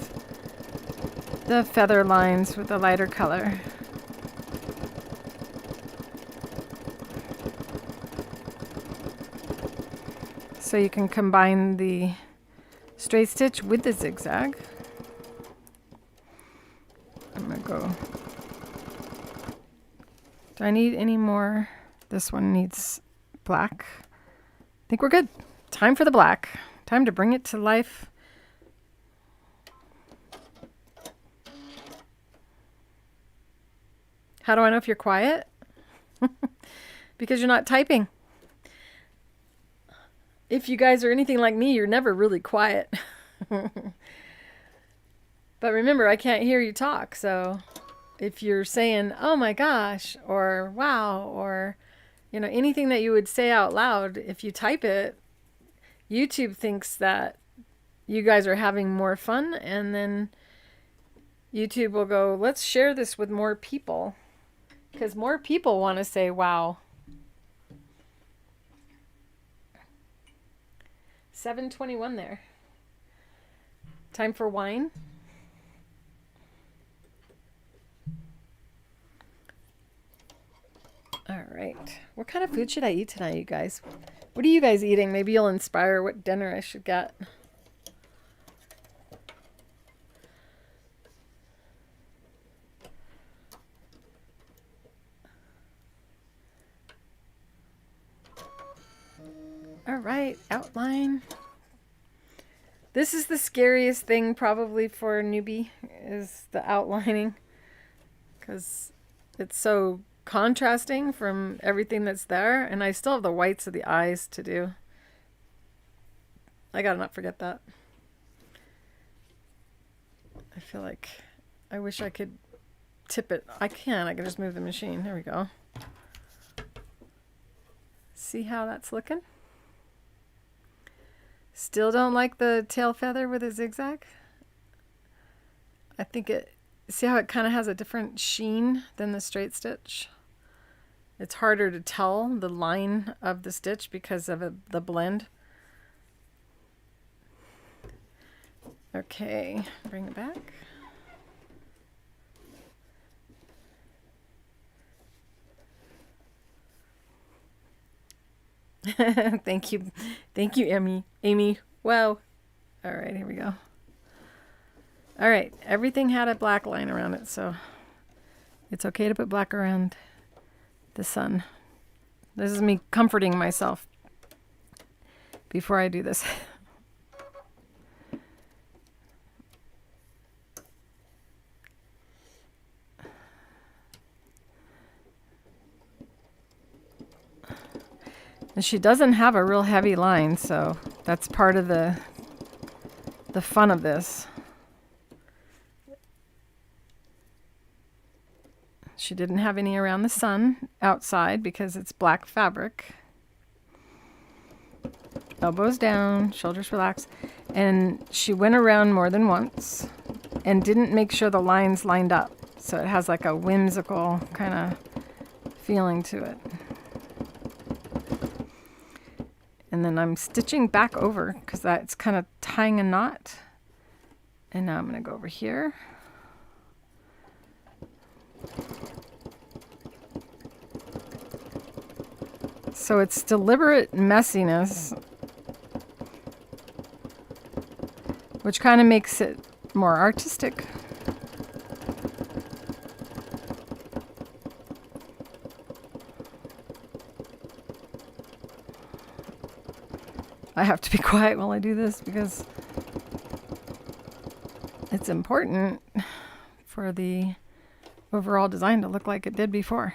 the feather lines with a lighter color. So you can combine the straight stitch with the zigzag. I'm gonna go. Do I need any more? This one needs black. I think we're good. Time for the black. Time to bring it to life. How do I know if you're quiet? Because you're not typing. If you guys are anything like me, you're never really quiet. But remember, I can't hear you talk, so if you're saying, oh my gosh, or wow, or you know, anything that you would say out loud, if you type it, YouTube thinks that you guys are having more fun, and then YouTube will go, let's share this with more people, because more people want to say wow. 7:21 there. Time for wine. All right. What kind of food should I eat tonight, you guys? What are you guys eating? Maybe you'll inspire what dinner I should get. All right, outline. This is the scariest thing probably for a newbie, is the outlining, because it's so contrasting from everything that's there, and I still have the whites of the eyes to do. I gotta not forget that. I feel like I wish I could tip it. I can just move the machine. There we go. See how that's looking? Still don't like the tail feather with a zigzag. I think it, see how it kind of has a different sheen than the straight stitch? It's harder to tell the line of the stitch because of the blend. Okay, bring it back. Thank you, Amy. Wow. All right, here we go. All right, everything had a black line around it, so it's okay to put black around the sun. This is me comforting myself before I do this. And she doesn't have a real heavy line, so that's part of the fun of this. She didn't have any around the sun outside because it's black fabric. Elbows down, shoulders relaxed. And she went around more than once and didn't make sure the lines lined up. So it has like a whimsical kind of feeling to it. And then I'm stitching back over because that's kind of tying a knot. And now I'm going to go over here. So it's deliberate messiness, which kind of makes it more artistic. I have to be quiet while I do this because it's important for the overall design to look like it did before.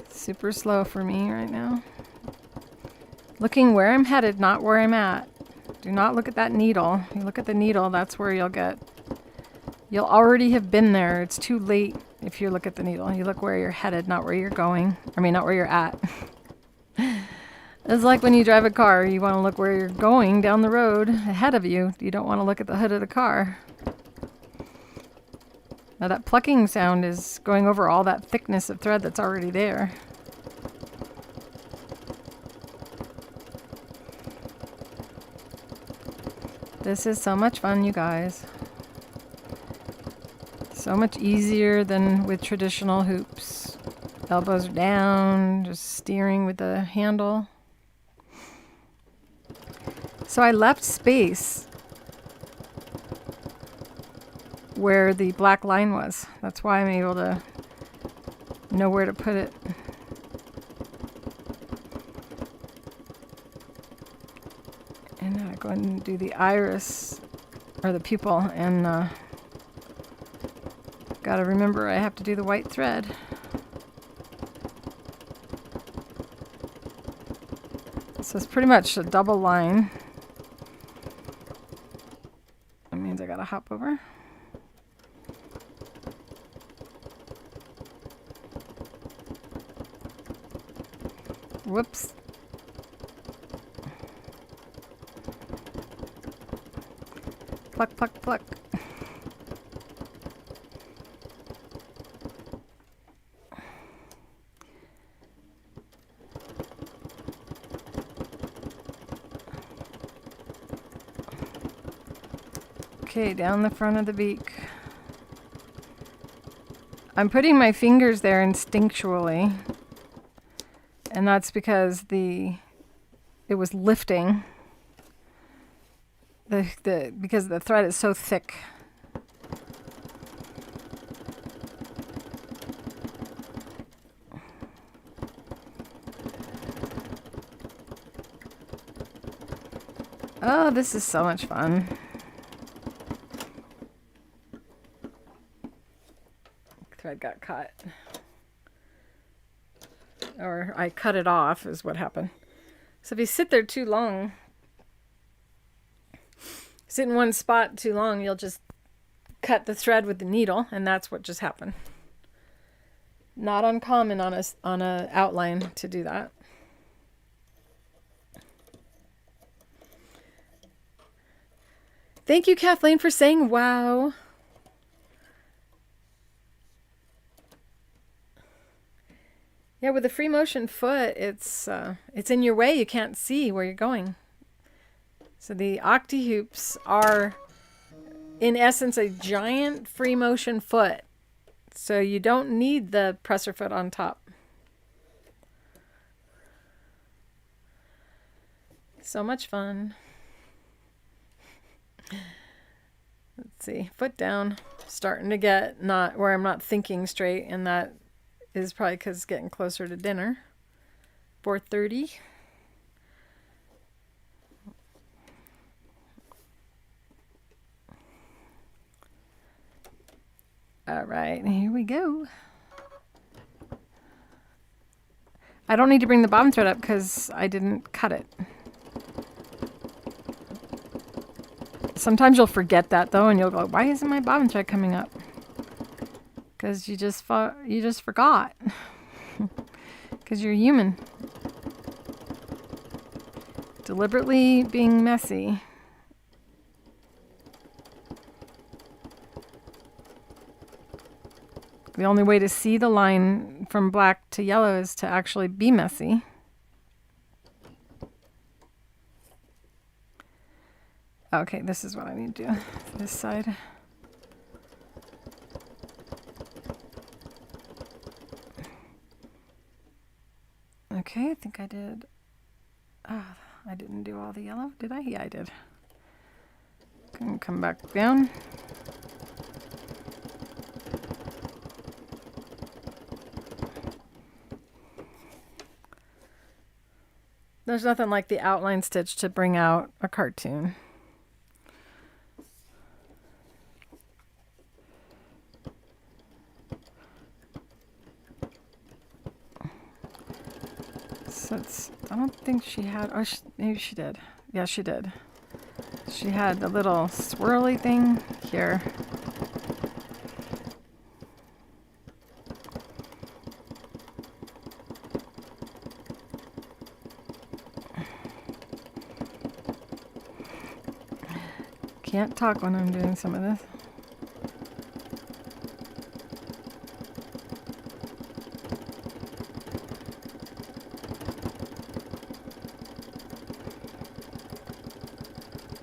Super slow for me right now. Looking where I'm headed, not where I'm at. Do not look at that needle. You look at the needle, that's where you'll already have been there. It's too late if you look at the needle. You look where you're headed, not where you're going. I mean, not where you're at. It's like when you drive a car, you want to look where you're going down the road ahead of you. You don't want to look at the hood of the car. Now that plucking sound is going over all that thickness of thread that's already there. This is so much fun, you guys. So much easier than with traditional hoops. Elbows are down, just steering with the handle. So I left space where the black line was. That's why I'm able to know where to put it. And now I go and do the iris, or the pupil, and gotta remember I have to do the white thread. So it's pretty much a double line. That means I gotta hop over. Whoops. Pluck, pluck, pluck. Okay, down the front of the beak. I'm putting my fingers there instinctually, and that's because it was lifting. Because the thread is so thick. Oh, this is so much fun. Thread got caught. Or I cut it off is what happened. So if you sit there too long, sit in one spot too long, you'll just cut the thread with the needle, and that's what just happened. Not uncommon on a outline to do that. Thank you, Kathleen, for saying wow. Yeah, with the free motion foot, it's in your way. You can't see where you're going. So the Octi-Hoops are, in essence, a giant free motion foot. So you don't need the presser foot on top. So much fun. Let's see, foot down. Starting to get not where I'm not thinking straight, and that is probably because it's getting closer to dinner. 4:30. All right, here we go. I don't need to bring the bobbin thread up because I didn't cut it. Sometimes you'll forget that though, and you'll go, "Why isn't my bobbin thread coming up?" Because you just forgot. Because you're human. Deliberately being messy. The only way to see the line from black to yellow is to actually be messy. Okay, this is what I need to do. This side. Okay, I think I did. Ah, I didn't do all the yellow, did I? Yeah, I did. Can come back down. There's nothing like the outline stitch to bring out a cartoon. So I don't think she had, oh, maybe she did. Yeah, she did. She had a little swirly thing here. Can't talk when I'm doing some of this.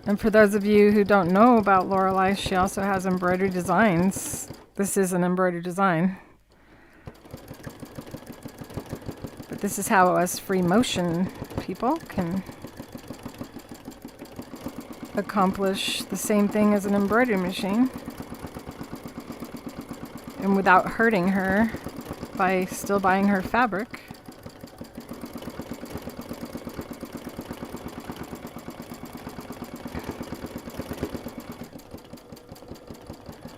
And for those of you who don't know about Lorelei, she also has embroidery designs. This is an embroidery design. But this is how us free motion people can accomplish the same thing as an embroidery machine. And without hurting her by still buying her fabric.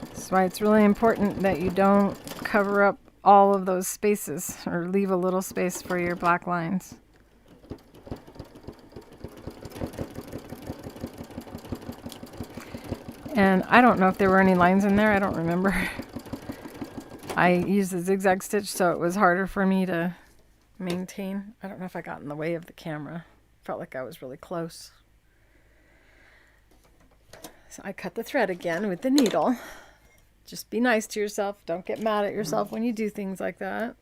That's why it's really important that you don't cover up all of those spaces or leave a little space for your black lines. And I don't know if there were any lines in there. I don't remember. I used a zigzag stitch, so it was harder for me to maintain. I don't know if I got in the way of the camera. Felt like I was really close. So I cut the thread again with the needle. Just be nice to yourself. Don't get mad at yourself when you do things like that.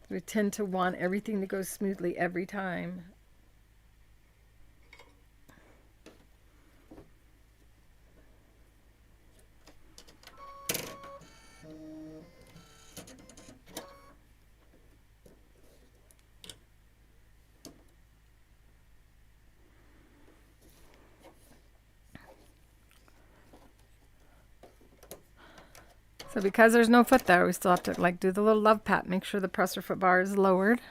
We tend to want everything to go smoothly every time. So because there's no foot there, we still have to like do the little love pat, make sure the presser foot bar is lowered.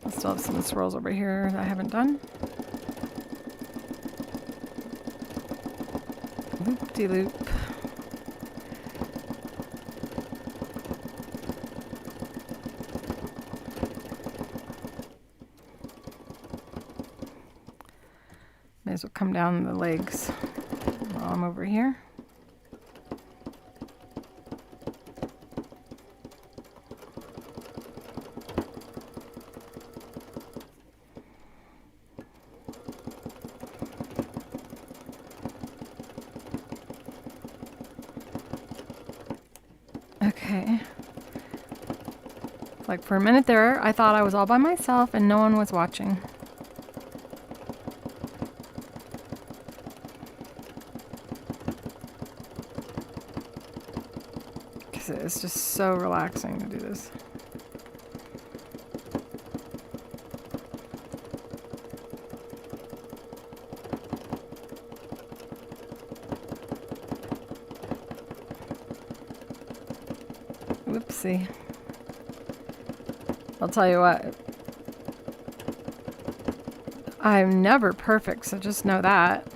I still have some swirls over here that I haven't done. Loop-de-loop. May as well come down the legs while I'm over here. Okay. Like for a minute there, I thought I was all by myself and no one was watching. Because it's just so relaxing to do this. Whoopsie. I'll tell you what. I'm never perfect, so just know that.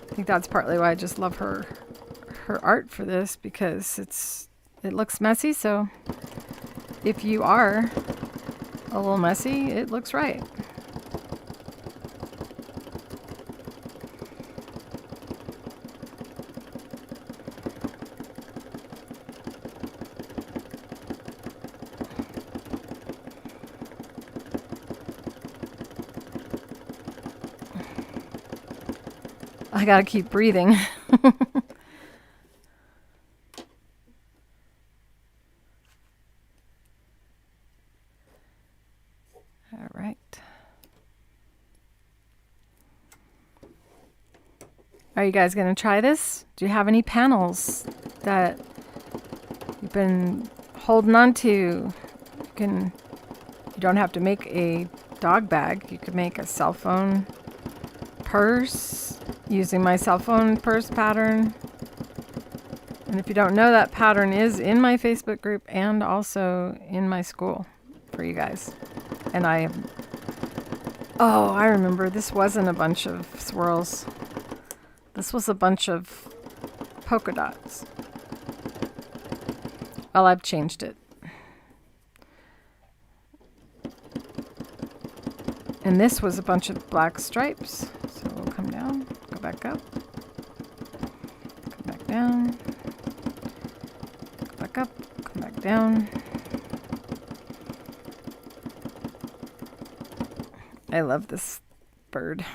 I think that's partly why I just love her art for this, because it looks messy, so if you are a little messy, it looks right. I gotta keep breathing. All right. Are you guys gonna try this? Do you have any panels that you've been holding on to? You don't have to make a dog bag. You could make a cell phone purse using my cell phone purse pattern. And if you don't know, that pattern is in my Facebook group and also in my school for you guys. And I remember this wasn't a bunch of swirls. This was a bunch of polka dots. Well, I've changed it. And this was a bunch of black stripes. So we'll come down, go back up, come back down, go back up, come back down. I love this bird.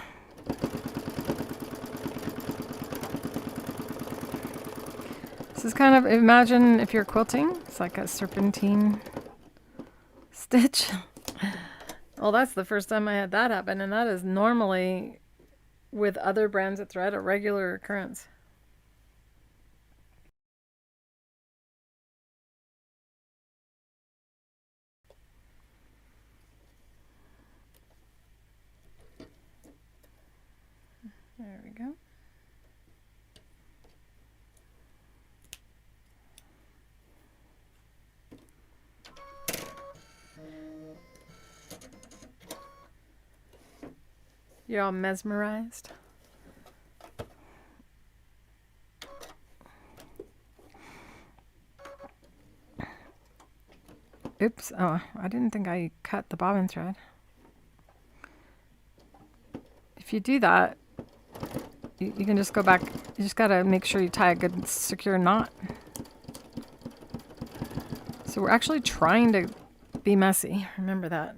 This is kind of, imagine if you're quilting, it's like a serpentine stitch. Well, that's the first time I had that happen, and that is normally, with other brands of thread, a regular occurrence. we go. You're all mesmerized. Oops. Oh, I didn't think I cut the bobbin thread. If you do that, you can just go back. You just got to make sure you tie a good secure knot. So we're actually trying to be messy. Remember that.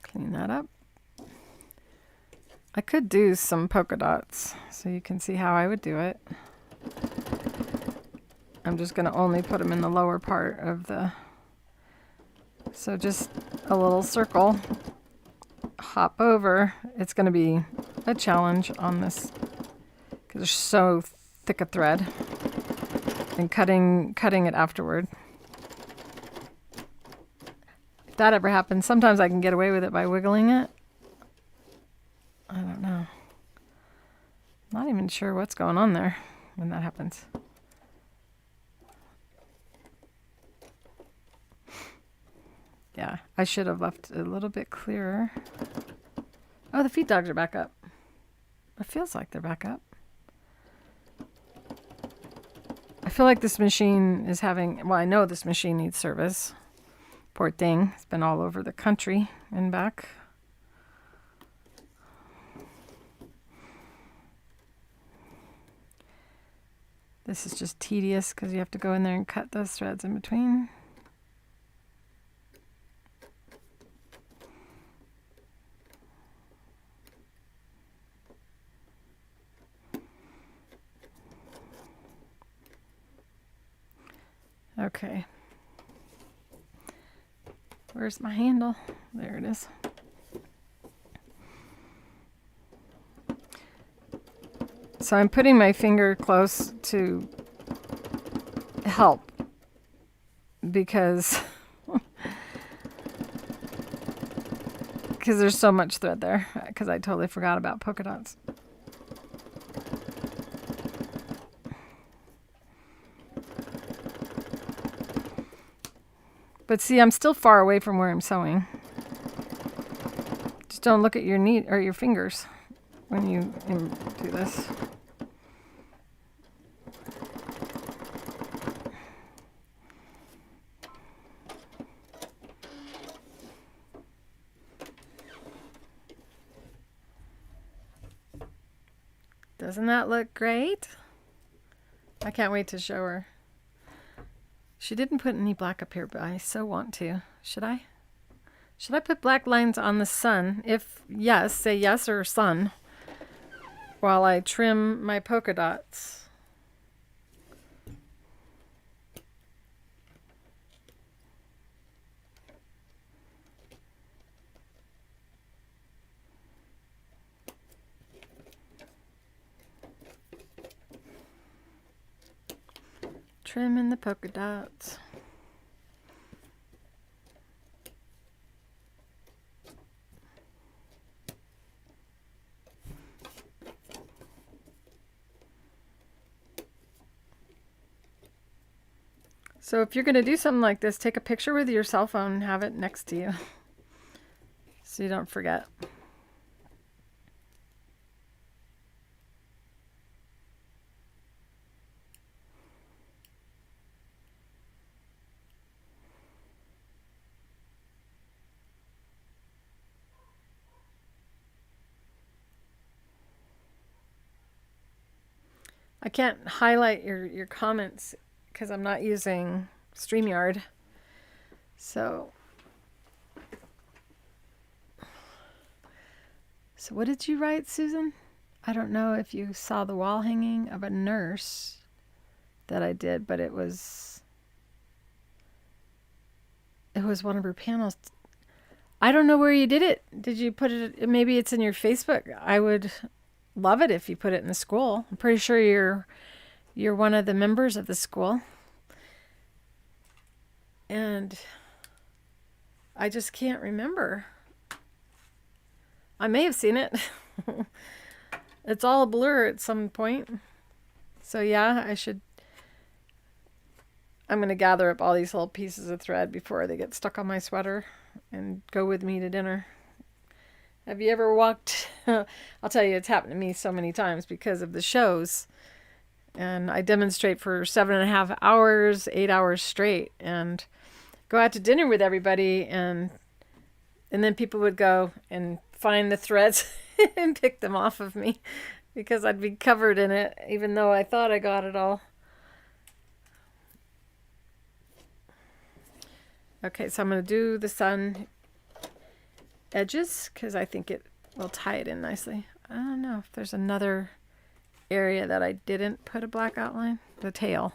Clean that up. I could do some polka dots so you can see how I would do it. I'm just going to only put them in the lower part of the... So just a little circle. Hop over. It's going to be a challenge on this because there's so thick a thread. And cutting it afterward. If that ever happens, sometimes I can get away with it by wiggling it. I don't know. Not even sure what's going on there when that happens. Yeah, I should have left a little bit clearer. Oh, the feed dogs are back up. It feels like they're back up. I feel like this machine is having, well, I know this machine needs service. Poor thing. It's been all over the country and back. This is just tedious because you have to go in there and cut those threads in between. Okay. Where's my handle? There it is. So I'm putting my finger close to help because there's so much thread there because I totally forgot about polka dots. But see, I'm still far away from where I'm sewing. Just don't look at your knee or your fingers when you do this. Doesn't that look great? I can't wait to show her. She didn't put any black up here, but I so want to. Should I? Should I put black lines on the sun? If yes, say yes or sun while I trim my polka dots. Trim in the polka dots. So if you're going to do something like this, take a picture with your cell phone and have it next to you so you don't forget. I can't highlight your comments because I'm not using StreamYard. So what did you write, Susan? I don't know if you saw the wall hanging of a nurse that I did, but it was one of her panels. I don't know where you did it. Did you put it? Maybe it's in your Facebook. I would love it if you put it in the school. I'm pretty sure you're one of the members of the school. And I just can't remember. I may have seen it. It's all a blur at some point. So yeah, I'm going to gather up all these little pieces of thread before they get stuck on my sweater and go with me to dinner. Have you ever walked? I'll tell you, it's happened to me so many times because of the shows. And I demonstrate for 7.5 hours, 8 hours straight, and go out to dinner with everybody, and then people would go and find the threads and pick them off of me because I'd be covered in it, even though I thought I got it all. Okay, so I'm going to do the sun edges because I think it will tie it in nicely. I don't know if there's another area that I didn't put a black outline. The tail.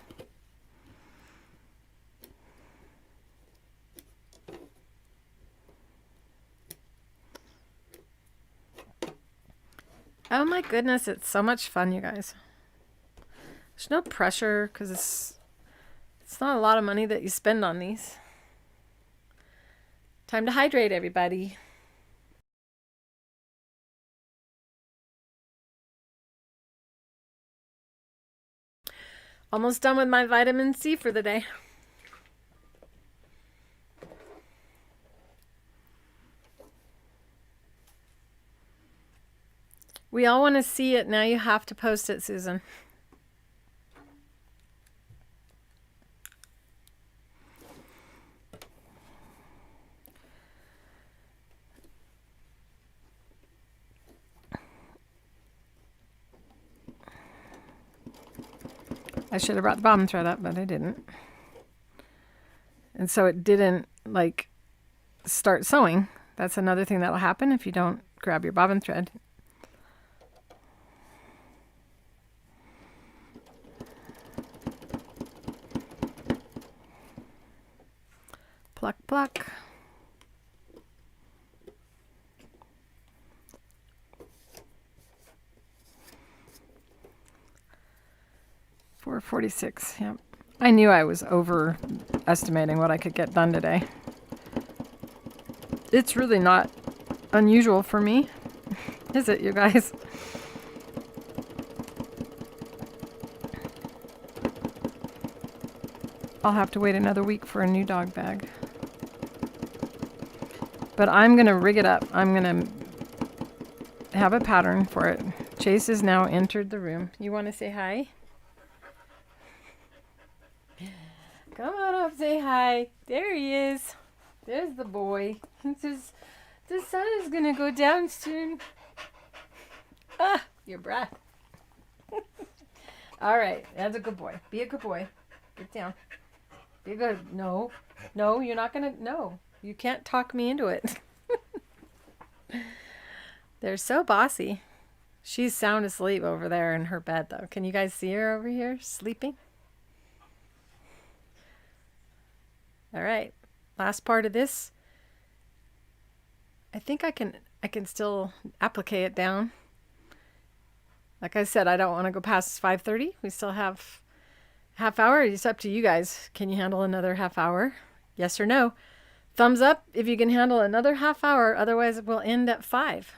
Oh my goodness, it's so much fun, you guys. There's no pressure because it's not a lot of money that you spend on these. Time to hydrate, everybody. Almost done with my vitamin C for the day. We all want to see it. Now you have to post it, Susan. I should have brought the bottom thread up, but I didn't. And so it didn't like start sewing. That's another thing that'll happen if you don't grab your bobbin thread. Pluck, pluck. $4.46. Yep. I knew I was overestimating what I could get done today. It's really not unusual for me, is it, you guys? I'll have to wait another week for a new dog bag. But I'm going to rig it up. I'm going to have a pattern for it. Chase has now entered the room. You want to say hi? Come on up, say hi. There he is. There's the boy. The sun is going to go down soon. Ah, your breath. All right, that's a good boy. Be a good boy. Get down. Be good. No, you're not going to. No, you can't talk me into it. They're so bossy. She's sound asleep over there in her bed, though. Can you guys see her over here sleeping? All right, last part of this. I think I can still applique it down. Like I said, I don't want to go past 5:30. We still have half hour. It's up to you guys. Can you handle another half hour? Yes or no? Thumbs up if you can handle another half hour. Otherwise, we'll end at 5.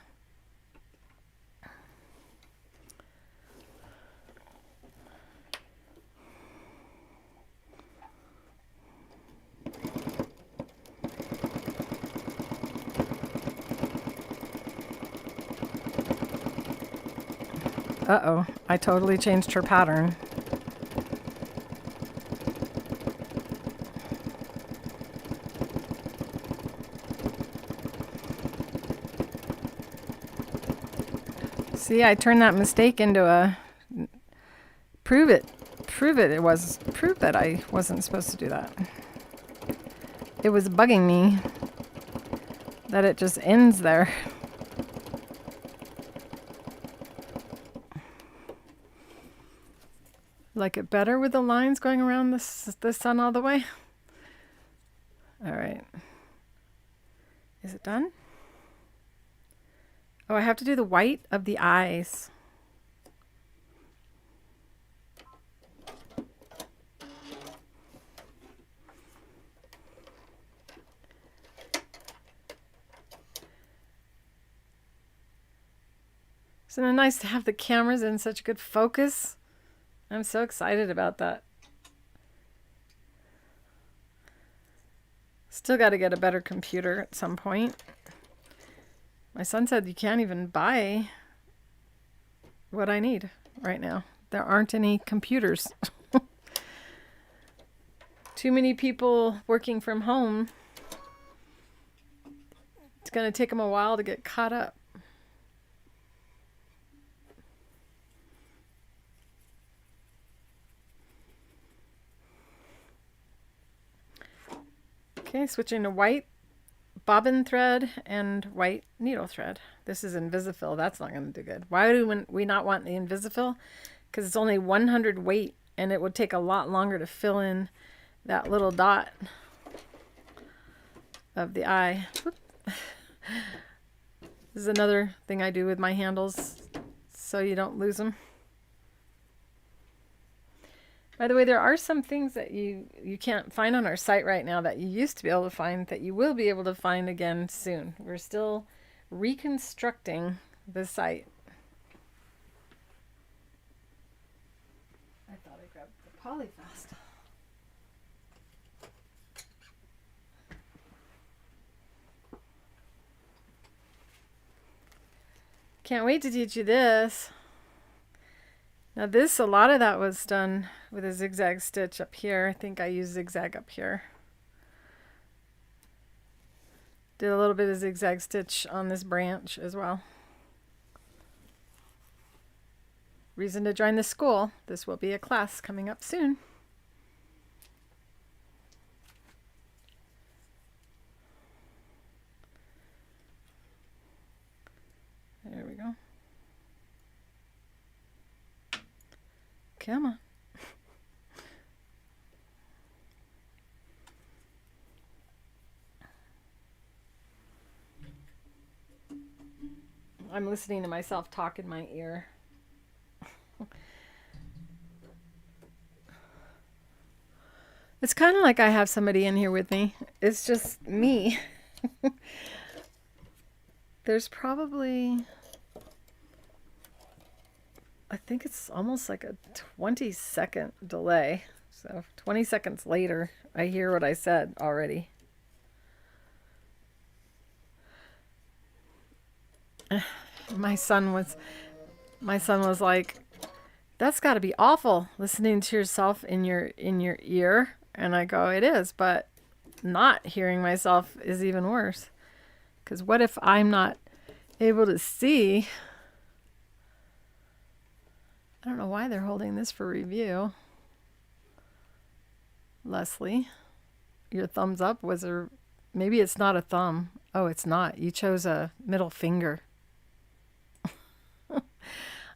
Uh-oh, I totally changed her pattern. See, I turned that mistake into a prove that I wasn't supposed to do that. It was bugging me that it just ends there. Like it better with the lines going around the sun all the way? All right. Is it done? Oh, I have to do the white of the eyes. Isn't it nice to have the cameras in such good focus? I'm so excited about that. Still got to get a better computer at some point. My son said you can't even buy what I need right now. There aren't any computers. Too many people working from home. It's going to take them a while to get caught up. Okay, switching to white bobbin thread and white needle thread. This is Invisifill. That's not going to do good. Why do we not want the Invisifill? Because it's only 100 weight, and it would take a lot longer to fill in that little dot of the eye. This is another thing I do with my handles so you don't lose them. By the way, there are some things that you can't find on our site right now that you used to be able to find that you will be able to find again soon. We're still reconstructing the site. I thought I grabbed the Polyfast. Can't wait to teach you this. Now this, a lot of that was done with a zigzag stitch up here. I think I used zigzag up here. Did a little bit of zigzag stitch on this branch as well. Reason to join the school. This will be a class coming up soon. There we go. Come on. I'm listening to myself talk in my ear. It's kind of like I have somebody in here with me. It's just me. There's probably, I think it's almost like a 20-second delay. So 20 seconds later, I hear what I said already. My son was like, that's got to be awful listening to yourself in your ear. And I go, it is, but not hearing myself is even worse. Because what if I'm not able to see? I don't know why they're holding this for review. Leslie, your thumbs up was a, maybe it's not a thumb. Oh, it's not. You chose a middle finger.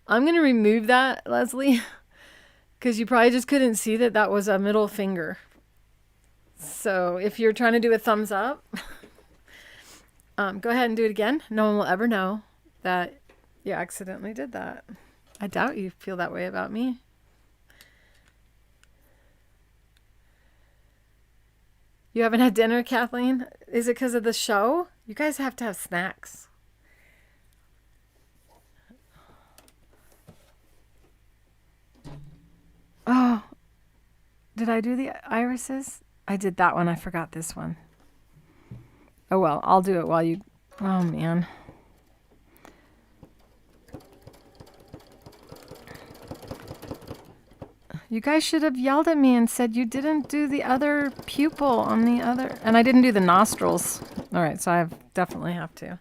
I'm going to remove that, Leslie, because you probably just couldn't see that that was a middle finger. So if you're trying to do a thumbs up, go ahead and do it again. No one will ever know that you accidentally did that. I doubt you feel that way about me. You haven't had dinner, Kathleen? Is it because of the show? You guys have to have snacks. Oh, did I do the irises? I did that one. I forgot this one. Oh, well, I'll do it while you... Oh, man. You guys should have yelled at me and said you didn't do the other pupil on the other... And I didn't do the nostrils. All right, so I definitely have to.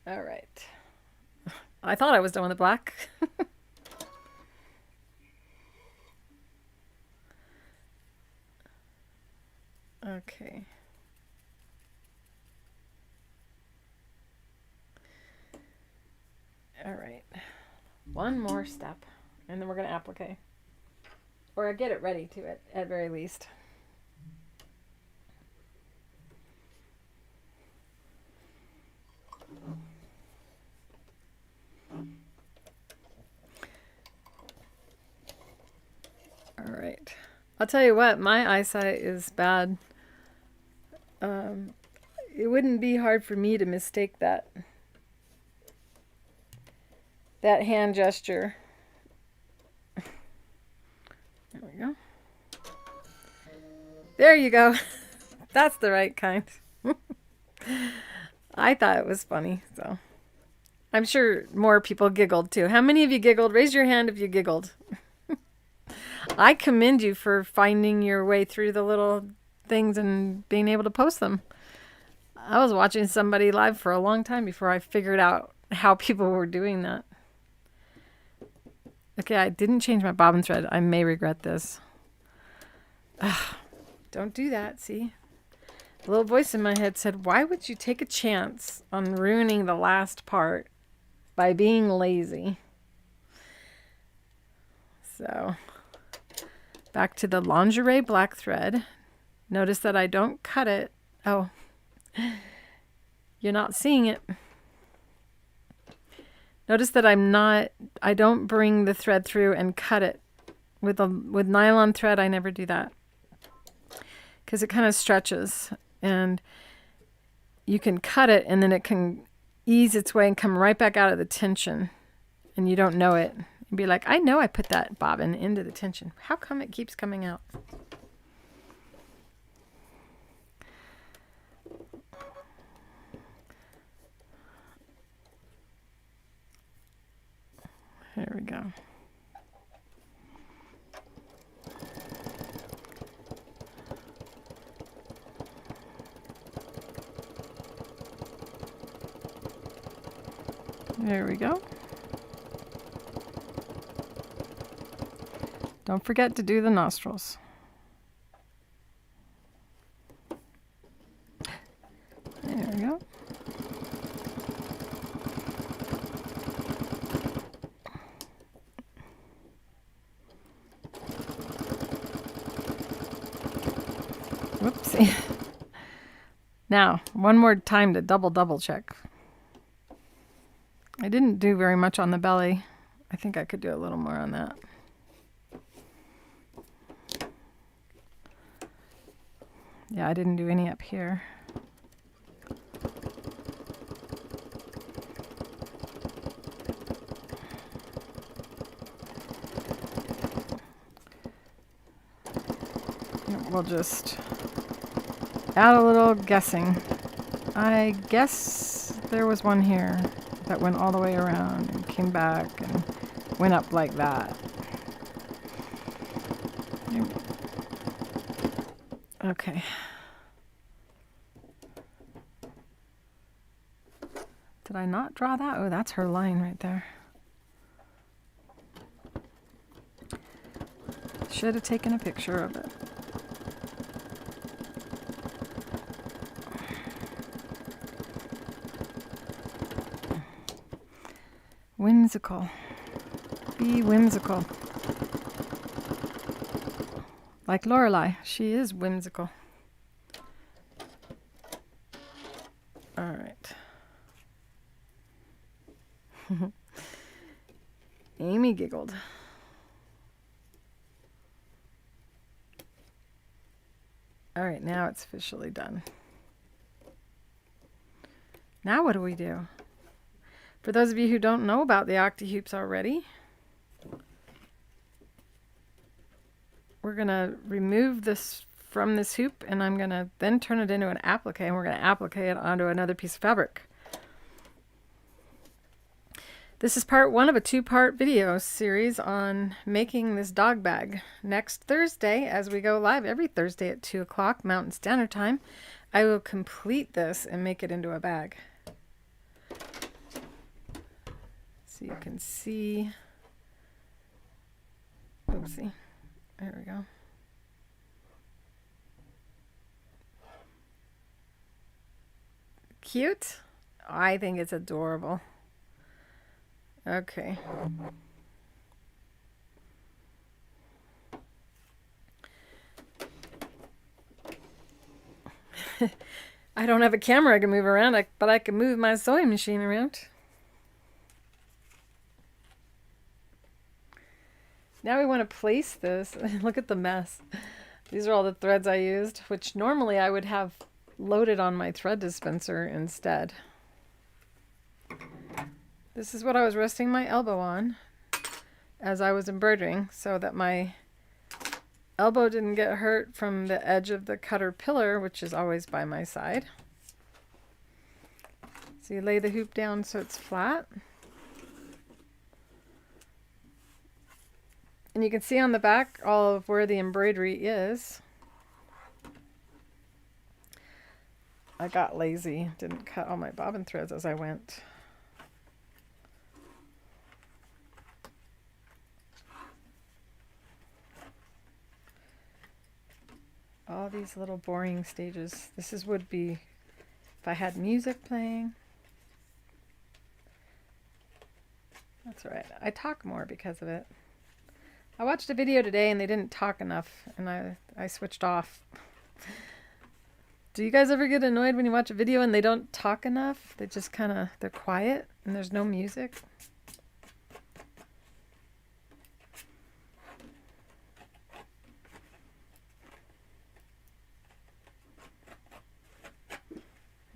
All right. I thought I was done with the black. Okay. All right. One more step, and then we're going to applique. Or get it ready to it, at very least. I'll tell you what, my eyesight is bad. It wouldn't be hard for me to mistake that hand gesture. There we go. There you go. That's the right kind. I thought it was funny, so I'm sure more people giggled too. How many of you giggled? Raise your hand if you giggled. I commend you for finding your way through the little things and being able to post them. I was watching somebody live for a long time before I figured out how people were doing that. Okay, I didn't change my bobbin thread. I may regret this. Ugh, don't do that, see? The little voice in my head said, why would you take a chance on ruining the last part by being lazy? So, back to the lingerie black thread. Notice that I don't cut it. Oh, you're not seeing it. Notice that I don't bring the thread through and cut it. With nylon thread, I never do that. Because it kind of stretches. And you can cut it and then it can ease its way and come right back out of the tension. And you don't know it. You'd be like, I know I put that bobbin into the tension. How come it keeps coming out? There we go. There we go. Don't forget to do the nostrils. There we go. Whoopsie. Now, one more time to double check. I didn't do very much on the belly. I think I could do a little more on that. Yeah, I didn't do any up here. We'll just add a little guessing. I guess there was one here that went all the way around and came back and went up like that. Okay. Did I not draw that? Oh, that's her line right there. Should have taken a picture of it. Whimsical. Be whimsical. Like Lorelei, she is whimsical. All right. Amy giggled. All right, now it's officially done. Now what do we do? For those of you who don't know about the Octi-Hoops already, we're going to remove this from this hoop, and I'm going to then turn it into an applique, and we're going to applique it onto another piece of fabric. This is part one of a two-part video series on making this dog bag. Next Thursday, as we go live every Thursday at 2 o'clock Mountain Standard Time, I will complete this and make it into a bag. So you can see, oopsie, there we go. Cute? I think it's adorable. Okay. I don't have a camera I can move around, but I can move my sewing machine around. Now we want to place this. Look at the mess. These are all the threads I used, which normally I would have loaded on my thread dispenser instead. This is what I was resting my elbow on as I was embroidering, so that my elbow didn't get hurt from the edge of the cutter pillar, which is always by my side. So you lay the hoop down so it's flat. And you can see on the back all of where the embroidery is. I got lazy, didn't cut all my bobbin threads as I went. All these little boring stages. This would be if I had music playing. That's right. I talk more because of it. I watched a video today and they didn't talk enough, and I switched off. Do you guys ever get annoyed when you watch a video and they don't talk enough? They just they're quiet and there's no music?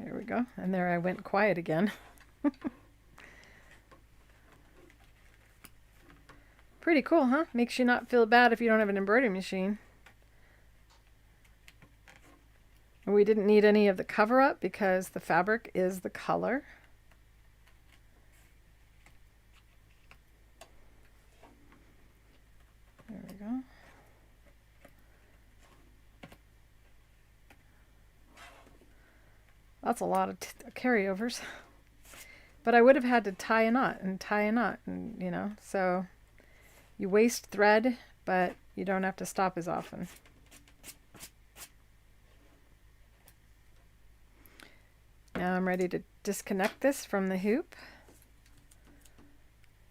There we go. And there I went quiet again. Pretty cool, huh? Makes you not feel bad if you don't have an embroidery machine. And we didn't need any of the cover up because the fabric is the color. There we go. That's a lot of carryovers. But I would have had to tie a knot and tie a knot, and you know, so you waste thread, but you don't have to stop as often. Now I'm ready to disconnect this from the hoop.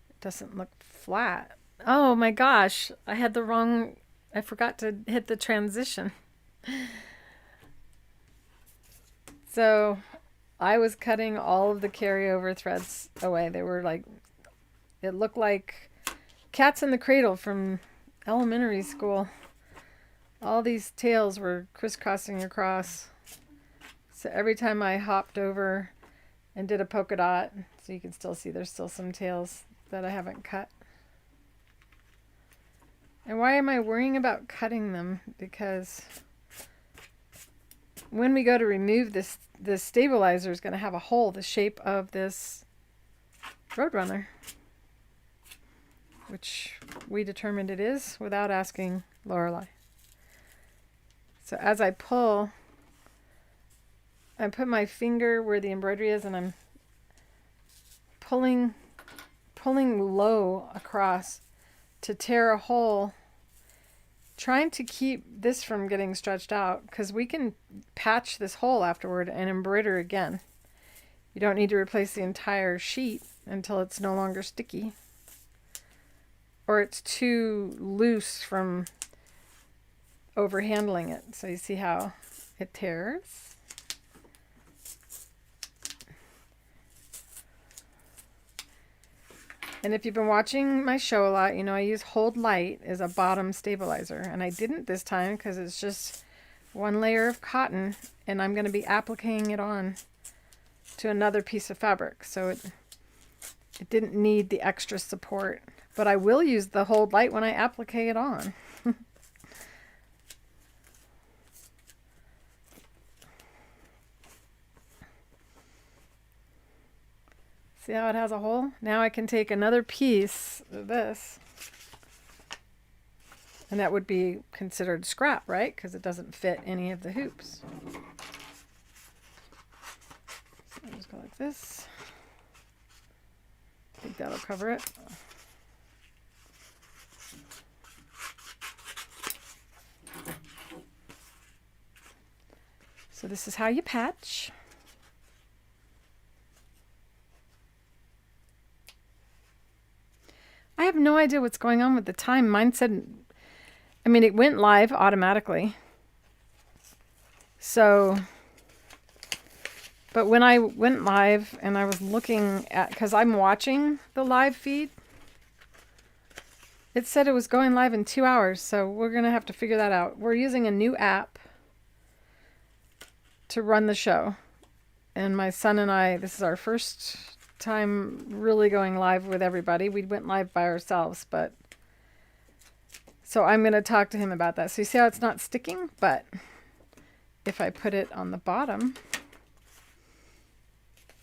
It doesn't look flat. Oh my gosh, I forgot to hit the transition. So I was cutting all of the carryover threads away. They were like, it looked like Cats in the Cradle from elementary school. All these tails were crisscrossing across. So every time I hopped over and did a polka dot, so you can still see there's still some tails that I haven't cut. And why am I worrying about cutting them? Because when we go to remove this stabilizer is going to have a hole the shape of this Roadrunner, which we determined it is without asking Lorelei. So as I pull, I put my finger where the embroidery is and I'm pulling low across to tear a hole, trying to keep this from getting stretched out, because we can patch this hole afterward and embroider again. You don't need to replace the entire sheet until it's no longer sticky or it's too loose from overhandling it. So you see how it tears. And if you've been watching my show a lot, you know I use Hold Light as a bottom stabilizer. And I didn't this time because it's just one layer of cotton and I'm going to be appliquing it on to another piece of fabric. So it didn't need the extra support. But I will use the Hold Light when I applique it on. See how it has a hole? Now I can take another piece of this, and that would be considered scrap, right? Because it doesn't fit any of the hoops. So I'll just go like this. I think that'll cover it. So this is how you patch. I have no idea what's going on with the time. Mine said, I mean, it went live automatically. So, but when I went live and I was looking at, because I'm watching the live feed, It said it was going live in 2 hours, so we're going to have to figure that out. We're using a new app to run the show. And my son and I, this is our first time really going live with everybody. We went live by ourselves, but... So I'm going to talk to him about that. So you see how it's not sticking? But if I put it on the bottom,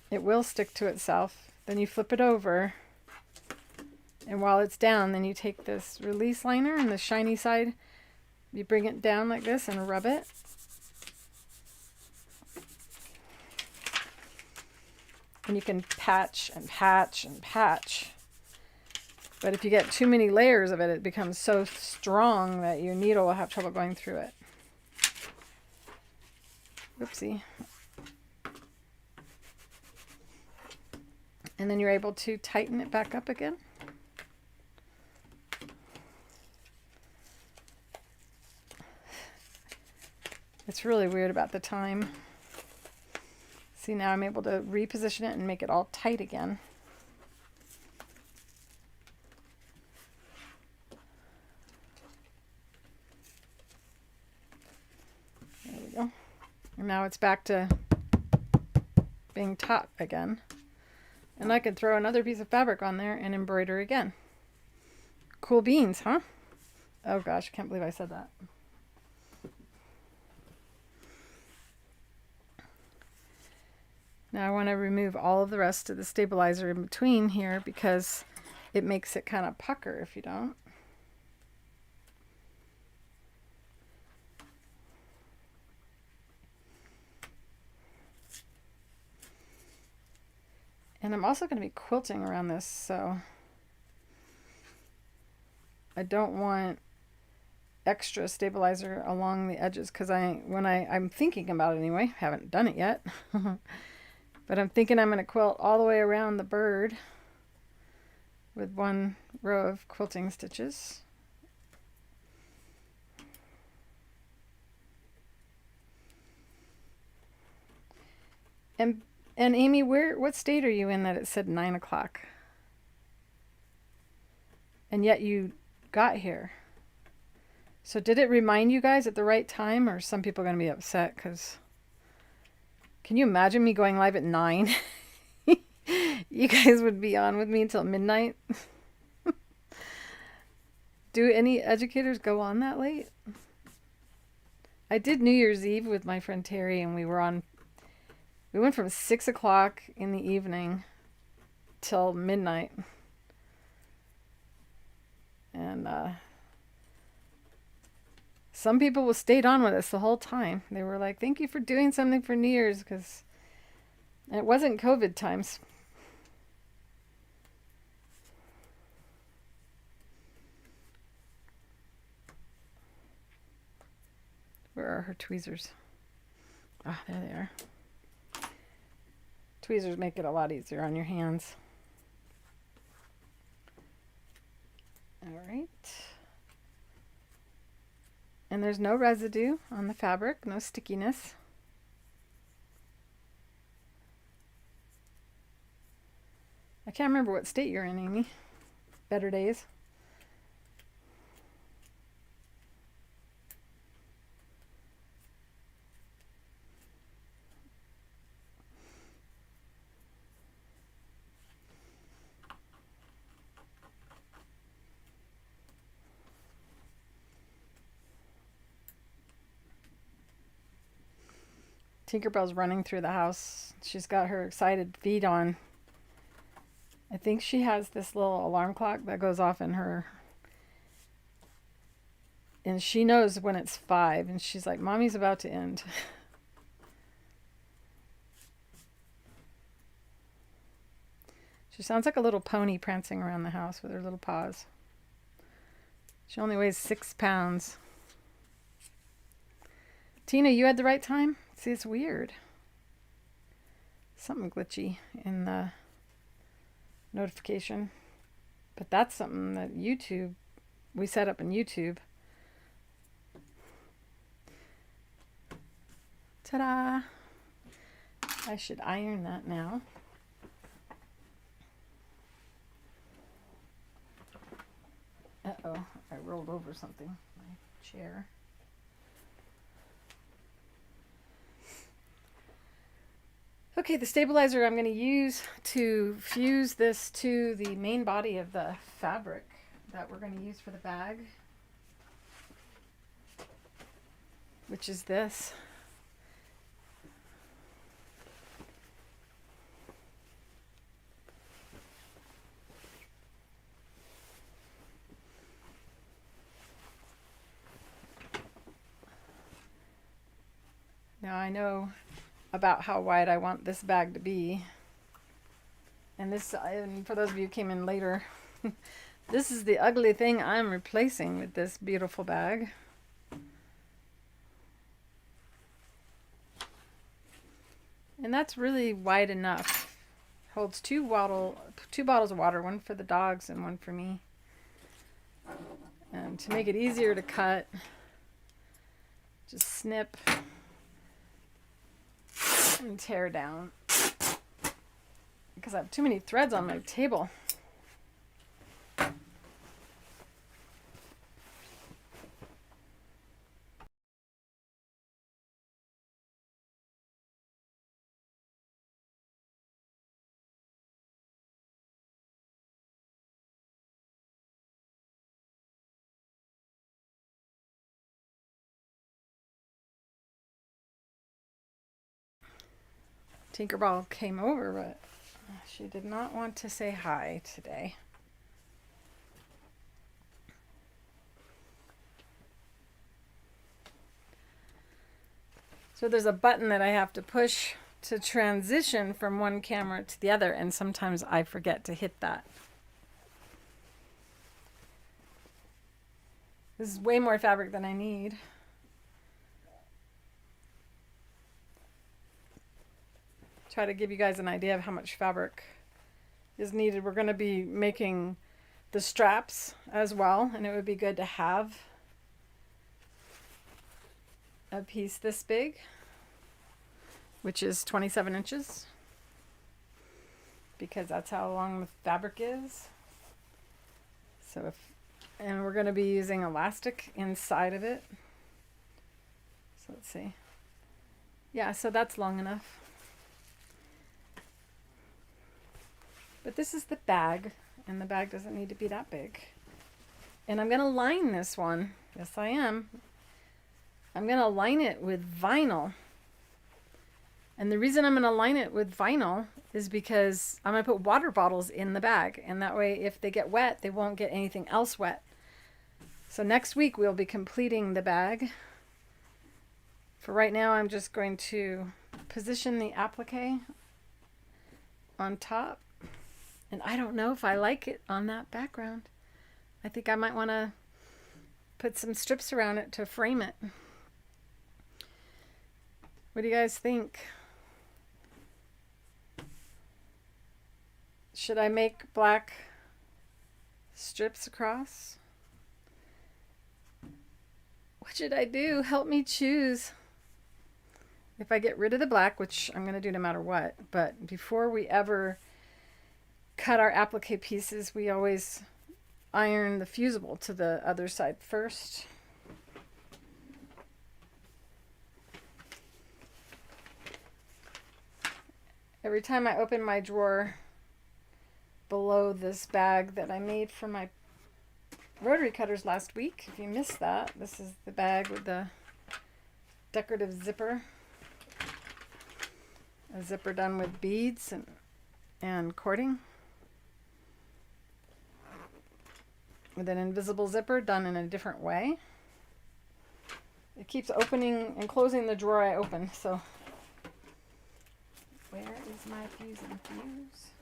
it will stick to itself. Then you flip it over. And while it's down, then you take this release liner and the shiny side, you bring it down like this and rub it. And you can patch and patch and patch. But if you get too many layers of it, it becomes so strong that your needle will have trouble going through it. Whoopsie. And then you're able to tighten it back up again. It's really weird about the time. See, now I'm able to reposition it and make it all tight again. There we go. And now it's back to being taut again. And I could throw another piece of fabric on there and embroider again. Cool beans, huh? Oh gosh, I can't believe I said that. Now I want to remove all of the rest of the stabilizer in between here because it makes it kind of pucker if you don't. And I'm also going to be quilting around this, so I don't want extra stabilizer along the edges because I'm thinking about it anyway. Haven't done it yet. But I'm thinking I'm going to quilt all the way around the bird with one row of quilting stitches. And Amy, what state are you in that it said 9 o'clock? And yet you got here. So did it remind you guys at the right time, or some people are going to be upset because... Can you imagine me going live at 9? You guys would be on with me until midnight. Do any educators go on that late? I did New Year's Eve with my friend Terry, and we went from 6 o'clock in the evening till midnight. And some people stayed on with us the whole time. They were like, thank you for doing something for New Year's, because it wasn't COVID times. Where are her tweezers? Ah, there they are. Tweezers make it a lot easier on your hands. All right. And there's no residue on the fabric, no stickiness. I can't remember what state you're in, Amy. Better days. Tinkerbell's running through the house. She's got her excited feet on. I think she has this little alarm clock that goes off in her. And she knows when it's 5. And she's like, Mommy's about to end. She sounds like a little pony prancing around the house with her little paws. She only weighs 6 pounds. Tina, you had the right time? See, it's weird. Something glitchy in the notification. But that's something that we set up in YouTube. Ta-da! I should iron that now. Uh-oh. rolled over something, my chair. Okay, the stabilizer I'm going to use to fuse this to the main body of the fabric that we're going to use for the bag, which is this. Now I know about how wide I want this bag to be. And for those of you who came in later, this is the ugly thing I'm replacing with this beautiful bag. And that's really wide enough. Holds two bottles of water, one for the dogs and one for me. And to make it easier to cut, just snip and tear down, because I have too many threads on my table. Tinkerbell came over, but she did not want to say hi today. So there's a button that I have to push to transition from one camera to the other, and sometimes I forget to hit that. This is way more fabric than I need. Try to give you guys an idea of how much fabric is needed. We're going to be making the straps as well, and it would be good to have a piece this big, which is 27 inches, because that's how long the fabric is. So and we're going to be using elastic inside of it. So let's see. Yeah, so that's long enough. But this is the bag, and the bag doesn't need to be that big. And I'm going to line this one. Yes, I am. I'm going to line it with vinyl. And the reason I'm going to line it with vinyl is because I'm going to put water bottles in the bag. And that way, if they get wet, they won't get anything else wet. So next week, we'll be completing the bag. For right now, I'm just going to position the applique on top. And I don't know if I like it on that background. I think I might want to put some strips around it to frame it. What do you guys think? Should I make black strips across? What should I do? Help me choose. If I get rid of the black, which I'm going to do no matter what, but before we ever cut our applique pieces, we always iron the fusible to the other side first. Every time I open my drawer below this bag that I made for my rotary cutters last week, if you missed that, this is the bag with the decorative zipper. A zipper done with beads and cording. With an invisible zipper done in a different way. It keeps opening and closing the drawer I open, so where is my fuse and fuse?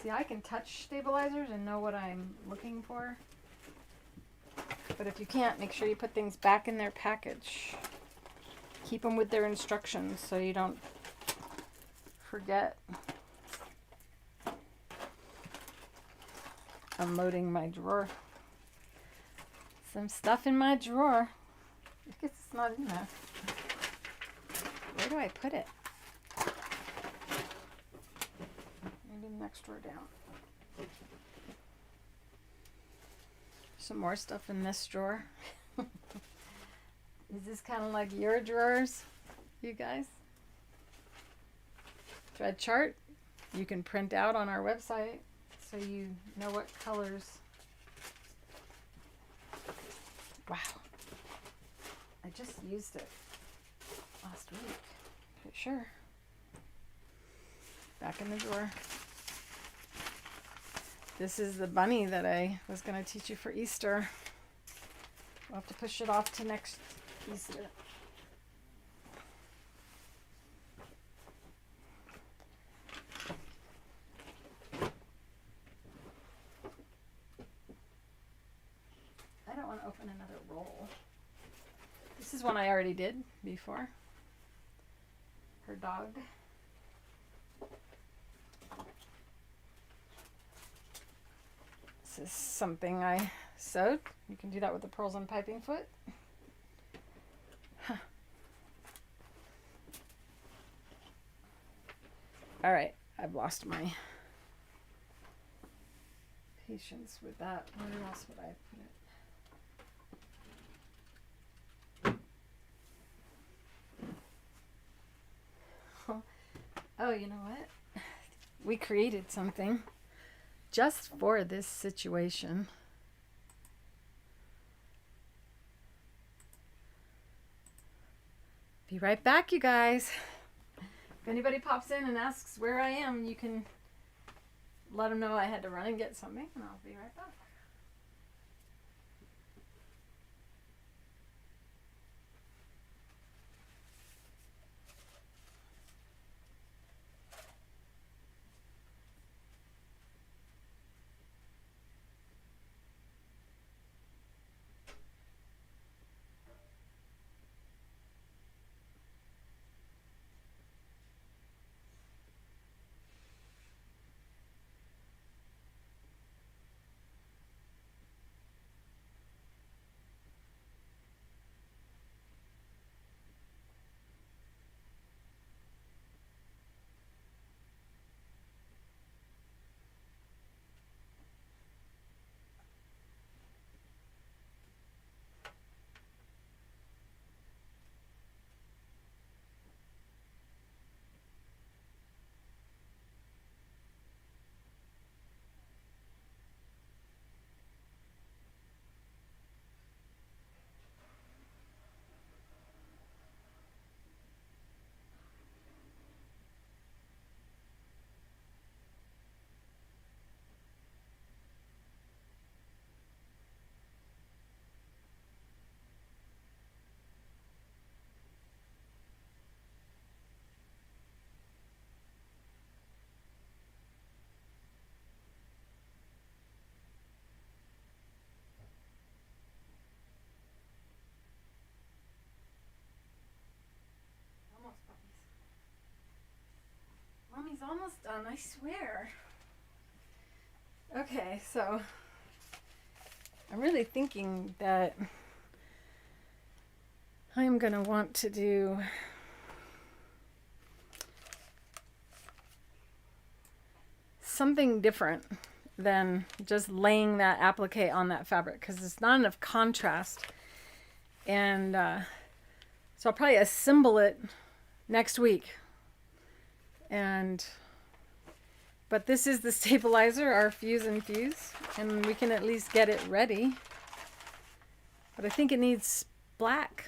See, I can touch stabilizers and know what I'm looking for. But if you can't, make sure you put things back in their package. Keep them with their instructions so you don't forget. Unloading my drawer. Some stuff in my drawer. I guess it's not in there. Where do I put it? Maybe the next drawer down. Some more stuff in this drawer. Is this kind of like your drawers, you guys? Thread chart you can print out on our website so you know what colors. Wow. I just used it last week. Pretty sure. Back in the drawer. This is the bunny that I was going to teach you for Easter. We'll have to push it off to next Easter. I don't want to open another roll. This is one I already did before. Her dog. This is something I sewed. You can do that with the pearls and piping foot. Huh. All right, I've lost my patience with that. Where else would I put it? Oh, you know what? We created something just for this situation. Be right back, you guys. If anybody pops in and asks where I am, you can let them know I had to run and get something, and I'll be right back. Mommy's almost done, I swear. Okay, so I'm really thinking that I'm going to want to do something different than just laying that applique on that fabric because it's not enough contrast. And so I'll probably assemble it next week. But this is the stabilizer, our fuse and fuse, and we can at least get it ready. But I think it needs black.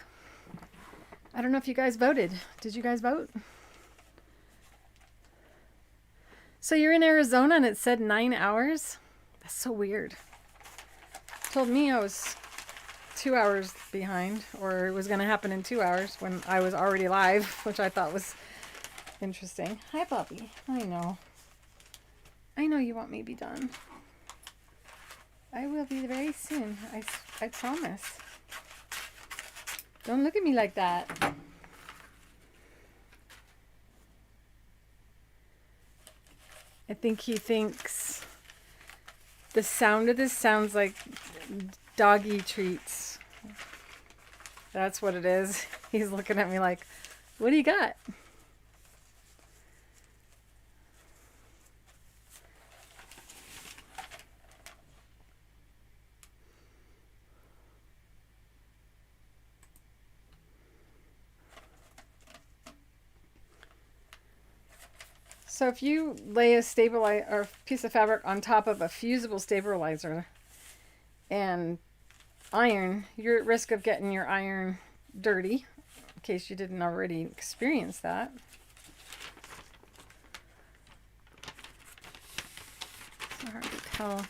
I don't know if you guys voted. Did you guys vote? So you're in Arizona and it said 9 hours? That's so weird. It told me I was 2 hours behind, or it was going to happen in 2 hours when I was already live, which I thought was interesting. Hi, Bobby. I know you want me to be done. I will be very soon. I promise. Don't look at me like that. I think he thinks the sound of this sounds like doggy treats. That's what it is. He's looking at me like, what do you got? So if you lay a stabilizer or piece of fabric on top of a fusible stabilizer and iron, you're at risk of getting your iron dirty, in case you didn't already experience that. It's so hard to tell.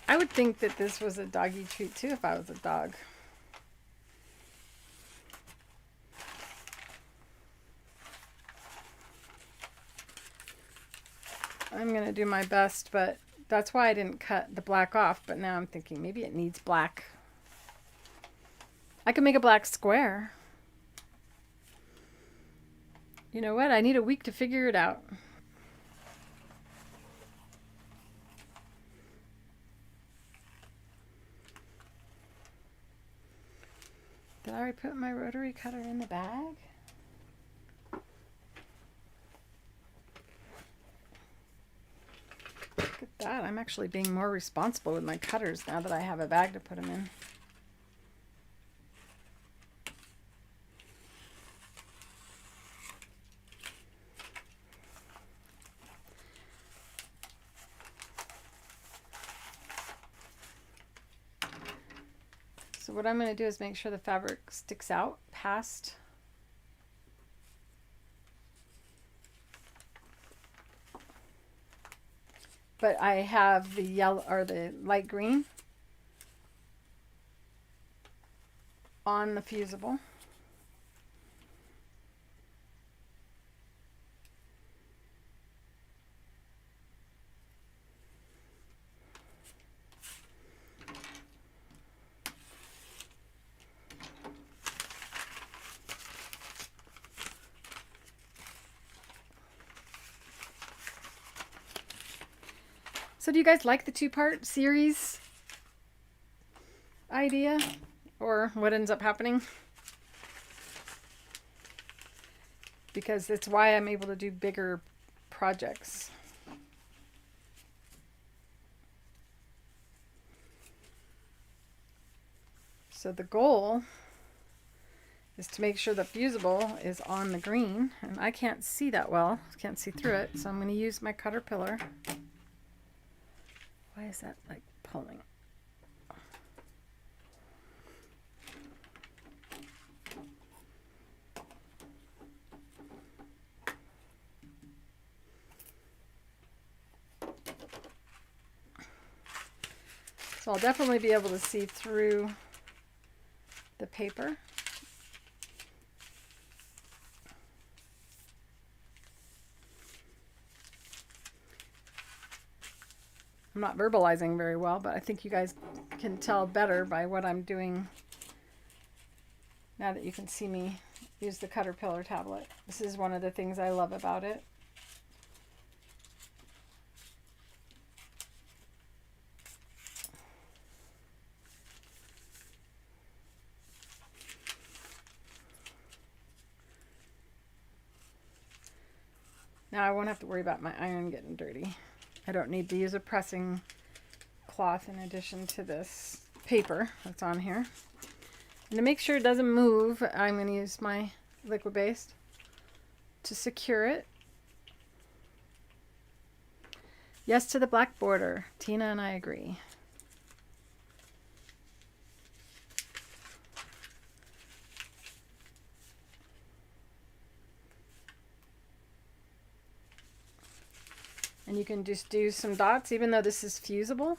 I would think that this was a doggy treat too if I was a dog. I'm going to do my best, but that's why I didn't cut the black off. But now I'm thinking maybe it needs black. I could make a black square. You know what? I need a week to figure it out. Did I already put my rotary cutter in the bag? Look at that. I'm actually being more responsible with my cutters now that I have a bag to put them in. So what I'm going to do is make sure the fabric sticks out past but I have the yellow or the light green on the fusible. So do you guys like the two-part series idea, or what ends up happening? Because it's why I'm able to do bigger projects. So the goal is to make sure the fusible is on the green, and I can't see that well, can't see through it, so I'm going to use my Caterpillar. Why is that like pulling? So I'll definitely be able to see through the paper. I'm not verbalizing very well, but I think you guys can tell better by what I'm doing now that you can see me use the Caterpillar tablet. This is one of the things I love about it. Now I won't have to worry about my iron getting dirty. I don't need to use a pressing cloth in addition to this paper that's on here. And to make sure it doesn't move, I'm going to use my liquid base to secure it. Yes to the black border. Tina and I agree. And you can just do some dots, even though this is fusible.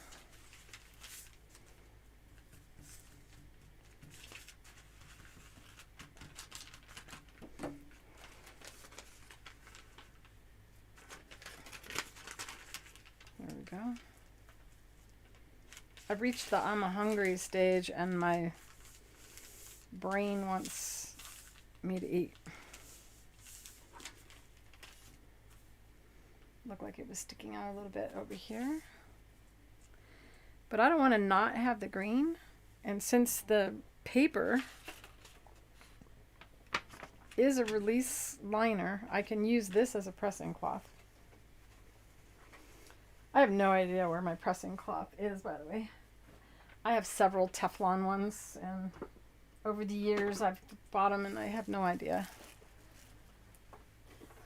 There we go. I've reached the I'm hungry stage and my brain wants me to eat. Looked like it was sticking out a little bit over here. But I don't want to not have the green. And since the paper is a release liner, I can use this as a pressing cloth. I have no idea where my pressing cloth is, by the way. I have several Teflon ones, and over the years I've bought them and I have no idea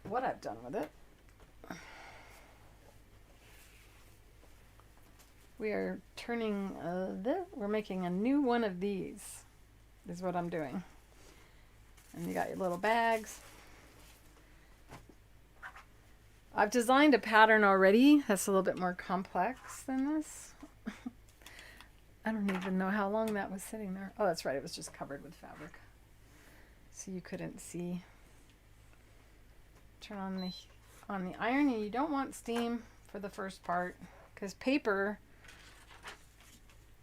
what I've done with it. We are turning we're making a new one of these is what I'm doing. And you got your little bags. I've designed a pattern already that's a little bit more complex than this. I don't even know how long that was sitting there. Oh, that's right. It was just covered with fabric. So you couldn't see. Turn on the iron, and you don't want steam for the first part because paper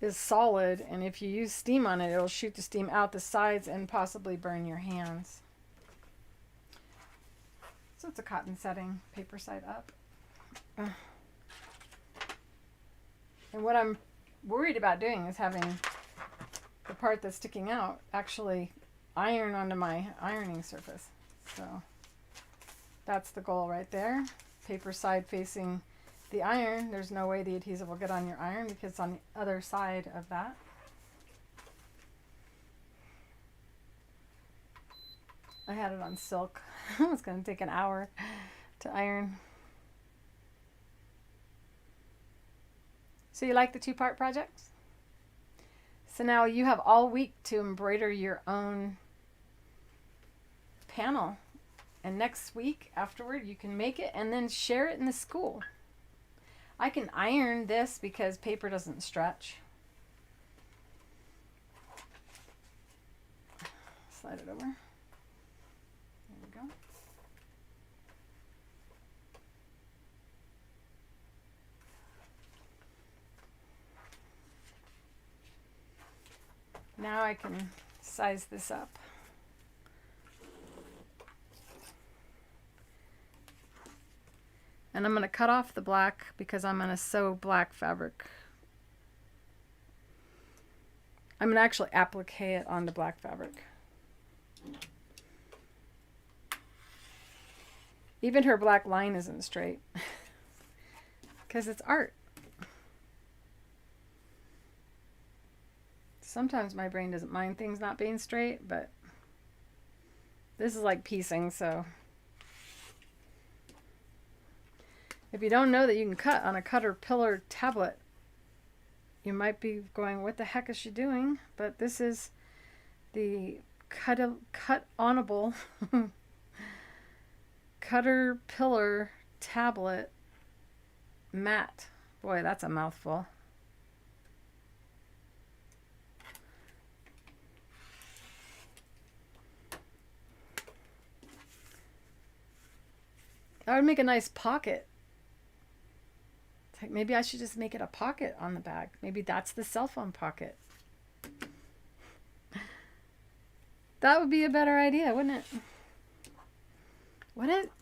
is solid, and if you use steam on it, it'll shoot the steam out the sides and possibly burn your hands. So it's a cotton setting, paper side up. And what I'm worried about doing is having the part that's sticking out actually iron onto my ironing surface. So that's the goal right there. Paper side facing the iron. There's no way the adhesive will get on your iron because it's on the other side of that. I had it on silk. It's going to take an hour to iron. So you like the two-part project? So now you have all week to embroider your own panel. And next week afterward you can make it and then share it in the school. I can iron this because paper doesn't stretch. Slide it over. There we go. Now I can size this up. And I'm going to cut off the black because I'm going to sew black fabric. I'm going to actually applique it on the black fabric. Even her black line isn't straight because it's art. Sometimes my brain doesn't mind things not being straight, but this is like piecing, so if you don't know that you can cut on a cutter pillar tablet, you might be going, what the heck is she doing? But this is the cut-onable cutter pillar tablet mat. Boy, that's a mouthful. That would make a nice pocket. It's like maybe I should just make it a pocket on the bag. Maybe that's the cell phone pocket. That would be a better idea, wouldn't it? Wouldn't it?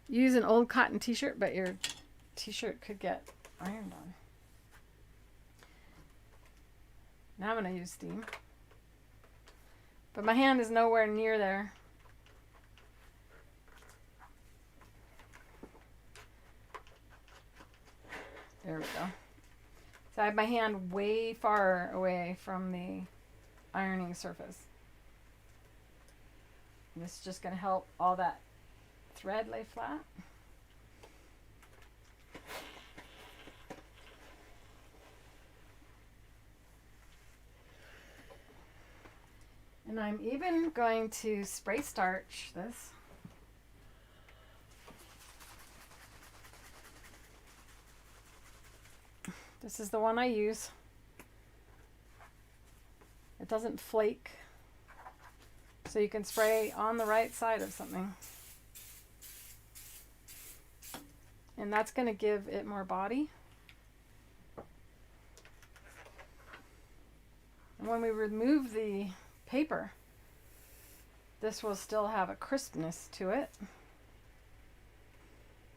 Use an old cotton t-shirt, but your t-shirt could get ironed on. Now I'm going to use steam. But my hand is nowhere near there. There we go. So I have my hand way far away from the ironing surface. And this is just going to help all that thread lay flat. And I'm even going to spray starch this. This is the one I use. It doesn't flake. So you can spray on the right side of something. And that's going to give it more body. And when we remove the paper, this will still have a crispness to it.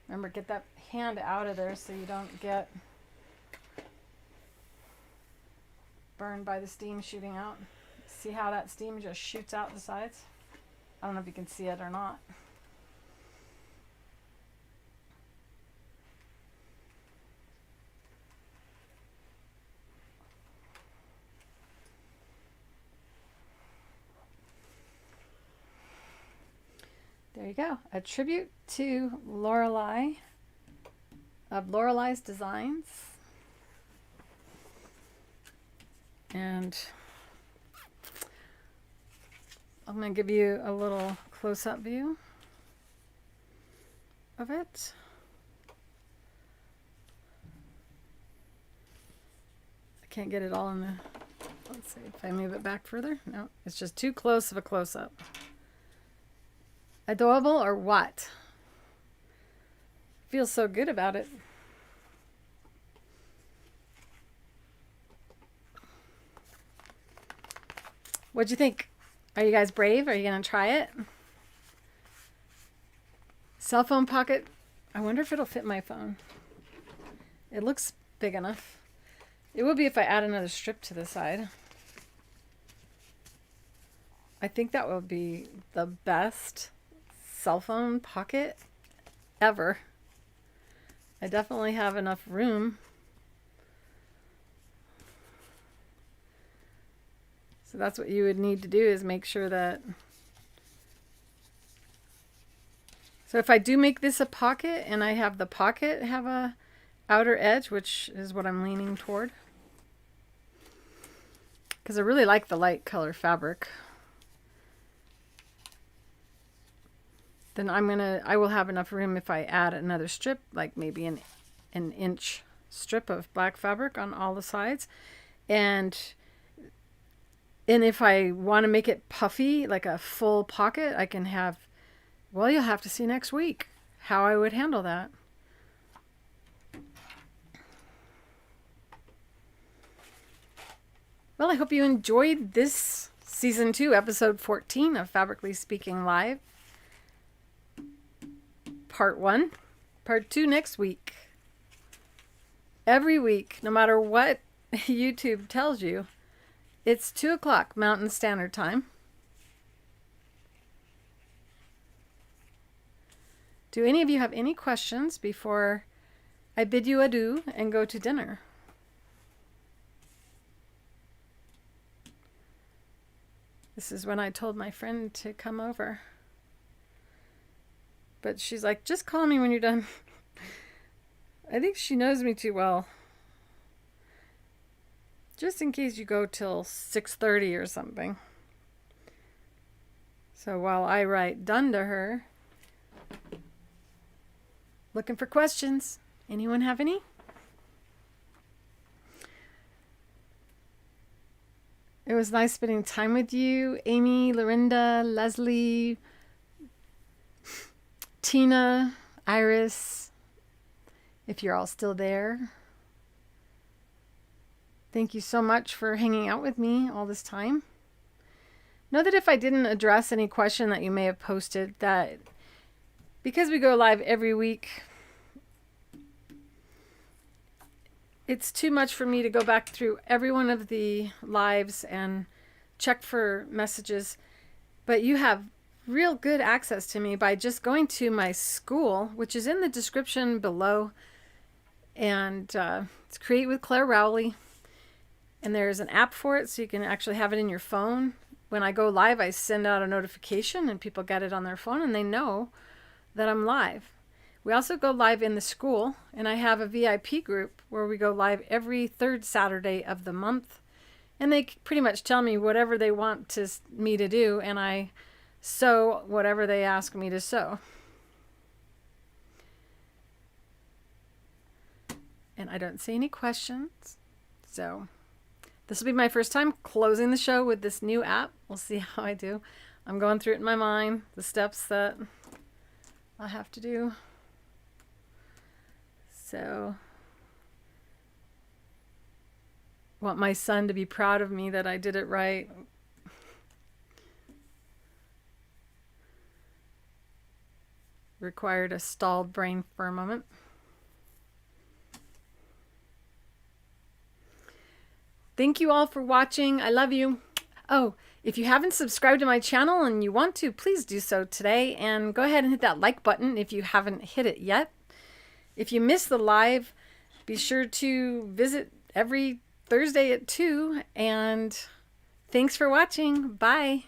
Remember, get that hand out of there so you don't get burned by the steam shooting out. See how that steam just shoots out the sides? I don't know if you can see it or not. There you go. A tribute to Lorelei of Lorelei's Designs. And I'm going to give you a little close-up view of it. I can't get it all in the... Let's see if I move it back further. No, it's just too close of a close-up. Adorable or what? Feels so good about it. What'd you think? Are you guys brave? Are you going to try it? Cell phone pocket. I wonder if it'll fit my phone. It looks big enough. It will be if I add another strip to the side. I think that will be the best cell phone pocket ever. I definitely have enough room. So that's what you would need to do, is make sure that... So if I do make this a pocket and I have the pocket have a outer edge, which is what I'm leaning toward, because I really like the light color fabric, then I will have enough room if I add another strip, like maybe an inch strip of black fabric on all the sides. And if I want to make it puffy, like a full pocket, I can have, well, you'll have to see next week how I would handle that. Well, I hope you enjoyed this season 2, episode 14 of Fabrically Speaking Live. Part 1, part 2 next week. Every week, no matter what YouTube tells you, it's 2 o'clock Mountain Standard Time. Do any of you have any questions before I bid you adieu and go to dinner? This is when I told my friend to come over. But she's like, just call me when you're done. I think she knows me too well. Just in case you go till 6:30 or something. So while I write done to her, looking for questions. Anyone have any? It was nice spending time with you, Amy, Lorinda, Leslie, Tina, Iris, if you're all still there. Thank you so much for hanging out with me all this time. Know that if I didn't address any question that you may have posted, that because we go live every week, it's too much for me to go back through every one of the lives and check for messages. But you have real good access to me by just going to my school, which is in the description below. And it's Create with Claire Rowley. And there's an app for it, so you can actually have it in your phone. When I go live, I send out a notification and people get it on their phone and they know that I'm live. We also go live in the school, and I have a VIP group where we go live every third Saturday of the month. And they pretty much tell me whatever they want me to do, and I sew whatever they ask me to sew. And I don't see any questions. So this will be my first time closing the show with this new app. We'll see how I do. I'm going through it in my mind, the steps that I have to do. So, want my son to be proud of me that I did it right. Required a stalled brain for a moment. Thank you all for watching. I love you. Oh, if you haven't subscribed to my channel and you want to, please do so today. And go ahead and hit that like button if you haven't hit it yet. If you missed the live, be sure to visit every Thursday at 2. And thanks for watching. Bye.